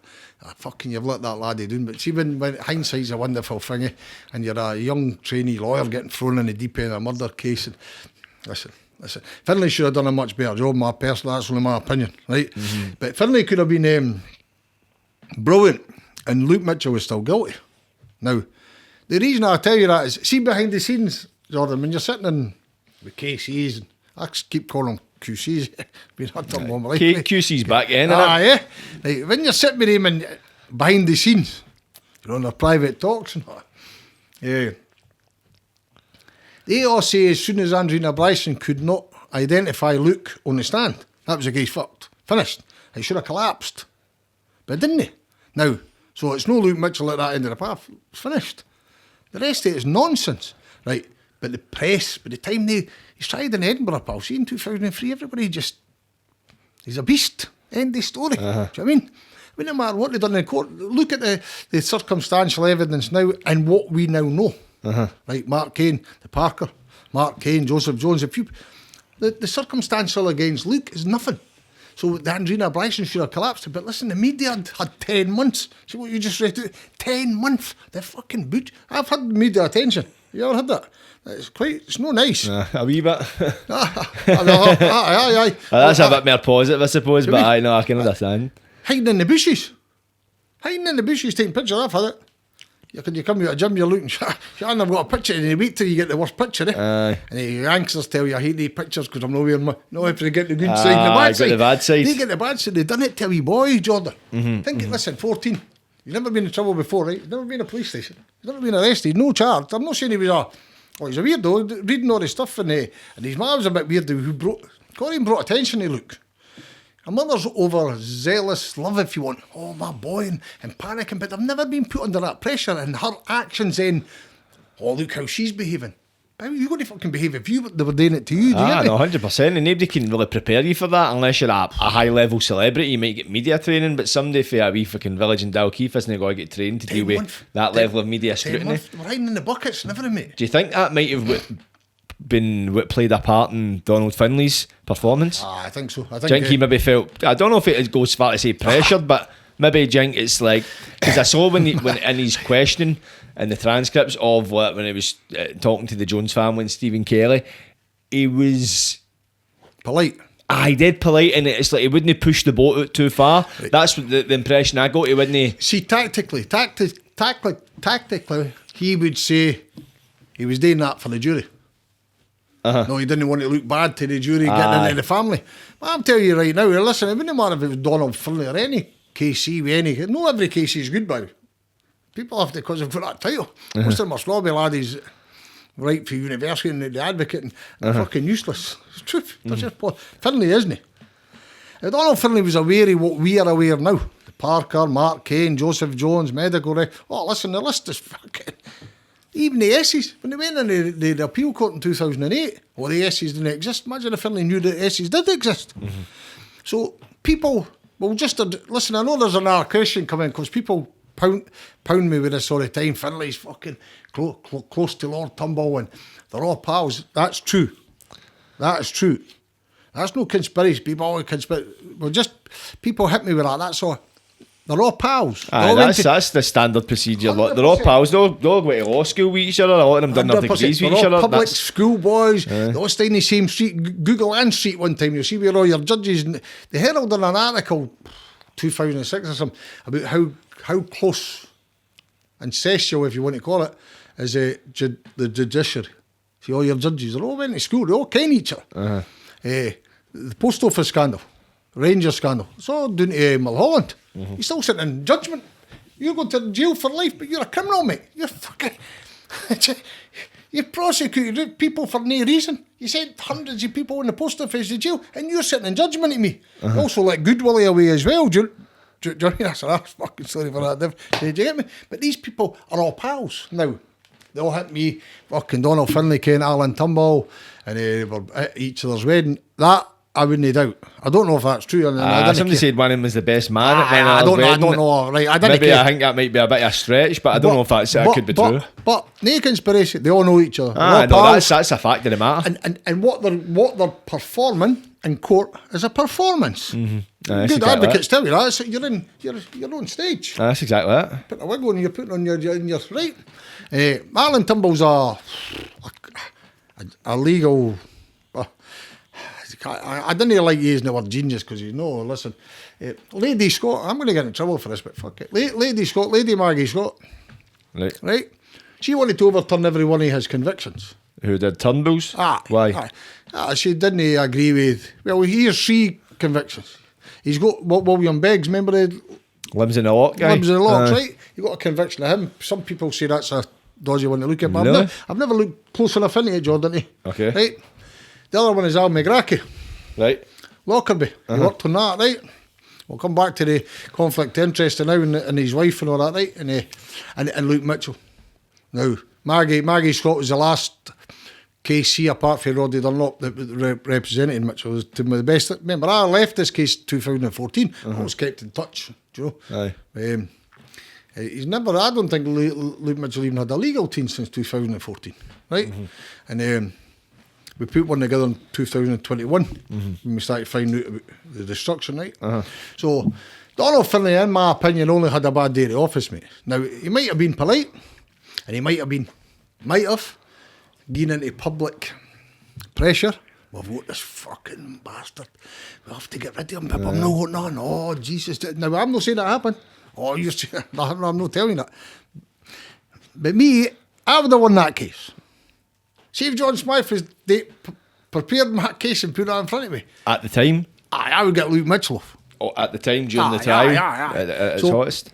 C: Fucking, you've let that laddie down. But see, when hindsight's a wonderful thing, and you're a young trainee lawyer getting thrown in the deep end of a murder case, and listen, Finlay should have done a much better job, that's only my opinion, right? But Finlay could have been brilliant, and Luke Mitchell was still guilty. Now, the reason I tell you that is, see behind the scenes, Jordan, when you're sitting in with KCs, and I keep calling them QCs, been had them all my life.
B: QC's back in,
C: yeah. Like, when you're sitting with him and behind the scenes, you're on their private talks and that, yeah. They all say as soon as Andrina Bryson could not identify Luke on the stand, that was the case fucked. Finished. It should have collapsed. But didn't he? Now, so it's no Luke Mitchell at that end of the path. It's finished. The rest of it is nonsense. Right. But the press, by the time he's tried in Edinburgh, pal, see in 2003, everybody just, he's a beast. End of story. Do you know what I mean? It wouldn't matter what they've done in court. Look at the circumstantial evidence now and what we now know. Like Mark Kane, the Parker, Mark Kane, Joseph Jones, the circumstantial against Luke is nothing. So the Andrina Bryson should have collapsed. But listen, the media had 10 months. See what you just read? 10 months. They're fucking boot. I've had media attention. You ever had that? It's no nice.
B: A wee bit.
C: Aye.
B: That's a bit more positive, I suppose, but I know I can understand.
C: Hiding in the bushes, taking pictures. I've had it. You come to a gym, you're looking, Sean, I've got a picture, and you wait till you get the worst picture, And the anchors tell you, I hate these pictures because I'm not wearing my, no, if they get the good side and the bad side.
B: The bad side.
C: They get the bad side. They've done it to wee boys, Jordan. Listen, 14. You've never been in trouble before, right? You've never been in a police station. You've never been arrested, no charge. I'm not saying he was he's a weirdo, reading all this stuff, and his mum was a bit weird, who brought attention to Luke. A mother's overzealous love, if you want. Oh, my boy, and panicking, but they've never been put under that pressure, and her actions then, oh, look how she's behaving. But how are you going to fucking behave if they were doing it to you? Do you get me?
B: No, 100%, and nobody can really prepare you for that unless you're a high-level celebrity. You might get media training, but somebody for a wee fucking village in Dalkeith isn't going to get trained to deal with that level of media scrutiny.
C: We're hiding in the buckets, never mate.
B: Do you think that might have been what played a part in Donald Finlay's performance?
C: I think so. I
B: think he maybe felt, I don't know if it goes as far to say pressured, but maybe Jink, it's like, because I saw when in his questioning in the transcripts of when he was talking to the Jones family and Stephen Kelly, he was
C: polite.
B: Aye, dead polite, and it's like he wouldn't push the boat out too far. That's what the impression I got. He wouldn't.
C: See, tactically, he would say he was doing that for the jury. No, he didn't want to look bad to the jury getting into the family. But I'm telling you right now, listen, it wouldn't matter if it was Donald Finlay or any KC with any. No, every KC is good, by the way. People have to, because they've got that title. Most of them are snobby laddies, right for university and the advocate, and they're fucking useless. It's true. Finlay isn't he? If Donald Finlay was aware of what we are aware now, Parker, Mark Kane, Joseph Jones, medical rec. Oh, listen, the list is fucking. Even the S's, when they went in the appeal court in 2008, well, the S's didn't exist. Imagine if Finlay knew that S's did exist. So people will just listen. I know there's another question coming because people pound me with this all the time. Finlay's fucking close to Lord Turnbull and they're all pals. That's true. That is true. That's no conspiracy. People always conspiracy. Well, just people hit me with that. That's all. They're all pals.
B: That's the standard procedure. They're all pals. They all go to law school with each other. A lot of them done their degrees with each other.
C: Public school boys. They all stay in the same street, Google Ann Street one time. You see where all your judges. The Herald done an article, 2006 or something, about how close, incestual, if you want to call it, is the judiciary. See, all your judges, they all went to school. They all ken each other. The post office scandal, Ranger scandal. It's all down to Mulholland. You're still sitting in judgment. You're going to jail for life, but you're a criminal, mate. You're fucking. You prosecuted people for no reason. You sent hundreds of people in the post office to jail, and you're sitting in judgment at me. You also let Goodwillie away as well. Do you know, that's a fucking sorry for that. Do you get me? But these people are all pals now. They all hit me, fucking Donald Finlay, Ken Alan Turnbull, and they were at each other's wedding. That I wouldn't doubt. I don't know if that's true.
B: Somebody said one of them was the best man at
C: I don't know. Right, I
B: think that might be a bit of a stretch, but I don't know if that could be true.
C: But no conspiracy. They all know each other.
B: That's a fact of the matter.
C: And what they're performing in court is a performance. Good advocates tell you that. So you're on stage.
B: That's exactly it.
C: Put a wig on and you're putting on your right. Alan Turnbull's a legal. I didn't like using the word genius because listen, Lady Scott, I'm going to get in trouble for this, but fuck it. Lady Maggie Scott, right? She wanted to overturn every one of his convictions.
B: Who did Turnbull's? Why?
C: She didn't agree with. Well, here's 3 convictions. He's got William Beggs, remember the
B: limbs in the lock guy?
C: Limbs in the lock, right? You got a conviction of him. Some people say that's a dodgy one to look at, but
B: really?
C: I've never looked close enough into it, Jordan.
B: Okay.
C: Right? The other one is Al McGrackie.
B: Right.
C: Lockerbie. He worked on that, right? We'll come back to the conflict of interest now and his wife and all that, right? And Luke Mitchell. Now, Maggie Scott was the last KC apart from Roddy Dunlop that represented Mitchell. Was to my best. Remember, I left this case 2014. I was kept in touch, do you know?
B: Aye.
C: He's never, I don't think Luke Mitchell even had a legal team since 2014, right? And we put one together in 2021 when we started finding out about the destruction, right? So, Donald Finlay, in my opinion, only had a bad day at the office, mate. Now, he might have been polite, and he might have gone into public pressure. We've got this fucking bastard. We have to get rid of him, but I'm not going on. Oh, Jesus. Now, I'm not saying that happened. Oh, you're saying, no, I'm not telling you that. But me, I would have won that case. See if John Smith has prepared my case and put that in front of me.
B: At the time?
C: I would get Luke Mitchell off.
B: Oh, at the time, during the trial? At its hottest?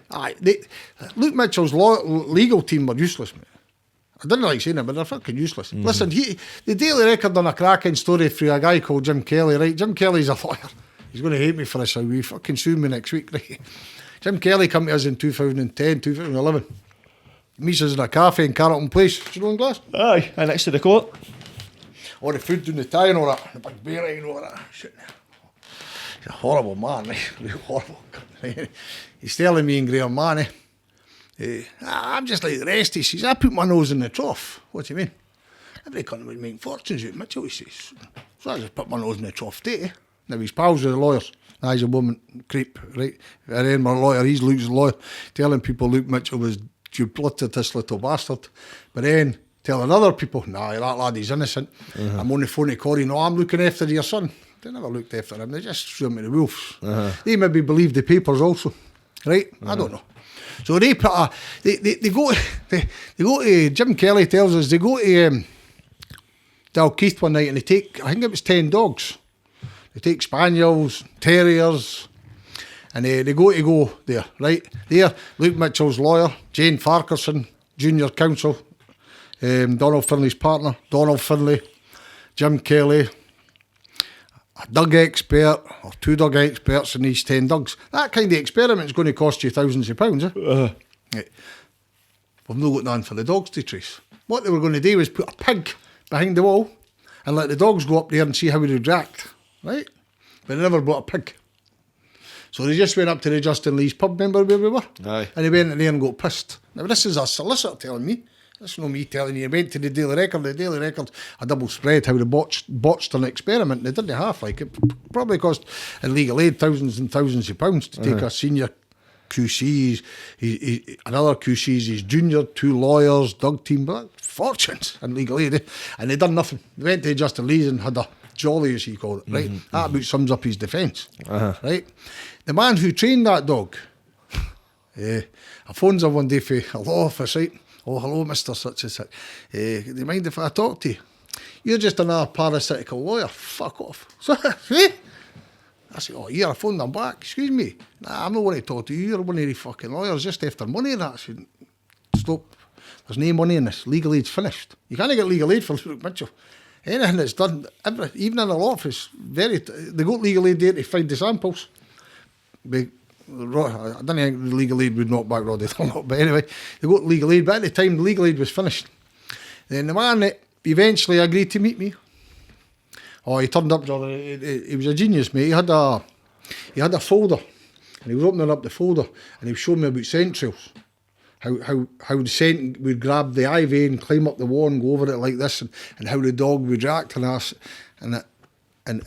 C: Luke Mitchell's legal team were useless, mate. I didn't like saying it, but they're fucking useless. Listen, the Daily Record done a cracking story through a guy called Jim Kelly, right? Jim Kelly's a lawyer. He's going to hate me for this, so he fucking sue me next week, right? Jim Kelly came to us in 2010, 2011. Meets us in a cafe in Carlton Place. Do you know in Glasgow?
B: Aye, next to the court.
C: All the food down the tie and all that. The big beer and all that. Shit. He's a horrible man, right? Really horrible. He's telling me and Graham, man, I'm just like the rest. He says, I put my nose in the trough. What do you mean? Every cunt would make fortunes out of Mitchell, he says. So I just put my nose in the trough too. Now he's pals with the lawyers. Now he's a woman creep, right? My lawyer, he's Luke's lawyer, telling people Luke Mitchell was duplicitous, this little bastard. But then telling other people, nah, that lad, he's innocent. I'm on the phone to Corey, no, I'm looking after your son. They never looked after him. They just threw him to the wolves. They maybe believed the papers also, right? I don't know. So they put they go to Jim Kelly tells us they go to Dalkeith one night and they take, I think it was 10 dogs. They take spaniels, terriers, and they go there, right? There, Luke Mitchell's lawyer, Jane Farquharson, junior counsel, Donald Finley's partner, Donald Finley, Jim Kelly, a dog expert, or 2 dog experts in these 10 dogs. That kind of experiment is going to cost you thousands of pounds, eh? Right. We've not got none for the dogs to trace. What they were going to do was put a pig behind the wall and let the dogs go up there and see how he would react, right? But they never brought a pig. So they just went up to the Justin Lee's pub, remember where we were?
B: Aye.
C: And he went in there and got pissed. Now this is a solicitor telling me. That's not me telling you. He went to the Daily Record. The Daily Record, a double spread, how they botched an experiment. They didn't half like it. Probably cost in legal aid thousands and thousands of pounds to take a senior QC, another QC's, his junior, 2 lawyers, dog team, but fortunes in legal aid. And they done nothing. They went to Justin Lee's and had a jolly, as he called it, right? That about sums up his defence, right? The man who trained that dog, I phoned him one day for a law office, right? Oh, hello, Mr. Such and Such. Do you mind if I talk to you? You're just another parasitical lawyer. Fuck off. So, I said, oh, yeah, I phoned them back. Excuse me. Nah, I'm not want to talk to you. You're one of the fucking lawyers just after money and that. I said, stop. There's no money in this. Legal aid's finished. You can't get legal aid for Luke Mitchell. Anything that's done, even in a law office, they got legal aid there to find the samples. I don't think the legal aid would knock back Roddy Dunlop, but anyway, they got legal aid. But at the time, the legal aid was finished. Then the man that eventually agreed to meet me, he turned up, he was a genius, mate. He had a folder, and he was opening up the folder, and he was showing me about scent trails. How the scent would grab the ivy and climb up the wall and go over it like this, and how the dog would react and us, and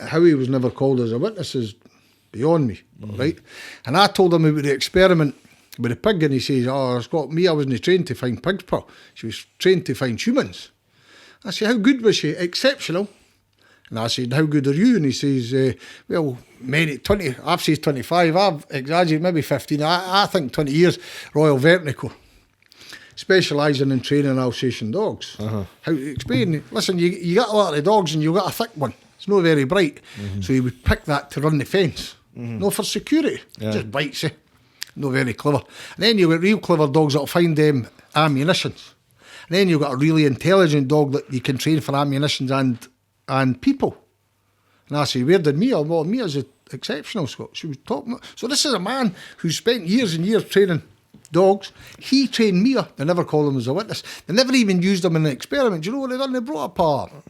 C: how he was never called as a witness is beyond me, right? And I told him about the experiment with the pig, and he says, Scott, I wasn't trained to find pigs, pal. She was trained to find humans. I said, how good was she? Exceptional. And I said, how good are you? And he says, well, many, 20, I've said 25, I've exaggerated, maybe 15, I think 20 years, Royal Vertical, specialising in training Alsatian dogs. How to explain, listen, you got a lot of dogs and you got a thick one. It's not very bright. So you would pick that to run the fence. No, for security. Just bites you. Not very clever. And then you've got real clever dogs that'll find them ammunitions. And then you've got a really intelligent dog that you can train for ammunitions and people. And I say, where did Mia? Well, Mia's exceptional, Scott. She was top. So this is a man who spent years and years training dogs. He trained Mia. They never called him as a witness. They never even used him in an experiment. Do you know what they done? They brought up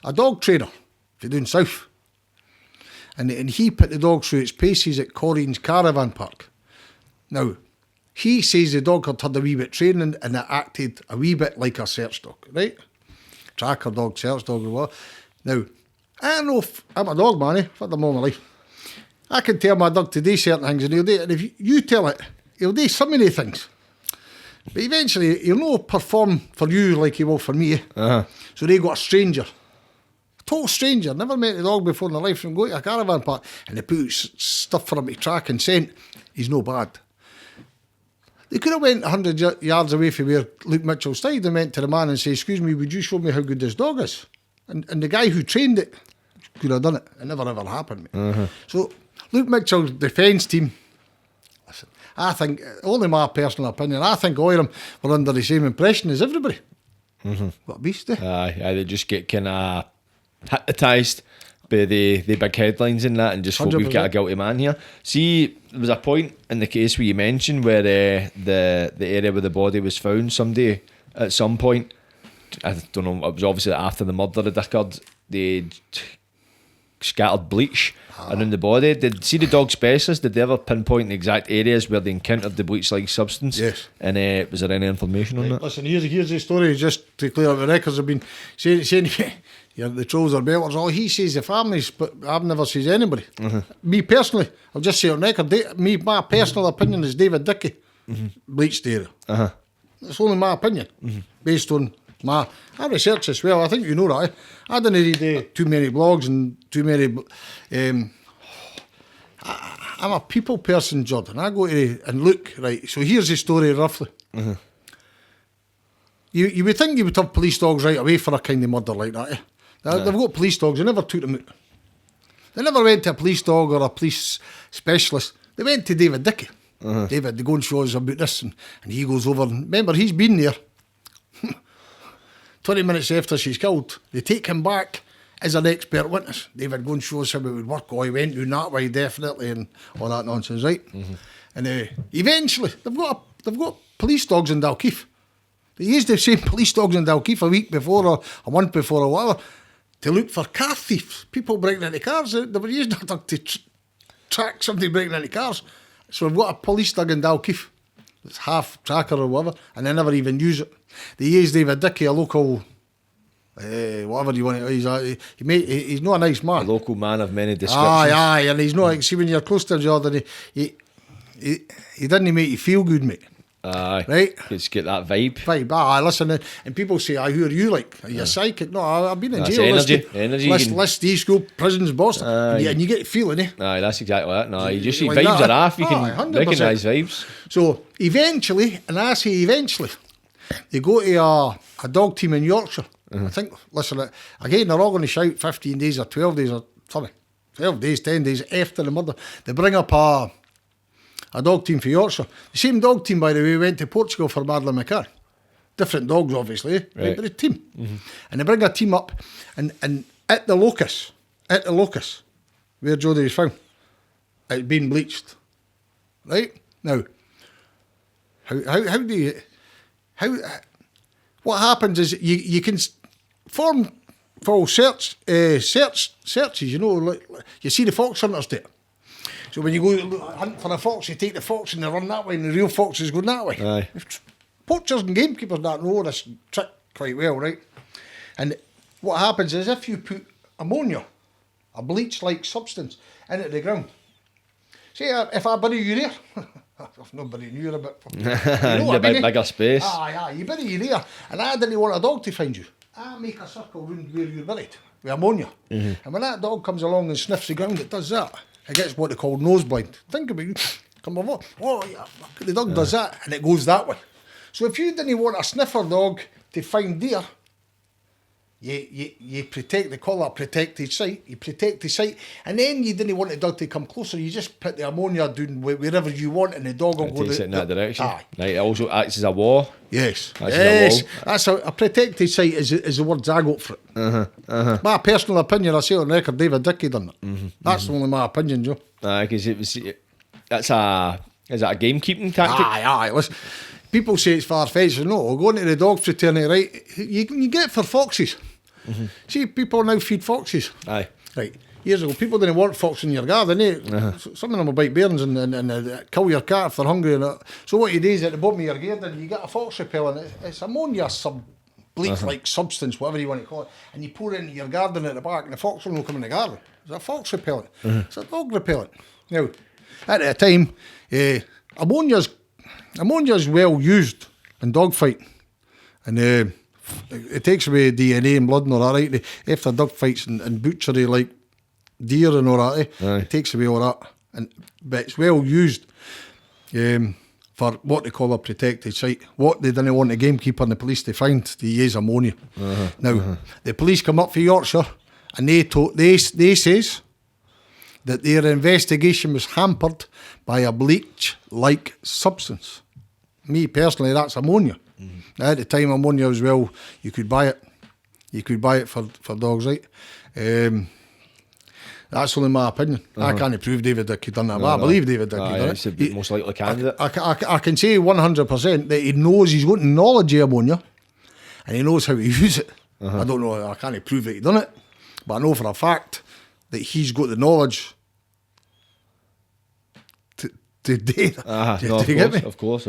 C: a dog trainer for doing south. And he put the dog through its paces at Corrines Caravan Park. Now, he says the dog had a wee bit training and it acted a wee bit like a search dog, right? Tracker dog, search dog, or what. Now, I don't know if I'm a dog man, I've had them all my life. I can tell my dog to do certain things and he'll do it. And if you tell it, he'll do so many things. But eventually, he'll not perform for you like he will for me. So they got a stranger. Total stranger, never met the dog before in their life, and go to a caravan park and they put stuff for him to track and scent. He's no bad. They could have went 100 yards away from where Luke Mitchell died and went to the man and said, excuse me, would you show me how good this dog is? And the guy who trained it could have done it. It never ever happened, mate. So Luke Mitchell's defence team, listen, I think, only my personal opinion, I think all of them were under the same impression as everybody. What a beast, eh?
B: Aye, they just get kind of hypnotised by the big headlines and that, and just hope we've got a guilty man here. See, there was a point in the case where you mentioned where the area where the body was found, somebody at some point, I don't know, it was obviously after the murder had occurred, they scattered bleach around the body. Did see the dog specialist, did they ever pinpoint the exact areas where they encountered the bleach-like substance?
C: Yes.
B: And was there any information on that?
C: Listen, here's the story, just to clear up the records. Have been saying the trolls are belters. All he says the families, but I've never seen anybody. Me personally, I'll just say on record, my personal opinion is David Dickey bleached area. That's only my opinion, based on I research as well. I think you know that. I didn't read too many blogs and too many. I'm a people person, Jordan. I go to and look, right. So here's the story roughly. You would think you would have police dogs right away for a kind of murder like that. They've got police dogs. They never took them out. They never went to a police dog or a police specialist. They went to David Dickey. David, they go and show us about this, and he goes over. And remember, he's been there. 20 minutes after she's killed, they take him back as an expert witness. David, go and show us how it would work. Oh, he went down that way, definitely, and all that nonsense, right? And eventually, they've got police dogs in Dalkeith. They used the same police dogs in Dalkeith a week before or a month before or whatever to look for car thieves, people breaking into cars. They were using that to track somebody breaking into cars. So we've got a police dog in Dalkeith. It's half tracker or whatever, and they never even use it. They use David Dickey, a local, whatever you want to. He's not a nice man.
B: A local man of many descriptions.
C: Aye, and he's not. See, when you're close to Jordan, he didn't make you feel good, mate.
B: Aye,
C: right.
B: Just get that vibe.
C: Listen, and people say, who are you like? Are you psychic? No, I've been in
B: That's
C: jail.
B: energy.
C: List D school, prisons, Boston. And you get the feeling, eh?
B: Aye, that's exactly that. No, you just see
C: Like
B: vibes
C: that.
B: are off. You can
C: 100%.
B: recognise vibes.
C: So eventually, and I say eventually, they go to a dog team in Yorkshire. I think, listen, again, they're all going to shout 15 days or 12 days or something. 12 days, 10 days after the murder. They bring up a dog team for Yorkshire. The same dog team, by the way, went to Portugal for Madeleine McCann. Different dogs, obviously, right? But a team. And they bring a team up, and at the locus, where Jodi was found, it's been bleached. Right? Now, what happens is you can form false searches, you know, like you see the fox hunters do it. So when you go hunt for a fox, you take the fox and they run that way, and the real fox is going that way.
B: Aye.
C: Poachers and gamekeepers don't know this trick quite well, right? And what happens is if you put ammonia, a bleach-like substance, into the ground, say if I bury you there, if nobody knew a bit, you know what I mean,
B: bigger space.
C: Aye, you bury you there, and I didn't want a dog to find you. I make a circle round where you're buried with ammonia, and when that dog comes along and sniffs the ground, it does that. It gets what they call nosebleed. Think about it. Come over. Oh, yeah, the dog does that, and it goes that way. So if you didn't want a sniffer dog to find deer, you protect, they call that protected site. You protect the site, and then you didn't want the dog to come closer. You just put the ammonia down wherever you want, and the dog will go
B: Takes it in that direction.
C: Aye.
B: Right, it also acts as a wall.
C: Yes,
B: Acts as a wall.
C: That's a protected site is the words I got for it. My personal opinion, I say on record, David Dickey done it. That's only my opinion, Joe.
B: Aye, because is that a gamekeeping tactic?
C: Aye, listen. People say it's far-fetched. No, going to the dog fraternity, right, you get it for foxes. See, people now feed foxes.
B: Aye.
C: Right. Years ago, people didn't want fox in your garden, eh? Some of them will bite bairns and kill your cat if they're hungry. So what you do is at the bottom of your garden, you get a fox repellent. It's ammonia bleach-like substance, whatever you want to call it, and you pour it into your garden at the back, and the fox will not come in the garden. It's a fox repellent. It's a dog repellent. Now, at the time, ammonia's well used in dogfighting, and it takes away DNA and blood and all that, right? After dog fights and butchery like deer and all that, it takes away all that. But it's well used for what they call a protected site. What they didn't want the gamekeeper and the police to find, they use ammonia. Now, the police come up for Yorkshire, and they says that their investigation was hampered by a bleach-like substance. Me personally, that's ammonia. At the time, ammonia as well, you could buy it. You could buy it for dogs, right? That's only my opinion. I can't prove David Dickey done that, but I believe David Dickey done
B: It's
C: it.
B: the most likely candidate.
C: I can say 100% that he knows, he's got knowledge of ammonia, and he knows how to use it. I don't know, I can't prove that he done it, but I know for a fact that he's got the knowledge to to do that.
B: No,
C: Do you get me?
B: of course.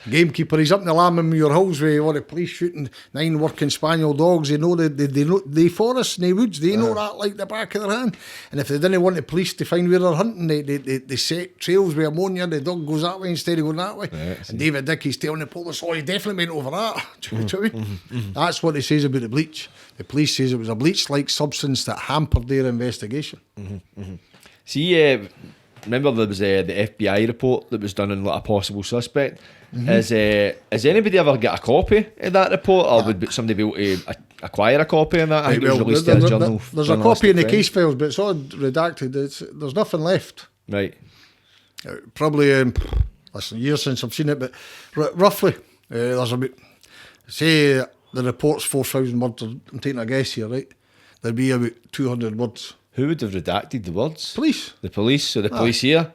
C: Gamekeeper, he's up in the lamb in your house with all the police shooting 9 working spaniel dogs. They know the forests and the woods, they know that like the back of their hand. And if they didn't want the police to find where they're hunting, they set trails with ammonia, the dog goes that way instead of going that way. And David Dickey's telling the police, oh, he definitely went over that. Do you know what I mean? That's what he says about the bleach. The police says it was a bleach-like substance that hampered their investigation.
B: See, remember there was the FBI report that was done on like a possible suspect. Has anybody ever got a copy of that report, or would somebody be able to acquire a copy of that? I think it was released in a journal.
C: There's a copy in the case files, but it's all redacted. There's nothing left.
B: Right.
C: Probably, listen, years since I've seen it, but roughly, there's about, say the report's 4,000 words, I'm taking a guess here, right? There'd be about 200 words.
B: Who would have redacted the words?
C: Police.
B: The police, so the police here?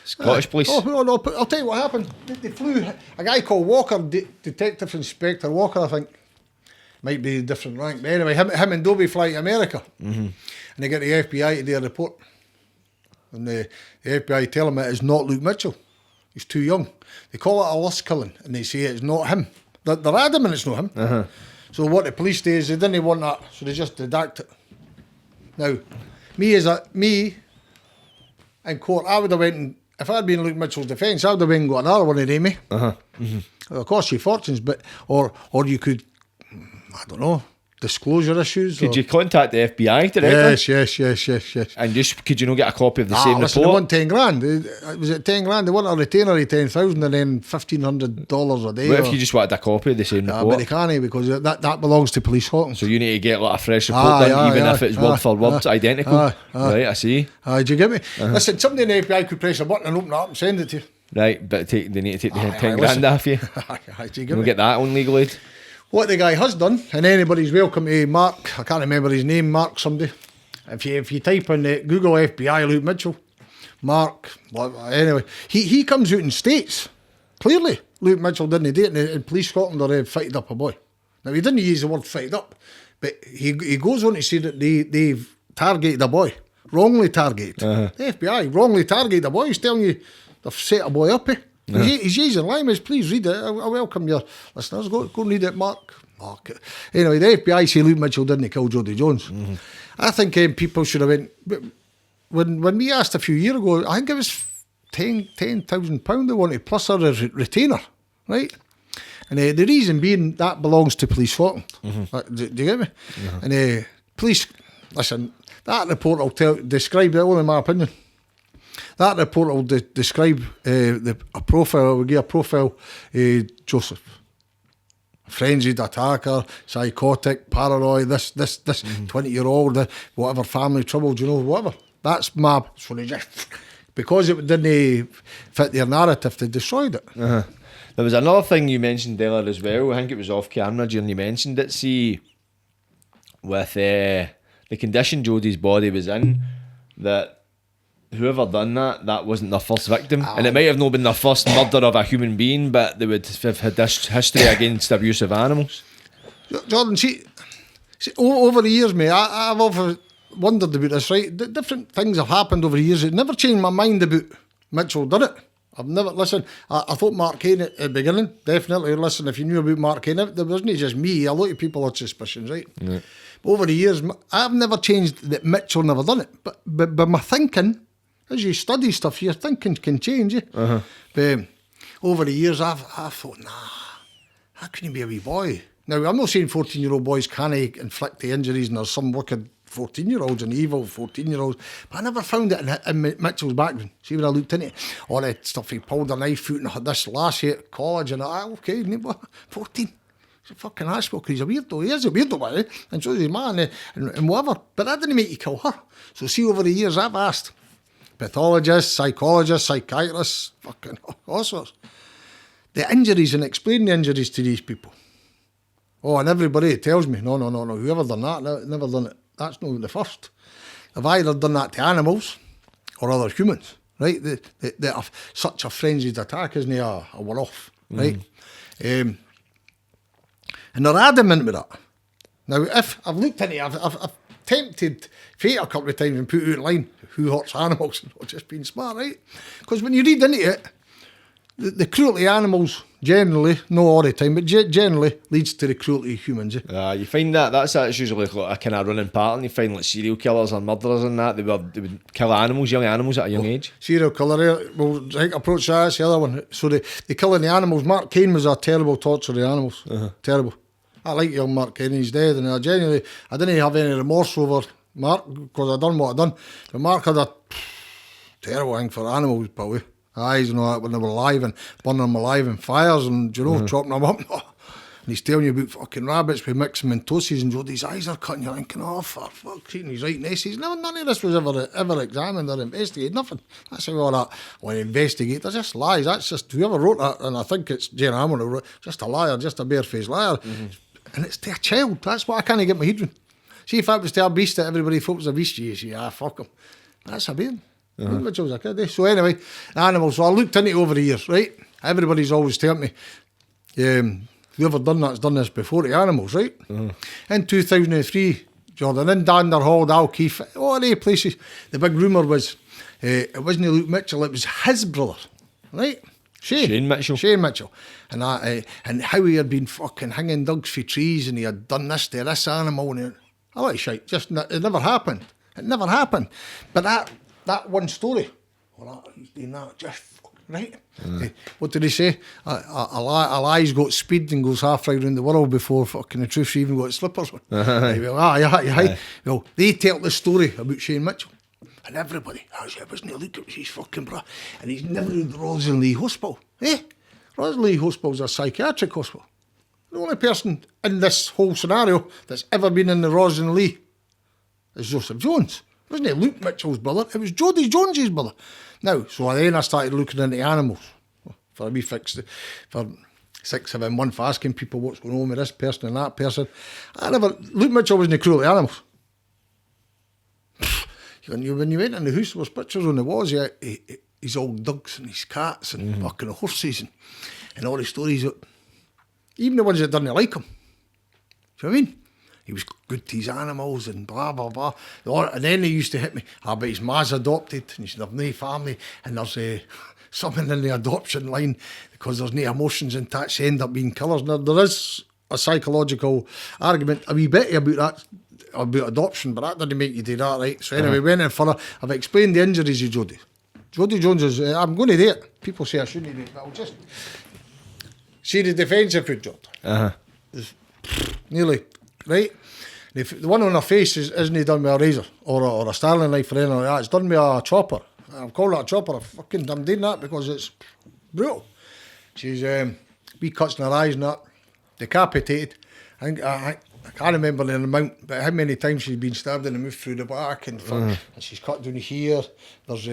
B: Scottish police?
C: Oh, no, I'll tell you what happened. They flew, a guy called Walker, Detective Inspector Walker, I think, might be a different rank, but anyway, him and Dobie fly to America, and they get the FBI to do a report. And the FBI tell him it is not Luke Mitchell. He's too young. They call it a lust killing, and they say it's not him. They're adamant it's not him. So what the police do is they didn't want that, so they just redact it. Now, me in court, I would have went and, if I'd been Luke Mitchell's defence, I would have went and got another one of them, eh? It'll cost you fortunes, but or you could, I don't know, disclosure issues.
B: Could you contact the FBI directly?
C: Yes.
B: And just, could you not get a copy of the same
C: listen, they
B: report?
C: want 10 grand. Was it 10 grand? They want a retainer of 10,000 and then $1,500 a day.
B: What if you just wanted a copy of the same report?
C: But they can't, because that belongs to police Hawkins.
B: So you need to get like a fresh report done, even if it's word for word identical. Right, I see.
C: Do you get me? Listen, somebody in the FBI could press a button and open it up and send it to you.
B: Right, but they need to take the 10 grand off you.
C: Do you get
B: We'll
C: me?
B: get that on legal aid.
C: What the guy has done, and anybody's welcome to Mark, I can't remember his name, Mark somebody. If you type in Google FBI Luke Mitchell, Mark, anyway, he comes out and states, clearly, Luke Mitchell didn't do it, and Police Scotland are fighted up a boy. Now, he didn't use the word fighted up, but he goes on to say that they've targeted a boy, wrongly targeted. The FBI wrongly targeted a boy. He's telling you they've set a boy up, eh? He's using language. Please read it. I welcome your listeners. Go and read it, Mark. Anyway, the FBI say Luke Mitchell didn't kill Jodi Jones. I think people should have went. When we asked a few years ago, I think it was £10,000 they wanted plus a retainer, right? And the reason being that belongs to Police Scotland. Do you get me? And police, listen, that report will describe it, only in my opinion. That report will describe a profile, will give a profile, Joseph. Frenzied attacker, psychotic, paranoid, this 20-year-old, whatever, family trouble, whatever. That's my, so they just, because it didn't fit their narrative, they destroyed it.
B: There was another thing you mentioned earlier as well, I think it was off camera during you mentioned it, see, with the condition Jodi's body was in, that whoever done that wasn't their first victim, and it might have not been their first murder of a human being, but they would have had this history against abuse of animals.
C: Jordan, see over the years, mate, I've often wondered about this, right? Different things have happened over the years. It never changed my mind about Mitchell done it. I've never, listen, I thought Mark Kane at the beginning, definitely, listen, if you knew about Mark Kane, there wasn't just me, a lot of people had suspicions, right? But over the years, I've never changed that Mitchell never done it, but my thinking, as you study stuff, your thinking can change, eh? But over the years, I've thought, nah, how can you be a wee boy? Now, I'm not saying 14-year-old boys can't inflict the injuries and there's some wicked 14-year-olds and evil 14-year-olds, but I never found it in Mitchell's background. See when I looked into it, all that stuff, he pulled a knife out and had this lassie at college, and okay, 14. He's a fucking asshole because he's a weirdo. He is a weirdo, man, and so is his man, and whatever. But that didn't make you kill her. So see, over the years, I've asked pathologists, psychologists, psychiatrists, fucking all sorts, the injuries, and explain the injuries to these people. Oh, and everybody tells me, no, whoever done that, never done it. That's not the first. They've either done that to animals or other humans, right? They have such a frenzied attack, isn't it? A one-off, right? And they're adamant with that. Now, if I've looked into it, I've tempted fate a couple of times and put it out in line, who hurts animals, and not just being smart, right? Because when you read into it, the cruelty of animals generally, not all the time, but generally leads to the cruelty of humans.
B: You find that's usually like a kind of running pattern. You find like serial killers and murderers and that they would kill young animals at a young age.
C: Serial killer, well, I think approach that's the other one. So they killing the animals. Mark Cain was a terrible torture of the animals. Terrible. I like young Mark Cain, he's dead, and I didn't have any remorse over Mark because I done what I done. But Mark had a terrible thing for animals, probably. Eyes and all that when they were alive and burning them alive in fires and, chopping them up. And he's telling you about fucking rabbits with myxomatoses and Jodi's eyes are cutting. You're thinking, oh, for fuck's sake, and he's right next. None of this was ever examined or investigated, nothing. That's how all that, when investigate, they're just lies. That's just, whoever wrote that, and I think it's Jane Hammond who wrote, just a liar, just a barefaced liar. And it's to a child. That's what I can't get my head around. See, if that was to a beast that everybody thought was a beast, you say, fuck him. That's a bairn. Which was a kid, eh? So anyway, animals. So I looked into it over the years, right? Everybody's always telling me, whoever done that's done this before the animals, right? In 2003, Jordan, in Danderhall, Dalkeith, all the places, the big rumour was, it wasn't Luke Mitchell, it was his brother, right? Shane Mitchell. And how he had been fucking hanging dogs for trees and he had done this to this animal. And I like shite. It never happened. It never happened. But that one story, he's doing that, just fucking right. What did he say? A lie's got speed and goes half right around the world before fucking the truth's even got slippers on. Well, they tell the story about Shane Mitchell. And everybody, it wasn't Luke, it was his fucking brother. And he's never in the Roslyn Hospital. Roslyn Hospital's a psychiatric hospital. The only person in this whole scenario that's ever been in the Roslyn is Joseph Jones. It wasn't Luke Mitchell's brother, it was Jodi Jones's brother. Now, so then I started looking into animals for a wee fix, for 6, 7 months, asking people what's going on with this person and that person. Luke Mitchell wasn't cruel to animals. When you went in the house, there was pictures on the walls, his old dogs and his cats and fucking horses and all the stories, even the ones that didn't like him. Do you know what I mean? He was good to his animals and blah, blah, blah. And then they used to hit me, but his ma's adopted and he should have no family and there's something in the adoption line because there's no emotions attached, they end up being killers. Now, there is a psychological argument a wee bit about that, about adoption, but that didn't make you do that, right? So anyway, went in further. I've explained the injuries of Jodi. Jodi Jones is, I'm going to do it. People say I shouldn't do it, but I'll just see the defensive foot, Jordan. Nearly, right? The one on her face isn't done with a razor or a Sterling knife or anything like that. It's done with a chopper. I'm calling it a chopper. I'm doing that because it's brutal. She's wee cuts in her eyes and that, decapitated. I can't remember the amount, but how many times she's been stabbed in the mouth through the back and she's cut down here. There's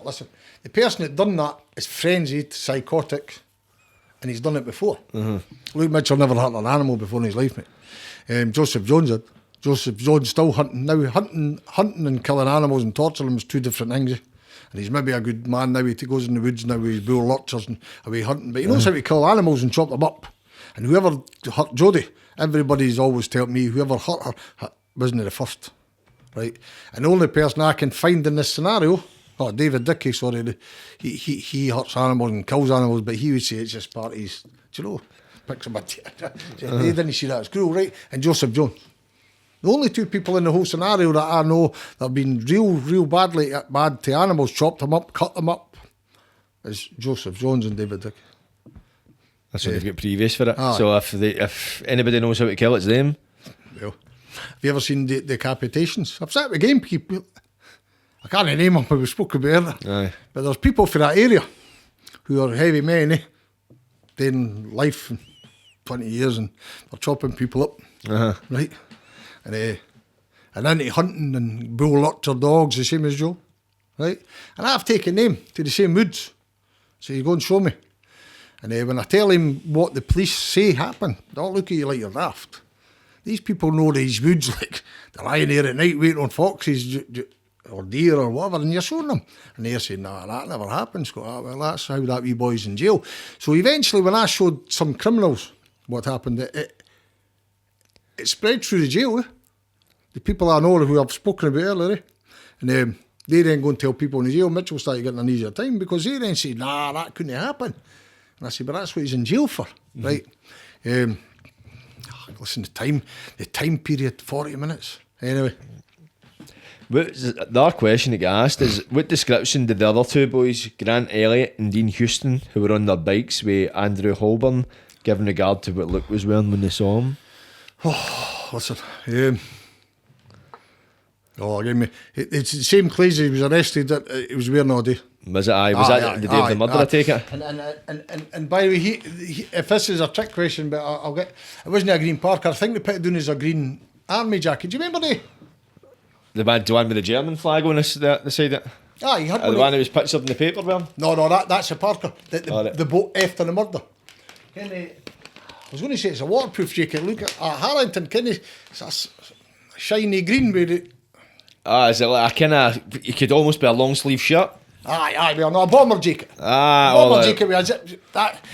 C: listen, the person that done that is frenzied, psychotic, and he's done it before. Luke Mitchell never hurt an animal before in his life, mate. Joseph Jones did. Joseph Jones still hunting. Now hunting and killing animals and torturing them is two different things. And he's maybe a good man now. He goes in the woods now with his bull lurchers and away hunting. But he knows how to kill animals and chop them up. And whoever hurt Jodi, everybody's always told me whoever hurt her wasn't the first, right? And the only person I can find in this scenario, David Dickey, sorry, he hurts animals and kills animals, but he would say it's just part of his, do you know, picks him a they didn't see that as cruel, right? And Joseph Jones. The only two people in the whole scenario that I know that have been real bad to animals, chopped them up, cut them up, is Joseph Jones and David Dickey.
B: That's what they've got previous for it. So if anybody knows how to kill, it's them.
C: Well, have you ever seen decapitations? I've sat with game people. I can't name them, but we spoke about it. But there's people for that area who are heavy men, doing life in 20 years and they're chopping people up, right? And into hunting and bull lurcher dogs, the same as Joe, right? And I've taken them to the same woods. So you go and show me. And when I tell him what the police say happened, they'll look at you like you're daft. These people know these woods, like they're lying there at night waiting on foxes or deer or whatever, and you're showing them. And they're saying, nah, that never happened, Scott. Well, that's how that wee boy's in jail. So eventually when I showed some criminals what happened, it spread through the jail. The people I know who I've spoken about earlier, and They then go and tell people in the jail, Mitchell started getting an easier time because they then say, nah, that couldn't happen. And I say, but that's what he's in jail for, right? Listen, the time period, 40 minutes. Anyway.
B: The other question that got asked is, what description did the other two boys, Grant Elliott and Dean Houston, who were on their bikes with Andrew Holborn, give in regard to what Luke was wearing when they saw him?
C: Oh, listen. Again, it's the same clothes he was arrested that he was wearing all day.
B: Was it? Was that the day of the murder, I take it?
C: And by the way, he, if this is a trick question, but I'll get... It wasn't a green Parker. I think they put it down as a green army jacket. Do you remember
B: the one with the German flag on the side of it?
C: He had
B: the one who was pictured in the paper, well?
C: No, that's a Parker. The boat after the murder. I was going to say it's a waterproof jacket. Look at Harrington, Kenny. It's a shiny green with it.
B: Is it like a kind of... It could almost be a long sleeve shirt?
C: Well, no, a bomber jacket. Jacket with a zip.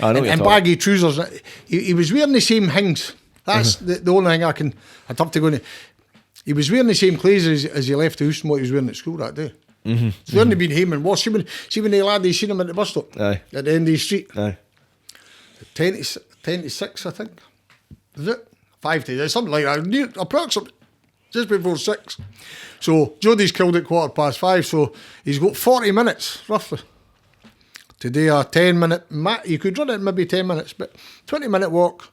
C: And baggy trousers. He was wearing the same things. That's the only thing I'd have to go in. He was wearing the same clothes as he left the house and what he was wearing at school that day. So hadn't been home and washed. See when the lad, he seen him at the bus stop at the end of the street. 10 to 6, I think. Is it? 5 to something like that. Approximately. Just before 6. So Jodi's killed at 5:15, so he's got 40 minutes, roughly, to do a 10-minute... You could run it in maybe 10 minutes, but 20-minute walk.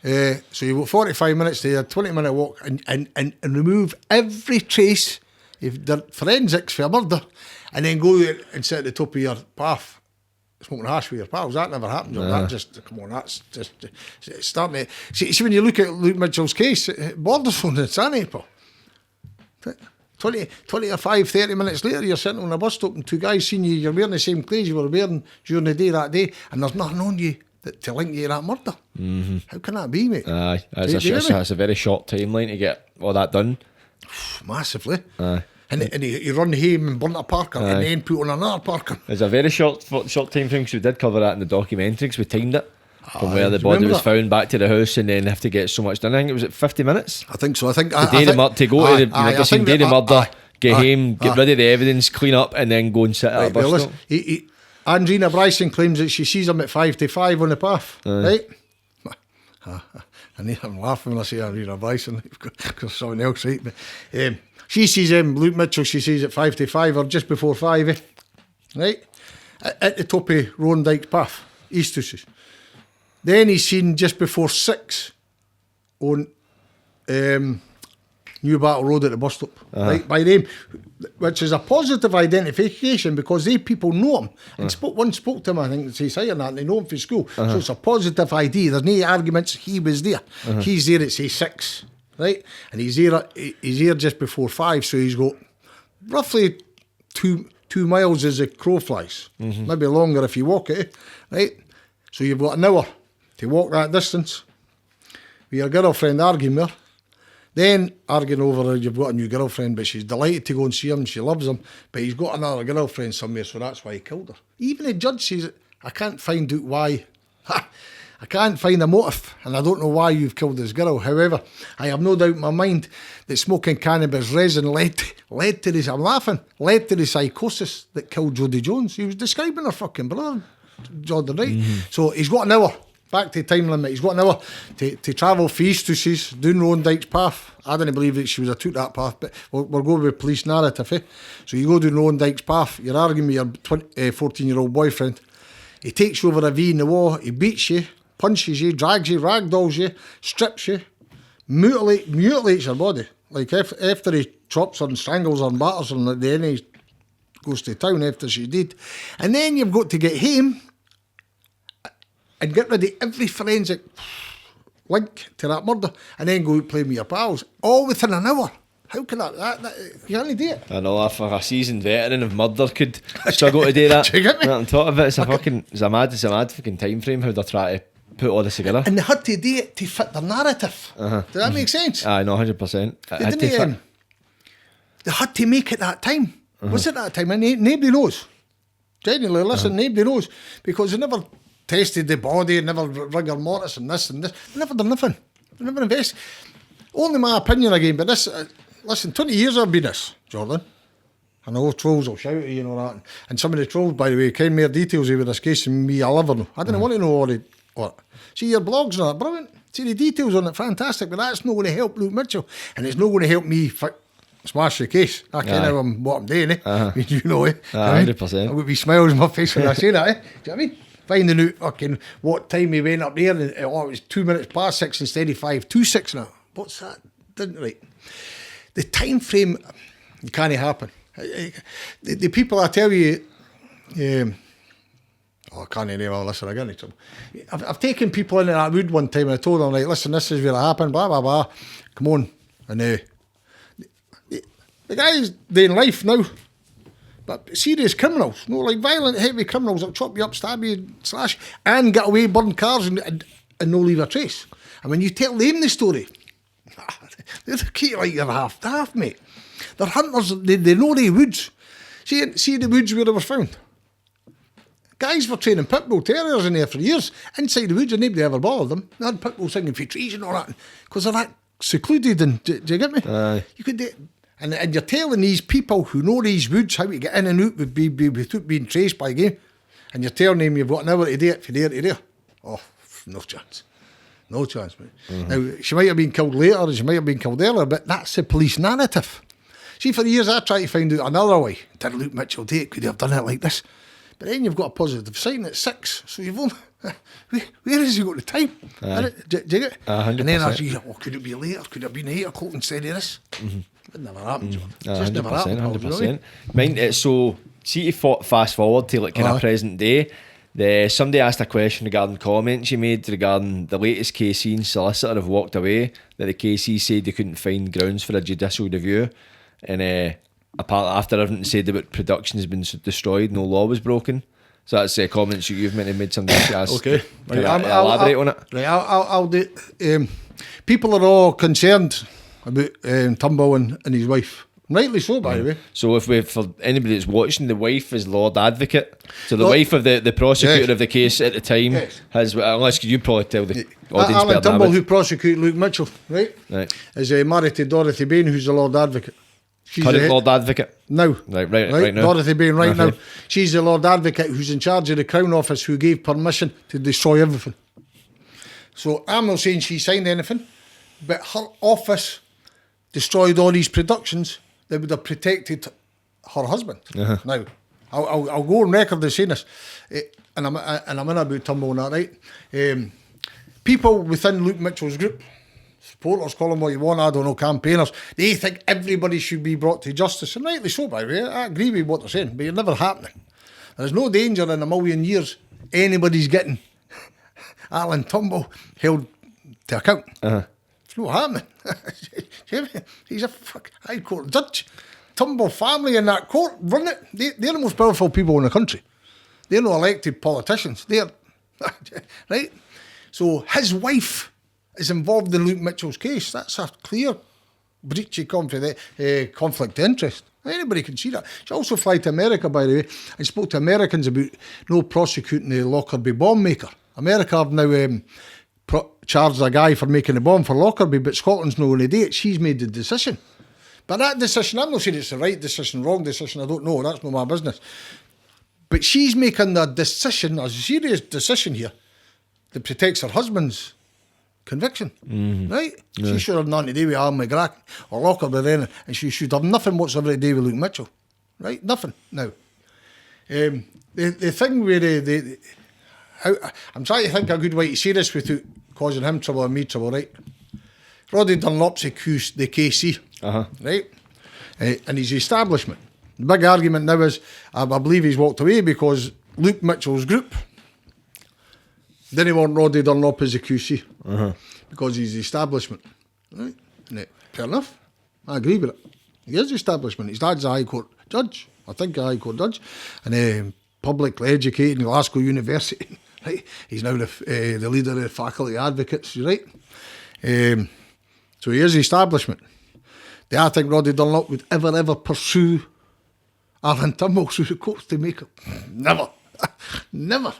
C: So you've got 45 minutes to do a 20-minute walk and remove every trace of the forensics for a murder, and then go and sit at the top of your path smoking hash with your pals. That never happened. That just, come on, that's just it's starting to... See, when you look at Luke Mitchell's case, it borders on insanity, Paul. 20 or 30 minutes later, you're sitting on a bus stop and two guys seen you're wearing the same clothes you were wearing during the day that day, and there's nothing on you to link you to that murder. How can that be, mate?
B: Aye, it's a very short timeline to get all that done.
C: Massively.
B: Aye.
C: And he run home and burnt a Parker and then put on another Parker.
B: It's a very short time frame, because we did cover that in the documentary, because we timed it from where the body was found back to the house, and then have to get so much done. I think it was at 50 minutes.
C: I think so. I think
B: to go to the murder, get home, get rid of the evidence, clean up, and then go and sit at a bus stop.
C: Andrina Bryson claims that she sees him at 5 to 5 on the path, right? I'm laughing when I say Andrina Bryson because someone else, right? But, she sees him, Luke Mitchell, she sees at 5 to 5 or just before 5, right? At the top of Rowan Dyke's path, East Houses. Then he's seen just before 6 on New Battle Road at the bus stop, right, by name, which is a positive identification because they people know him. And one spoke to him, I think, to say that, and they know him from school. So it's a positive ID. There's no arguments. He was there. He's there at, say, 6, right? And he's here just before 5, so he's got roughly 2 miles as a crow flies. Maybe longer if you walk it, right? So you've got an hour to walk that distance with your girlfriend arguing with her. Then arguing over you've got a new girlfriend, but she's delighted to go and see him, she loves him, but he's got another girlfriend somewhere, so that's why he killed her. Even the judge says, I can't find out why. I can't find a motive, and I don't know why you've killed this girl. However, I have no doubt in my mind that smoking cannabis resin led to this, I'm laughing, led to the psychosis that killed Jodi Jones. He was describing her fucking brother, Jordan, right? So he's got an hour. Back to the time limit, he's got an hour to travel for East Houses, down Rowan Dyke's path. I didn't believe that she was took that path, but we're going with police narrative, eh? So you go down Rowan Dyke's path, you're arguing with your 14-year-old boyfriend. He takes you over a V in the wall, he beats you, punches you, drags you, ragdolls you, strips you, mutilates your body. Like after he chops her and strangles her and batters her, and at the end he goes to town after she did. And then you've got to get home and get rid of every forensic link to that murder, and then go out playing with your pals, all within an hour. How can that you can't do it?
B: I know, if a seasoned veteran of murder could struggle to do that.
C: Do you get me?
B: On top of it, it's a mad fucking time frame how they're trying to put all this together.
C: And they had to do it to fit their narrative. Does that make sense?
B: Aye, no, 100%.
C: They had to make it that time. Was it that time? And nobody knows. Genuinely, listen, nobody knows, because they never tested the body, never rigor mortis and this and this. They never done nothing. They never invest. Only my opinion again, but this, listen, 20 years I've been this, Jordan. And all trolls will shout at you and all that. And some of the trolls, by the way, kind more details over this case than me, I'll ever know. I didn't want to know all the... See your blogs and all that, brilliant. See the details on it, fantastic. But that's not going to help Luke Mitchell. And it's not going to help me smash the case. I kind of what I'm doing, You know,
B: 100%.
C: I would be smiles on my face when I say that, Do you know what I mean? Finding out fucking what time he went up there, and it was 2 minutes past 6 instead of 5:26 now. What's that? Didn't right. The time frame, it can't happen. The people I tell you, I can't even listen again. I've taken people into that wood one time and I told them, like, listen, this is where it happened, blah, blah, blah. Come on. And the guy's doing life now. But serious criminals, no, like violent, heavy criminals that chop you up, stab you, slash, and get away, burn cars and no leave a trace. And when you tell them the story, they're keep like you're half, mate. They're hunters, they know the woods. See the woods where they were found? Guys were training pit bull terriers in there for years, inside the woods, and nobody ever bothered them. They had pit bulls singing for trees and all that, because they're that secluded, and do you get me? You could do it. And you're telling these people who know these woods how to get in and out without being traced by game, and you're telling them you've got an hour to do it from there to there. Oh, no chance. No chance, mate. Now, she might have been killed later, or she might have been killed earlier, but that's the police narrative. See, for years I tried to find out another way. Did Luke Mitchell do it? Could he have done it like this? But then you've got a positive sign at 6, so you've only... Where has he got the time? Do you get it?
B: 100%.
C: And then I say, could it be later? Could it have been 8 o'clock instead of this? It never happens. Just never happened.
B: 100%. Mine, so, see to fast forward to like kind of present day, somebody asked a question regarding comments you made regarding the latest KC and solicitor have walked away, that the KC said they couldn't find grounds for a judicial review, and apart after everything said about production has been destroyed, no law was broken. So that's comments you've made somebody asked. Okay, right, elaborate on it. Right,
C: I'll do. People are all concerned about Turnbull and his wife. Rightly so, by the way.
B: So for anybody that's watching, the wife is Lord Advocate. So the wife of the prosecutor of the case at the time has, unless you probably tell the audience
C: Alan Turnbull, who prosecuted Luke Mitchell, right? Is married to Dorothy Bain, who's the Lord Advocate. She's
B: current Lord Advocate?
C: Now.
B: Right now.
C: Dorothy Bain now. She's the Lord Advocate who's in charge of the Crown Office, who gave permission to destroy everything. So I'm not saying she signed anything, but her office destroyed all these productions that would have protected her husband. Now, I'll go on record as saying this, and I'm in about Turnbull and that, right? People within Luke Mitchell's group, supporters, call them what you want, I don't know, campaigners, they think everybody should be brought to justice, and rightly so, by the way. I agree with what they're saying, but it's never happening. There's no danger in a million years anybody's getting Alan Turnbull held to account. It's not happening. He's a High Court judge. Turnbull family in that court run it. They're the most powerful people in the country. They're not elected politicians. They're right. So his wife is involved in Luke Mitchell's case. That's a clear breach of conflict of interest. Anybody can see that. She also flew to America, by the way, and spoke to Americans about no prosecuting the Lockerbie bomb maker. America have now charged a guy for making a bomb for Lockerbie, but Scotland's not going to do it. She's made the decision. But that decision, I'm not saying it's the right decision, wrong decision, I don't know, that's not my business. But she's making a decision, a serious decision here, that protects her husband's conviction, right? She should have nothing to do with Alan McGrath or Lockerbie then, and she should have nothing whatsoever to do with Luke Mitchell, right? Nothing. Now, the thing where I'm trying to think of a good way to say this without causing him trouble and me trouble, right? Roddy Dunlop's accused the KC, right? And his establishment. The big argument now is, I believe he's walked away because Luke Mitchell's group didn't want Roddy Dunlop as a QC because he's the establishment, right? And fair enough, I agree with it. He is the establishment. His dad's a High Court judge, I think a High Court judge, and publicly educated in Glasgow University. Right? He's now the leader of the faculty advocates, right? So he is the establishment. Do I think Roddy Dunlop would ever pursue Alan Turnbull through the courts to make it? Never. Never.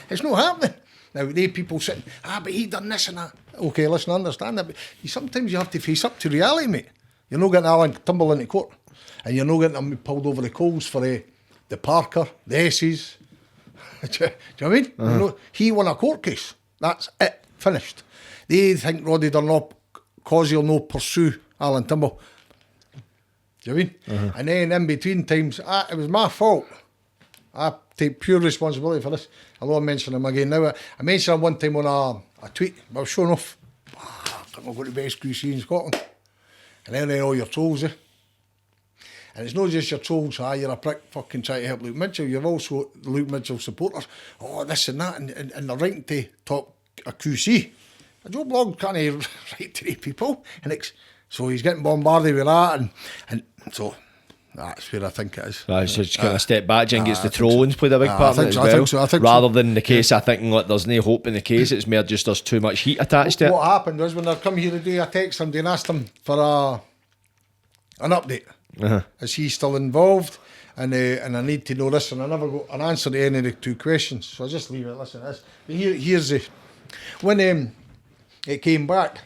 C: It's not happening. Now, they people sitting, but he done this and that. Okay, listen, I understand that, but sometimes you have to face up to reality, mate. You're not getting Alan Turnbull into court. and you're not getting them pulled over the coals for the Parker, the S's. Do you know what I mean? You know, he won a court case. That's it. Finished. They think Roddy Dunlop, cause he'll no pursue Alan Timble. Do you know what I mean? And then in between times, it was my fault. I take pure responsibility for this. I won't mention him again now. I mentioned him one time on a tweet. I was showing off. I think I've got the best QC in Scotland. And then all your trolls, eh? And it's not just your trolls, you're a prick fucking trying to help Luke Mitchell. You've also Luke Mitchell supporters. Oh, this and that, and they're writing to talk a QC. Joe Blogg can't write to the people. So he's getting bombarded with that, and so that's where I think it is.
B: So just kind of step back, and gets the trolling's played a big part in it as well.
C: I think so.
B: Rather than the case, I think like, there's no hope in the case. It's more just there's too much heat attached to it.
C: What happened was when I come here today, I texted somebody and asked him for an update. Is he still involved? And I need to know this, and I never got an answer to any of the two questions. So I just leave it. Listen to this. But here's the when it came back.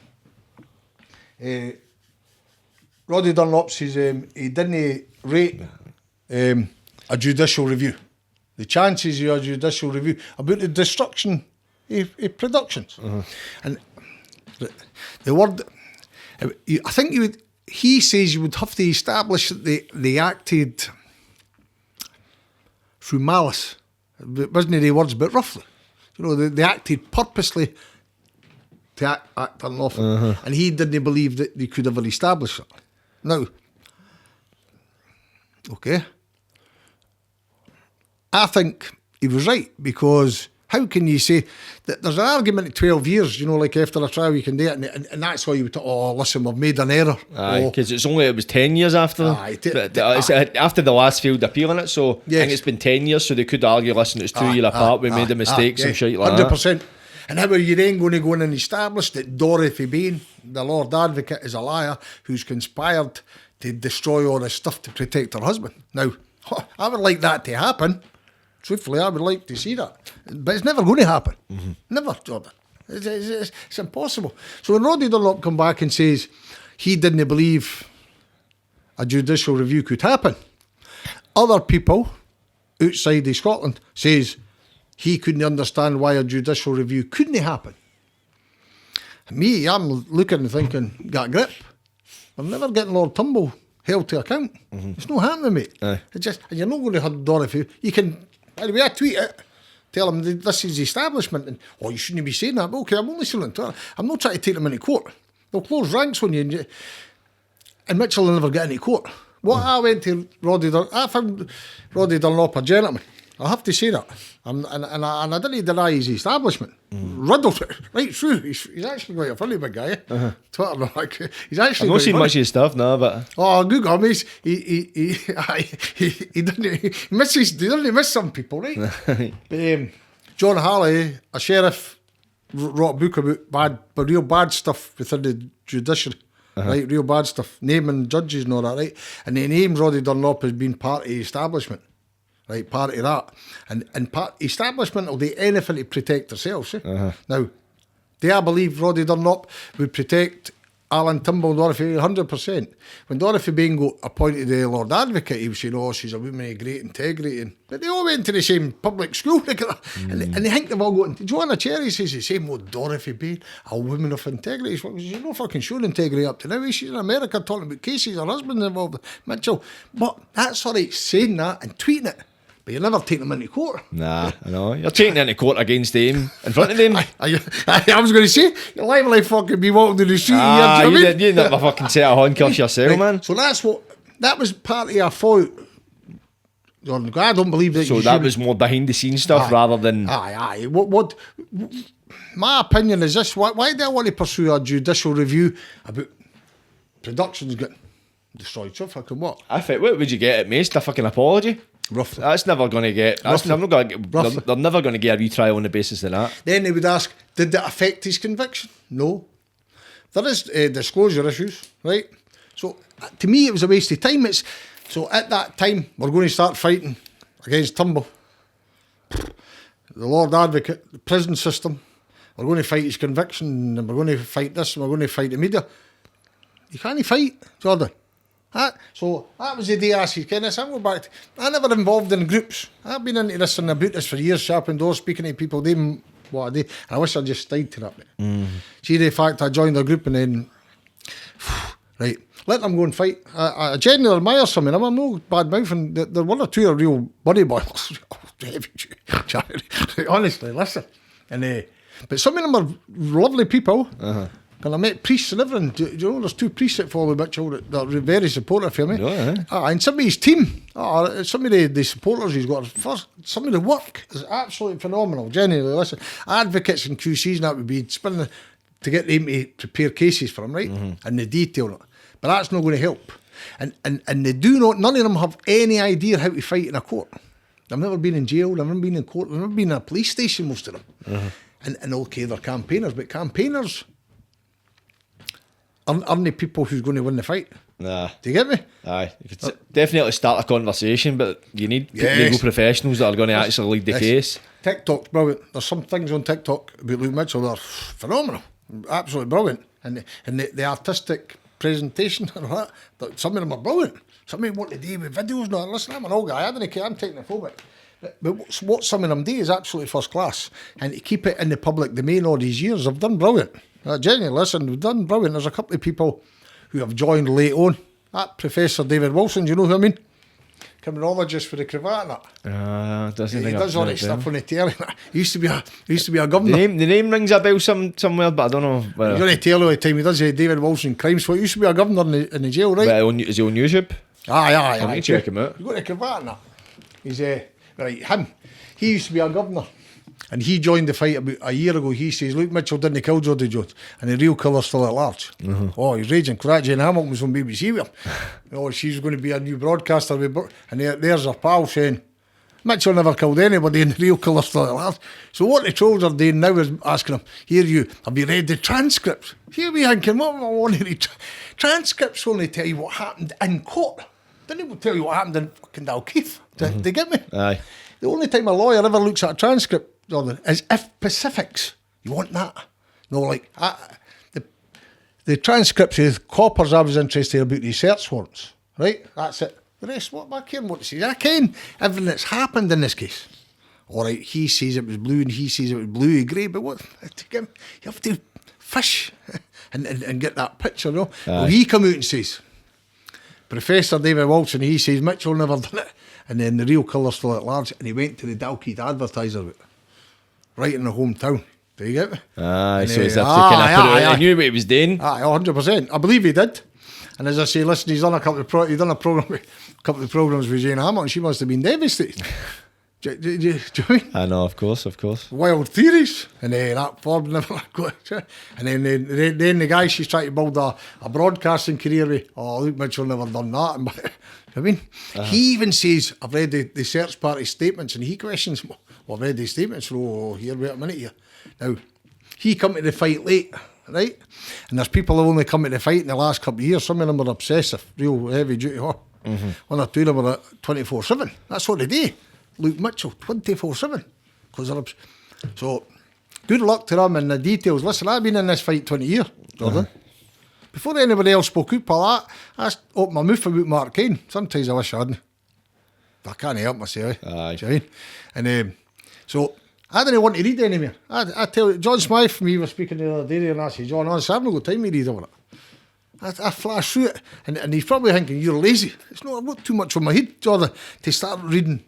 C: Roddy Dunlop says he didn't rate a judicial review. The chances of a judicial review about the destruction of productions. And the word, I think he says you would have to establish that they acted through malice. It wasn't the words, but roughly. You know, they acted purposely to act unlawful. And he didn't believe that they could ever establish it. Now, okay, I think he was right, because how can you say that there's an argument at 12 years, you know, like after a trial you can do it, and that's why you would talk, listen, we've made an error.
B: Aye, because it was 10 years after after the last failed appeal in it, so I think it's been 10 years, so they could argue, listen, it's 2 years apart, we made a mistake, some shit like
C: 100%.
B: that.
C: And how are you then going to go in and establish that Dorothy Bain, the Lord Advocate, is a liar who's conspired to destroy all this stuff to protect her husband? Now, I would like that to happen. Truthfully, I would like to see that. But it's never going to happen. Never, Jordan. It's impossible. So when Roddy Dunlop come back and says he didn't believe a judicial review could happen, other people outside of Scotland says he couldn't understand why a judicial review couldn't happen. Me, I'm looking and thinking, got a grip. I'm never getting Lord Tumble held to account. It's not happening, mate. It's just, and you're not going to have Dorothy. You can, anyway, I tweet it, tell him this is the establishment, and you shouldn't be saying that. But okay, I'm only saying it. I'm not trying to take them into court. They'll close ranks on you, and Mitchell will never get into court. I went to I found Roddy Dunlop a gentleman. I have to say that. And I didn't deny his establishment. Riddled it right through. He's actually quite a funny big guy. Twitter, he's actually.
B: I've not seen much of his stuff now, but
C: Google him. He doesn't miss some people, right? But, John Halley, a sheriff, wrote a book about real bad stuff within the judiciary. Right, real bad stuff, naming judges and all that, right? And they named Roddy Dunlop as being part of the establishment. Right, part of that. And establishment will do anything to protect themselves. Now, do I believe Roddy Dunlop would protect Alan Timble and Dorothy 100%? When Dorothy Bain got appointed the Lord Advocate, he was saying, she's a woman of great integrity. But they all went to the same public school. And they think they've all got... Joanna Cherry says the same, Dorothy Bain, a woman of integrity. She's no fucking showing integrity up to now. She's in America talking about cases, her husband's involved, Mitchell. But that's all right, saying that and tweeting it. But you're never taking them into court.
B: Nah, I know. You're taking it into court against him, in front of him.
C: I was going to say, you're liable fucking be walking down the street.
B: You never fucking set a handcuff yourself, man.
C: So that was part of our fault. I don't believe that.
B: So that was more behind the scenes stuff rather than.
C: What? My opinion is this: why do I want to pursue a judicial review about productions getting destroyed? So fucking what?
B: I think, what would you get at most? A fucking apology?
C: Roughly.
B: That's never going to get. They're never going to get a retrial on the basis of that.
C: Then they would ask, did that affect his conviction? No. There is disclosure issues, right? So to me, it was a waste of time. So at that time, we're going to start fighting against Tumble, the Lord Advocate, the prison system. We're going to fight his conviction, and we're going to fight this, and we're going to fight the media. You can't fight, Jordan. So that was the day I said, Kenneth, I'm going back. I never involved in groups. I've been into this and about this for years, sharpening doors, speaking to people, doing what I do. And I wish I just stayed to that. See, the fact I joined a group and then, right, let them go and fight. I genuinely admire some of them. I'm no bad mouthing. There one or two are real buddy boys. Honestly, listen. And but some of them are lovely people. And I met priests and everything. Do you know, there's 2 priests that follow Mitchell that are very supportive of me. And some of his team, some of the supporters he's got, some of the work is absolutely phenomenal. Genuinely, listen, advocates and QCs and that would be spinning to get them to prepare cases for him, right? And the detail. But that's not going to help. And they do not, none of them have any idea how to fight in a court. They've never been in jail, they've never been in court, they've never been in a police station, most of them. And okay, they're campaigners, but campaigners aren't the people who's going to win the fight. Nah. Do you get me?
B: Aye. You could definitely start a conversation, but you need legal professionals that are going to actually lead the case.
C: TikTok's brilliant. There's some things on TikTok about Luke Mitchell that are phenomenal. Absolutely brilliant. And the artistic presentation and all that, some of them are brilliant. Some of them want to do with videos now. Listen, I'm an old guy, I don't care, I'm technophobic. But what some of them do is absolutely first class. And to keep it in the public domain all these years, they've done brilliant. Genuinely, listen, we've done brilliant. There's a couple of people who have joined late on. That Professor David Wilson, do you know who I mean? Criminologist for the cravat and that. He does all that stuff on the telly. He used to be a governor.
B: The name rings a bell somewhere, but I don't know.
C: He's on the telly all the time. He does David Wilson crimes. So he used to be a governor in the jail, right?
B: But is he on YouTube?
C: Aye.
B: I need to check him out.
C: You got the cravat and that. He's right. Him. He used to be a governor. And he joined the fight about a year ago. He says, Luke Mitchell didn't kill Jodi Jones, and the real killer's still at large. Oh, he's raging. Because that Jane Hamilton was on BBC with him. She's going to be a new broadcaster. And there's her pal saying, Mitchell never killed anybody, and the real killer's still at large. So what the trolls are doing now is asking him, have you read the transcripts? Here we thinking, what am I want to read? Transcripts only tell you what happened in court. They don't even tell you what happened in fucking Dalkeith. Do you get me?
B: Aye.
C: The only time a lawyer ever looks at a transcript, is if specifics. You want that? No, like the transcript says coppers. I was interested about the search warrants. Right, that's it. The rest, what I care what it says. I can everything that's happened in this case. All right, he says it was blue and he says it was bluey grey. But what you have to fish and get that picture. You know? Well, he come out and says, Professor David Wilson. He says Mitchell never done it, and then the real killer's still at large. And he went to the Dalkeith Advertiser with it. Right in the hometown. Do you get me?
B: Aye, so he's I knew what he was doing.
C: Aye, 100%. I believe he did. And as I say, listen, he's done a couple of programs with Jane Hamilton. She must have been devastated. do you mean?
B: I know, of course.
C: Wild theories. And that Forbes never got. And then the guy she's trying to build a broadcasting career with, Luke Mitchell never done that. I mean, he even says, I've read the search party statements, and he questions, well, I've read the statements, here, wait a minute here. Now, he come to the fight late, right? And there's people who only come to the fight in the last couple of years. Some of them are obsessive, real heavy duty. One or two of them are 24/7. That's what they do. Luke Mitchell, 24/7. So, good luck to them and the details. Listen, I've been in this fight 20 years, Jordan. Before anybody else spoke up all that, I opened my mouth about Mark Kane. Sometimes I wish I hadn't. I can't help myself.
B: Aye.
C: Do you know what I mean? And so I didn't want to read anymore. I tell you, John Smythe from me was speaking the other day, and I said, John, honestly, I've not got time to read over it. I flash through it, and he's probably thinking, you're lazy. It's not, I've got too much on my head, Jordan, to start reading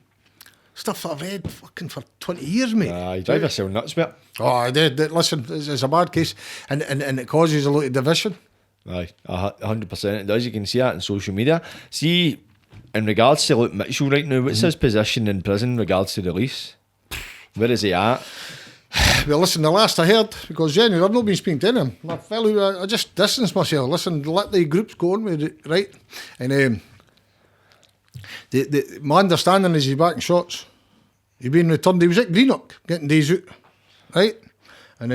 C: stuff that I've read fucking for 20 years, mate.
B: You drive yourself nuts, mate.
C: Oh, I did. Listen, it's a bad case, and it causes a lot of division.
B: Aye, 100% it does. You can see that on social media. See, in regards to Luke Mitchell right now, what's his position in prison in regards to release? Where is he at?
C: Well, listen, the last I heard, because genuinely I've not been speaking to him. My fellow, I just distanced myself. Listen, let the groups go on with it, right? And my understanding is he's back in shots. He's been returned. He was at Greenock getting days out, right? And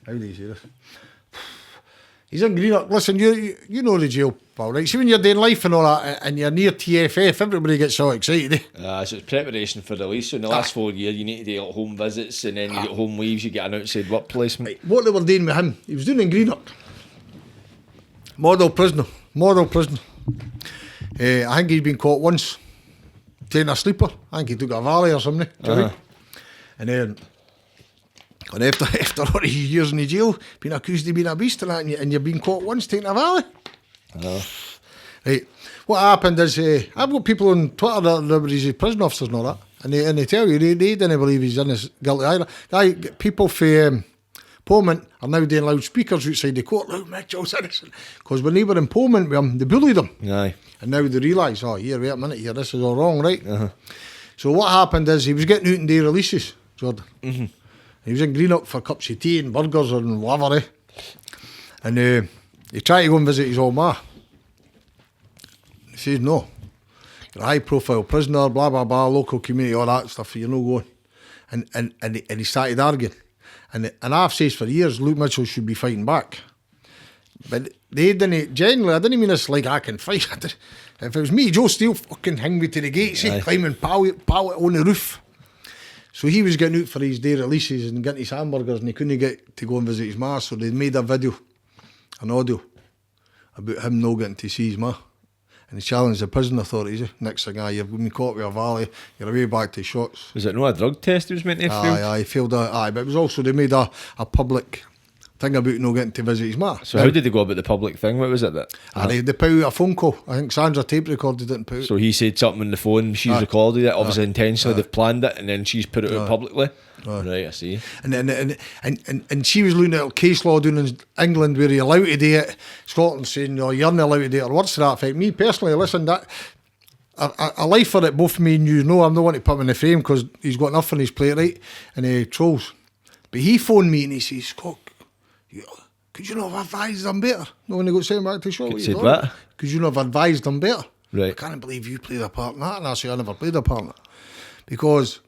C: how do you say this? He's in Greenock. Listen, you know the jail, pal, right? See, when you're doing life and all that, and you're near TFF, everybody gets so excited.
B: So it's preparation for release. So in the last 4 years, you need to do home visits, and then you get home leaves, you get an outside work placement.
C: Right. What they were doing with him, he was doing in Greenock. Model prisoner. I think he's been caught once taking a sleeper. I think he took a valley or something. And then, and after all these years in the jail, being accused of being a beast and that, and you've been caught once taking a valley. Right. What happened is, I've got people on Twitter that were his prison officers and all that, and they tell you they didn't believe he's guilty either. People for Parliament are now doing loudspeakers outside the court. Look, Mitchell's innocent. Because when they were in Parliament with him, they bullied him.
B: Aye.
C: And now they realise, oh, here, wait a minute here, this is all wrong, right? So what happened is he was getting out in day releases, Jordan. He was in Greenock for cups of tea and burgers and whatever, And he tried to go and visit his old ma. He says, no. You're a high-profile prisoner, blah, blah, blah, local community, all that stuff, you're not going. And he started arguing. And I've said for years, Luke Mitchell should be fighting back. But they didn't, generally, I didn't mean this like I can fight. If it was me, Joe Steele fucking hang me to the gates, climbing pallet on the roof. So he was getting out for his day releases and getting his hamburgers, and he couldn't get to go and visit his ma, so they made a video, an audio, about him not getting to see his ma. And he challenged the prison authorities. Next thing, you've been caught with a valley, you're away back to shots.
B: Was it not a drug test he was meant to have failed?
C: Aye, he failed. But it was also, they made a public thing about not getting to visit his ma.
B: So how did they go about the public thing? What was it that?
C: They put out a phone call. I think Sandra tape recorded it and put it.
B: So he said something on the phone, she's recorded it, obviously intentionally, they've planned it, and then she's put it out publicly. Right, I see.
C: And she was looking at case law doing in England where you're allowed to do it. Scotland saying, no, you're not allowed to do it, or words to that effect. Me personally, listen, that a lifer that both me and you know, I'm not want to put him in the frame because he's got enough on his plate, right? And he trolls. But he phoned me and he says, Scott, could you not have advised them better? No, when they got sent back to the show.
B: Said what?
C: Could you not have advised them better?
B: Right.
C: I can't believe you played a part in that. And I say, I never played a part in that. Because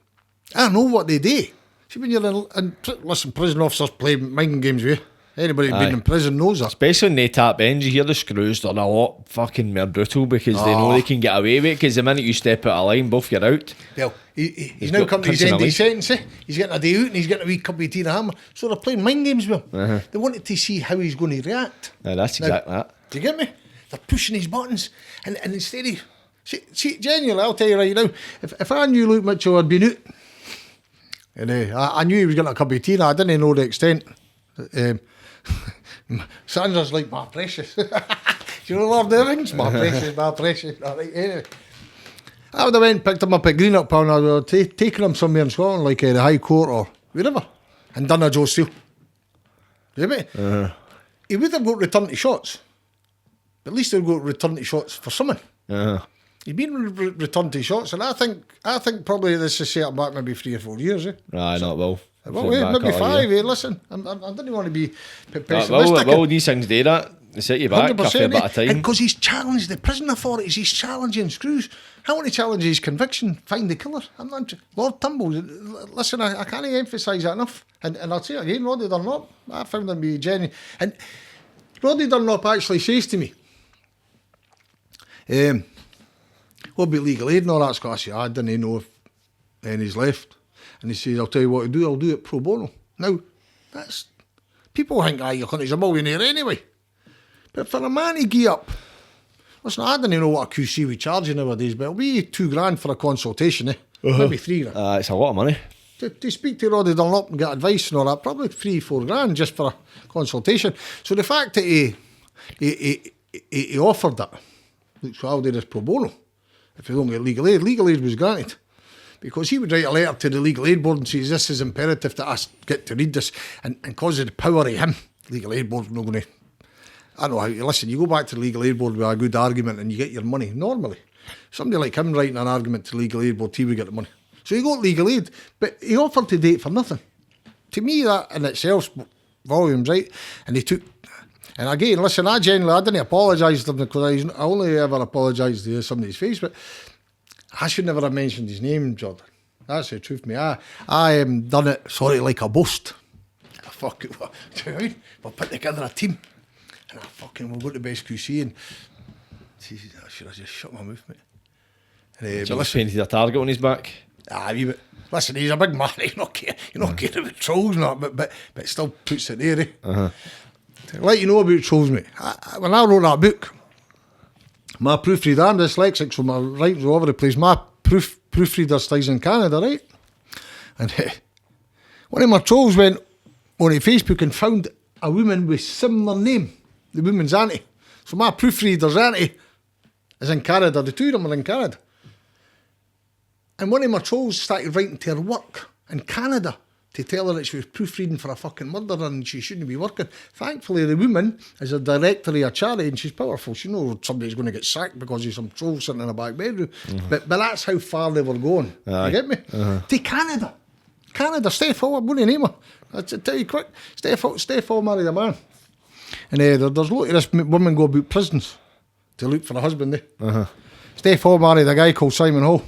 C: I know what they do. See, when you're listen, prison officers play mind games with you. Anybody who's been in prison knows that.
B: Especially in the tap ends, you hear the screws, they're a lot fucking more brutal because they know they can get away with it, because the minute you step out of line, both you're out.
C: Well, he's now come to his end of his sentence. He's getting a day out and he's getting a wee cup of tea and a hammer. So they're playing mind games with him. They wanted to see how he's going to react.
B: That's exactly that.
C: Do you get me? They're pushing his buttons. And instead of... See, genuinely, I'll tell you right now, if I knew Luke Mitchell had been out, and I knew he was getting a cup of tea and I didn't know the extent... Sandra's like, my precious. Do you know Lord of the Rings? My precious, my precious. All right, anyway. I would have went and picked him up at Greenock, and I would have taken him somewhere in Scotland, like the High Court or wherever, and done a Joe Steele. Do you get me? He would have got return to shots. But at least he would got return to shots for something. He's been returned to shots, and I think probably this is set back maybe 3 or 4 years.
B: Right, not well.
C: Well, maybe 5. Listen, I didn't want to be pessimistic.
B: Well, these things do that. They set you back a fair bit of time.
C: And because he's challenged the prison authorities, he's challenging Screws. I want to challenge his conviction, find the killer. I'm not Lord Tumble. Listen, I can't emphasise that enough. And I'll say it again, Roddy Dunlop, I found him to be genuine. And Roddy Dunlop actually says to me, what about legal aid and all that? I say, I didn't know if any's left. And he says, I'll tell you what to do, I'll do it pro bono. Now, that's... People think, your country's a millionaire anyway. But for a man to gear up... Listen, I didn't know what a QC we charge nowadays, but it'll be $2,000 for a consultation, Maybe $3,000.
B: It's a lot of money.
C: To speak to Roddy Dunlop and get advice and all that, probably $3,000-4,000 just for a consultation. So the fact that he offered that, look, so I'll do this pro bono. If you don't get legal aid was granted. Because he would write a letter to the legal aid board and says, this is imperative that I get to read this. And because of the power of him, legal aid board's not going to... I don't know how you listen. You go back to the legal aid board with a good argument and you get your money. Normally, somebody like him writing an argument to the legal aid board, he would get the money. So he got legal aid, but he offered to do it for nothing. To me, that in itself, volumes, right? And he took... And again, listen, I didn't apologise to him because I only ever apologised to somebody's face, but I should never have mentioned his name, Jordan. That's the truth, me. I done it, sorry, like a boast. Fuck it, do you know what I mean? We'll put together a team. And we'll go to best QC and I should have just shut my mouth, mate. And,
B: but listen, painted a target on his back.
C: But listen, he's a big man. He's not caring about trolls and that, but still puts it there, to let you know about trolls, mate. When I wrote that book, my proofreader, I'm dyslexic, so my writing's all over the place. My proofreader stays in Canada, right? And one of my trolls went on Facebook and found a woman with similar name, the woman's auntie. So my proofreader's auntie is in Canada, the two of them are in Canada. And one of my trolls started writing to her work in Canada to tell her that she was proofreading for a fucking murderer and she shouldn't be working. Thankfully, the woman is a director of a charity and she's powerful. She knows somebody's going to get sacked because of some troll sitting in a back bedroom. But that's how far they were going. You get me? To Canada. Canada, Steph Hall, I'm going to name her. I'll tell you quick. Steph Hall married a man. And there's a lot of this women go about prisons to look for a husband. Steph Hall married a guy called Simon Hall.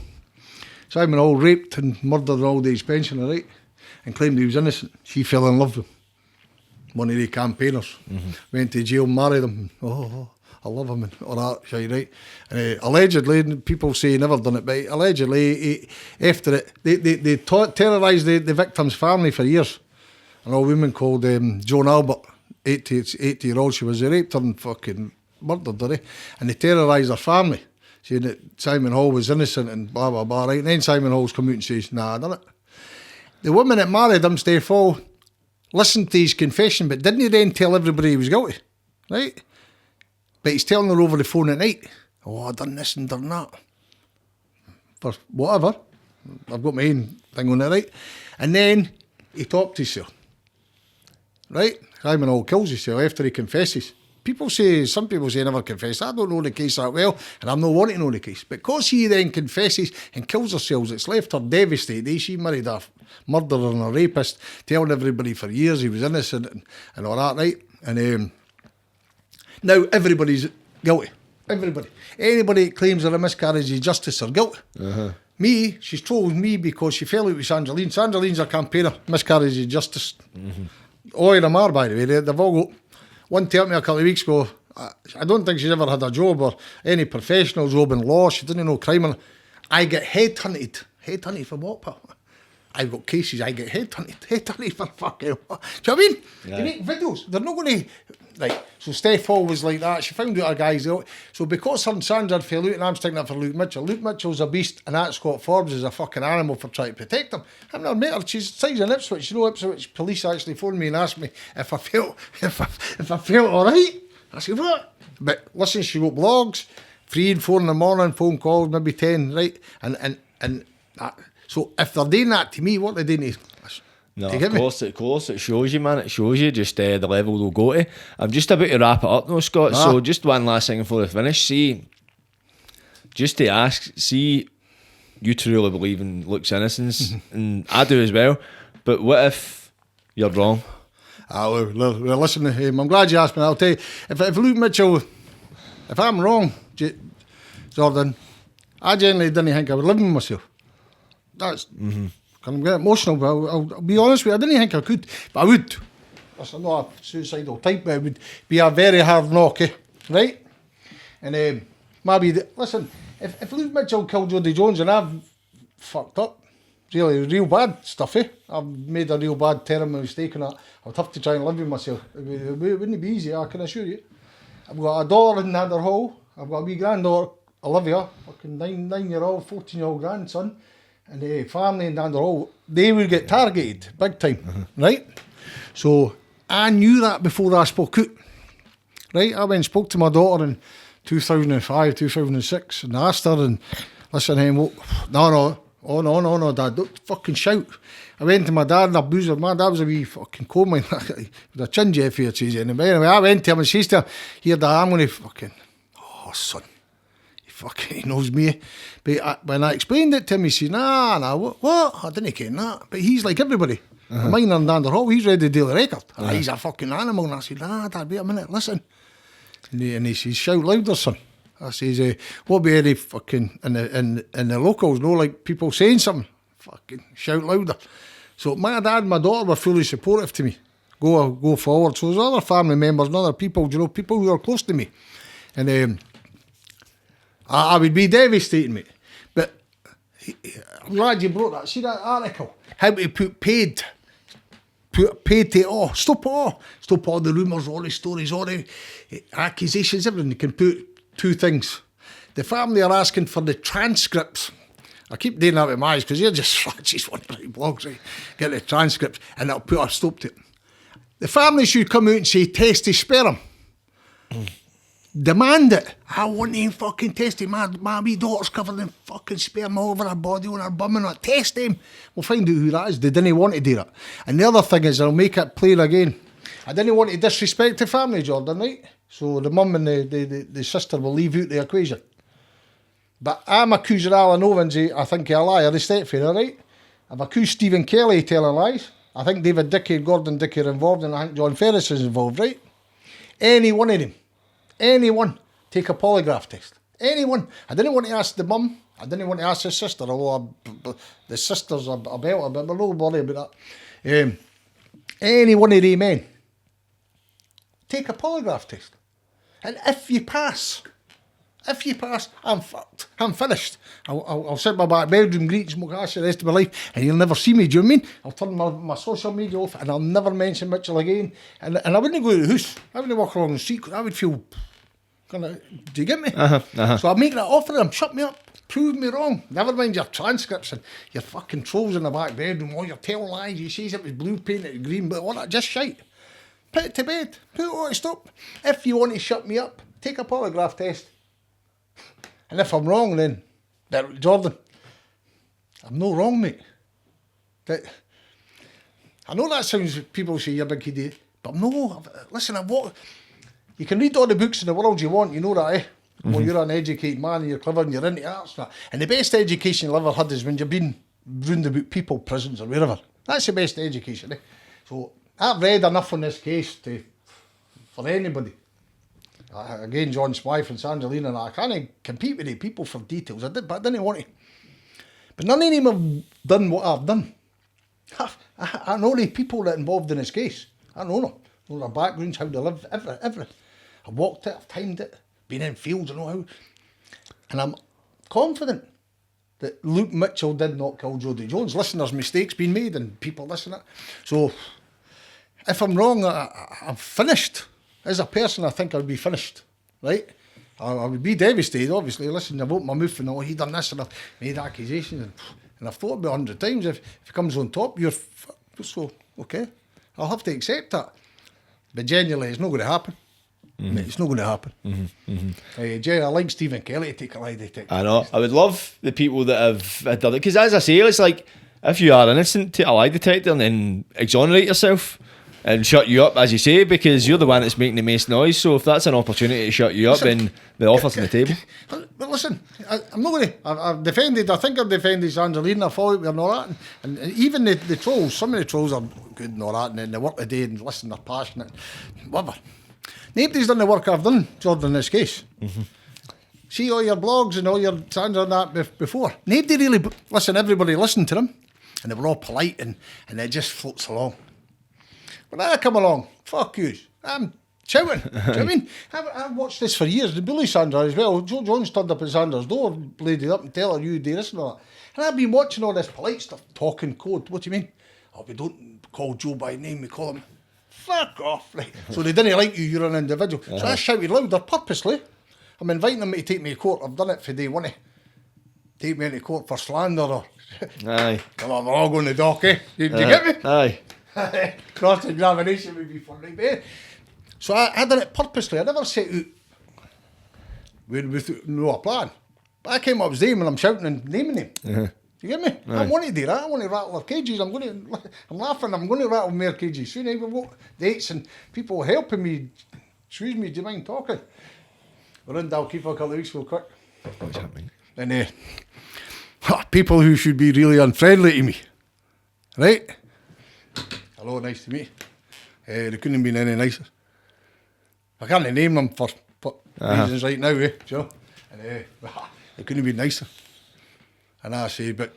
C: Simon Hall raped and murdered an old age pensioner, right? And claimed he was innocent. She fell in love with him. One of the campaigners. Went to jail, married him. Oh, I love him and all that shit, right? And allegedly, people say he never done it, but allegedly, after it, they terrorised the victim's family for years. An old woman called Joan Albert, 80-year-old, she was raped her and fucking murdered her, and they terrorised her family, saying that Simon Hall was innocent and blah, blah, blah, right? And then Simon Hall's come out and says, nah, I done it. The woman that married him, Steph Hall, listened to his confession, but didn't he then tell everybody he was guilty, right? But he's telling her over the phone at night, oh, I done this and done that. For whatever. I've got my own thing on it, right? And then he talked to himself, right? Simon Hall kills himself after he confesses. Some people say he never confessed. I don't know the case that well, and I'm not wanting to know the case. Because he then confesses and kills herself, it's left her devastated. She married a murderer and a rapist, telling everybody for years he was innocent and all that, right? And now everybody's guilty. Everybody. Anybody that claims they're a miscarriage of justice are guilty. Me, she's trolling me because she fell out with Sandraline. Sandraline's a campaigner, miscarriage of justice. All of them are, by the way. They've all got... One told me a couple of weeks ago, I don't think she's ever had a job or any professional job in law. She didn't know crime. I get headhunted. Headhunted for what, pal? I've got cases, I get headhunted. Headhunted for fucking what? Do you know what I mean? Yeah. They make videos. They're not going to... Right, so Steph Hall was like that. She found out a guy's out. So because her and Sandra fell out, and I'm sticking up for Luke Mitchell. Luke Mitchell's a beast, and that Scott Forbes is a fucking animal for trying to protect him. I've never met her. She's size in Ipswich. You know, Ipswich police actually phoned me and asked me if I felt all right. I said, what? But listen, she wrote blogs, 3 and 4 in the morning, phone calls, maybe 10, right? And that. So if they're doing that to me, what are they doing to...
B: No, of course, it shows you, man. It shows you just the level they'll go to. I'm just about to wrap it up though, Scott. So just one last thing before we finish. Just to ask, you truly believe in Luke's innocence, and I do as well, but what if you're wrong?
C: Well, listen, I'm glad you asked me. I'll tell you, if Luke Mitchell, if I'm wrong, Jordan, I genuinely didn't think I would live with myself. That's... I'm getting emotional, but I'll be honest with you, I didn't think I could, but I would. I'm not a suicidal type, but it would be a very hard knock, right? And maybe, listen, if Luke Mitchell killed Jodi Jones and I've fucked up, really real bad stuff, I've made a real bad, terrible mistake and I would have to try and live with myself. It wouldn't be easy, I can assure you. I've got a daughter in Nander Hall, I've got a wee granddaughter, Olivia, fucking 9-year-old, 14-year-old grandson. And the family in Nander Hall, they would get targeted big time, right? So I knew that before I spoke out, right? I went and spoke to my daughter in 2005, 2006, and I asked her, and listen, hey, no, Dad, don't fucking shout. I went to my dad and abused him. My dad was a wee fucking coal mine with a chin jeff here, anyway, I went to him and she said, here, Dad, I'm going to fucking, oh, son. Fucking, he knows me. But when I explained it to him, he said, nah, what? I didn't care that. But he's like everybody. Mine and Nander Hall, he's ready to deal the record. He's a fucking animal. And I said, nah, Dad, wait a minute, listen. And he says, shout louder, son. I says, what be any fucking, in the locals, no, like people saying something, fucking shout louder. So my dad and my daughter were fully supportive to me. Go forward. So there's other family members and other people, people who are close to me. And I would be devastated, mate. But I'm glad you brought that. See that article? How to put paid paid to stop all the rumours, all the stories, all the accusations, everything. You can put 2 things. The family are asking for the transcripts. I keep doing that with my eyes because you're just just want to write blogs, right? Get the transcripts and I'll put a stop to it. The family should come out and say, test his sperm. Demand it. I want him fucking tested. My wee daughter's covered in fucking sperm all over her body, on her bum and that. Test him. We'll find out who that is. They didn't want to do that. And the other thing is, I'll make it plain again. I didn't want to disrespect the family, Jordan, right? So the mum and the sister will leave out the equation. But I'm accusing Alan Owens, I think he's a liar, the stepfather, right? I've accused Stephen Kelly of telling lies. I think David Dickey, Gordon Dickey are involved, and I think John Ferris is involved, right? Any one of them. Anyone, take a polygraph test. Anyone. I didn't want to ask the mum. I didn't want to ask his sister, although the sister's a belter, but we'll not worry about that. Any one of the men, take a polygraph test. And if you pass, I'm fucked. I'm finished. I'll sit in my back bedroom, greet and smoke ash the rest of my life, and you'll never see me, do you know what I mean? I'll turn my social media off, and I'll never mention Mitchell again. And I wouldn't go to the house. I wouldn't walk along the street, because I would feel do you get me? So I'll make that offer to them. Shut me up. Prove me wrong. Never mind your transcripts and your fucking trolls in the back bedroom, all your tell lies. You says it was blue painted green, but all that, just shite. Put it to bed. Put it on stop. If you want to shut me up, take a polygraph test. And if I'm wrong, then, Jordan, I'm no wrong, mate. I know that sounds, people say you're a big idiot, but no, listen, you can read all the books in the world you want, you know that, eh? Well, you're an educated man and you're clever and you're into arts. And the best education you'll ever had is when you've been round about people, prisons or wherever. That's the best education, eh? So I've read enough on this case for anybody. Again, John Smythe and Sangelina, and I can't compete with the people for details. I did, but I didn't want to. But none of them have done what I've done. I know the people that are involved in this case. I know them. I know their backgrounds, how they live, everything. I've walked it, I've timed it, been in fields, I know how. And I'm confident that Luke Mitchell did not kill Jodi Jones. Listen, there's mistakes being made and people listen to it. So, if I'm wrong, I'm finished. As a person, I think I would be finished, right? I would be devastated, obviously. Listen, I've opened my mouth and he done this and I've made accusations and I've thought about 100 times. If it comes on top, so, okay. I'll have to accept that. But genuinely, it's not going to happen. Mm-hmm. It's not going to happen. Mm-hmm. Mm-hmm. I like Stephen Kelly to take a lie detector.
B: I know. I would love the people that have done it. Because as I say, it's like, if you are innocent, take a lie detector and then exonerate yourself and shut you up, as you say, because you're the one that's making the most noise. So if that's an opportunity to shut you up, then the offer's on the table.
C: But listen, I'm not going to... I've defended Angelina, I followed with and all that. And even the trolls, some of the trolls are good and all that, and they work today and listen, they're passionate, whatever. Nobody's done the work I've done, Jordan, in this case. Mm-hmm. See all your blogs and all your Sandra and that before. Nobody really... Listen, everybody listened to them, and they were all polite, and it just floats along. When I come along, fuck you, I'm shouting. Do you know what I mean? I've watched this for years. The bully Sandra as well. Joe Jones turned up at Sandra's door, bladed up and tell her you do this and all that. And I've been watching all this polite stuff, talking code. What do you mean? Oh, we don't call Joe by name, we call him. Fuck off, right? So they didn't like you, you're an individual. So I shouted louder purposely. I'm inviting them to take me to court. I've done it for day one. Take me into court for slander or...
B: Aye.
C: Come on, we're all going to the dock, eh? Do you get me?
B: Aye.
C: Cross-examination would be funny, but so I done it purposely. I never set out with no plan. But I came up with name and I'm shouting and naming him. Uh-huh. You get me? Aye. I want to do that. I want to rattle their cages. I'm laughing. I'm going to rattle more cages soon. We've got dates and people helping me. Excuse me, do you mind talking? We're in Dalkeith for a couple of weeks real quick.
B: What's happening?
C: And people who should be really unfriendly to me. Right? Hello, nice to meet you. They couldn't have been any nicer. I can't name them for reasons right now, sure. And they couldn't have been nicer. And I say, but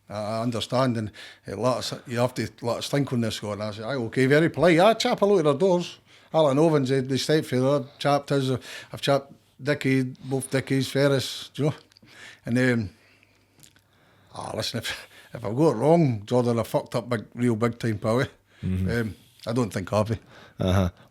C: I understand, and you have to let us think on this, Scott. And I say, aye, okay, very polite. I chap a lot of their doors. Alan Owens, the stepfather, chapped his. I've chapped Dickey, both Dickies, Ferris, do you know? And listen, if I got it wrong, Jordan, I fucked up real big time, pal. I don't think I'll be.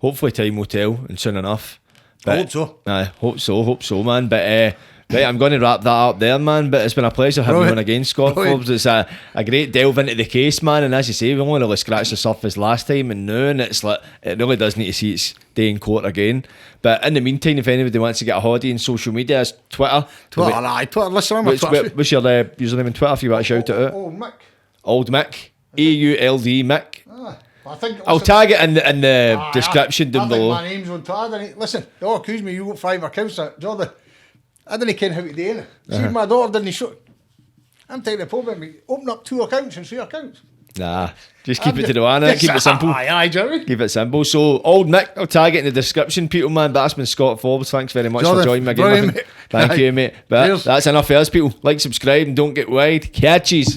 B: Hopefully time will tell, and soon enough.
C: I hope so.
B: Aye, hope so, man. But right, I'm going to wrap that up there, man. But it's been a pleasure having you on again, Scott Forbes. It's a great delve into the case, man. And as you say, we only really scratched the surface last time, and now, and it's like it really does need to see its day in court again. But in the meantime, if anybody wants to get a hold of you on social media, it's Twitter.
C: Twitter. Listen, I'm a Twitter.
B: What's your username on Twitter if you want to shout it out?
C: Mick.
B: Old Mick. AULD Mick.
C: I think
B: I'll tag it in the description down below.
C: My name's on tag. Listen, don't accuse me. You got 5 accounts, Jodi. I didn't care how to do it. See, my daughter didn't show. I'm taking the problem. Me open up 2 accounts and 3 accounts.
B: Nah, just keep it to the one. Keep it simple.
C: Aye, Jeremy.
B: Keep it simple. So, Old Mick, I'll tag it in the description, people, man. But that's been Scott Forbes. Thanks very much for joining me again. Thank you, mate. But that's enough for us, people. Like, subscribe, and don't get wide. Catches.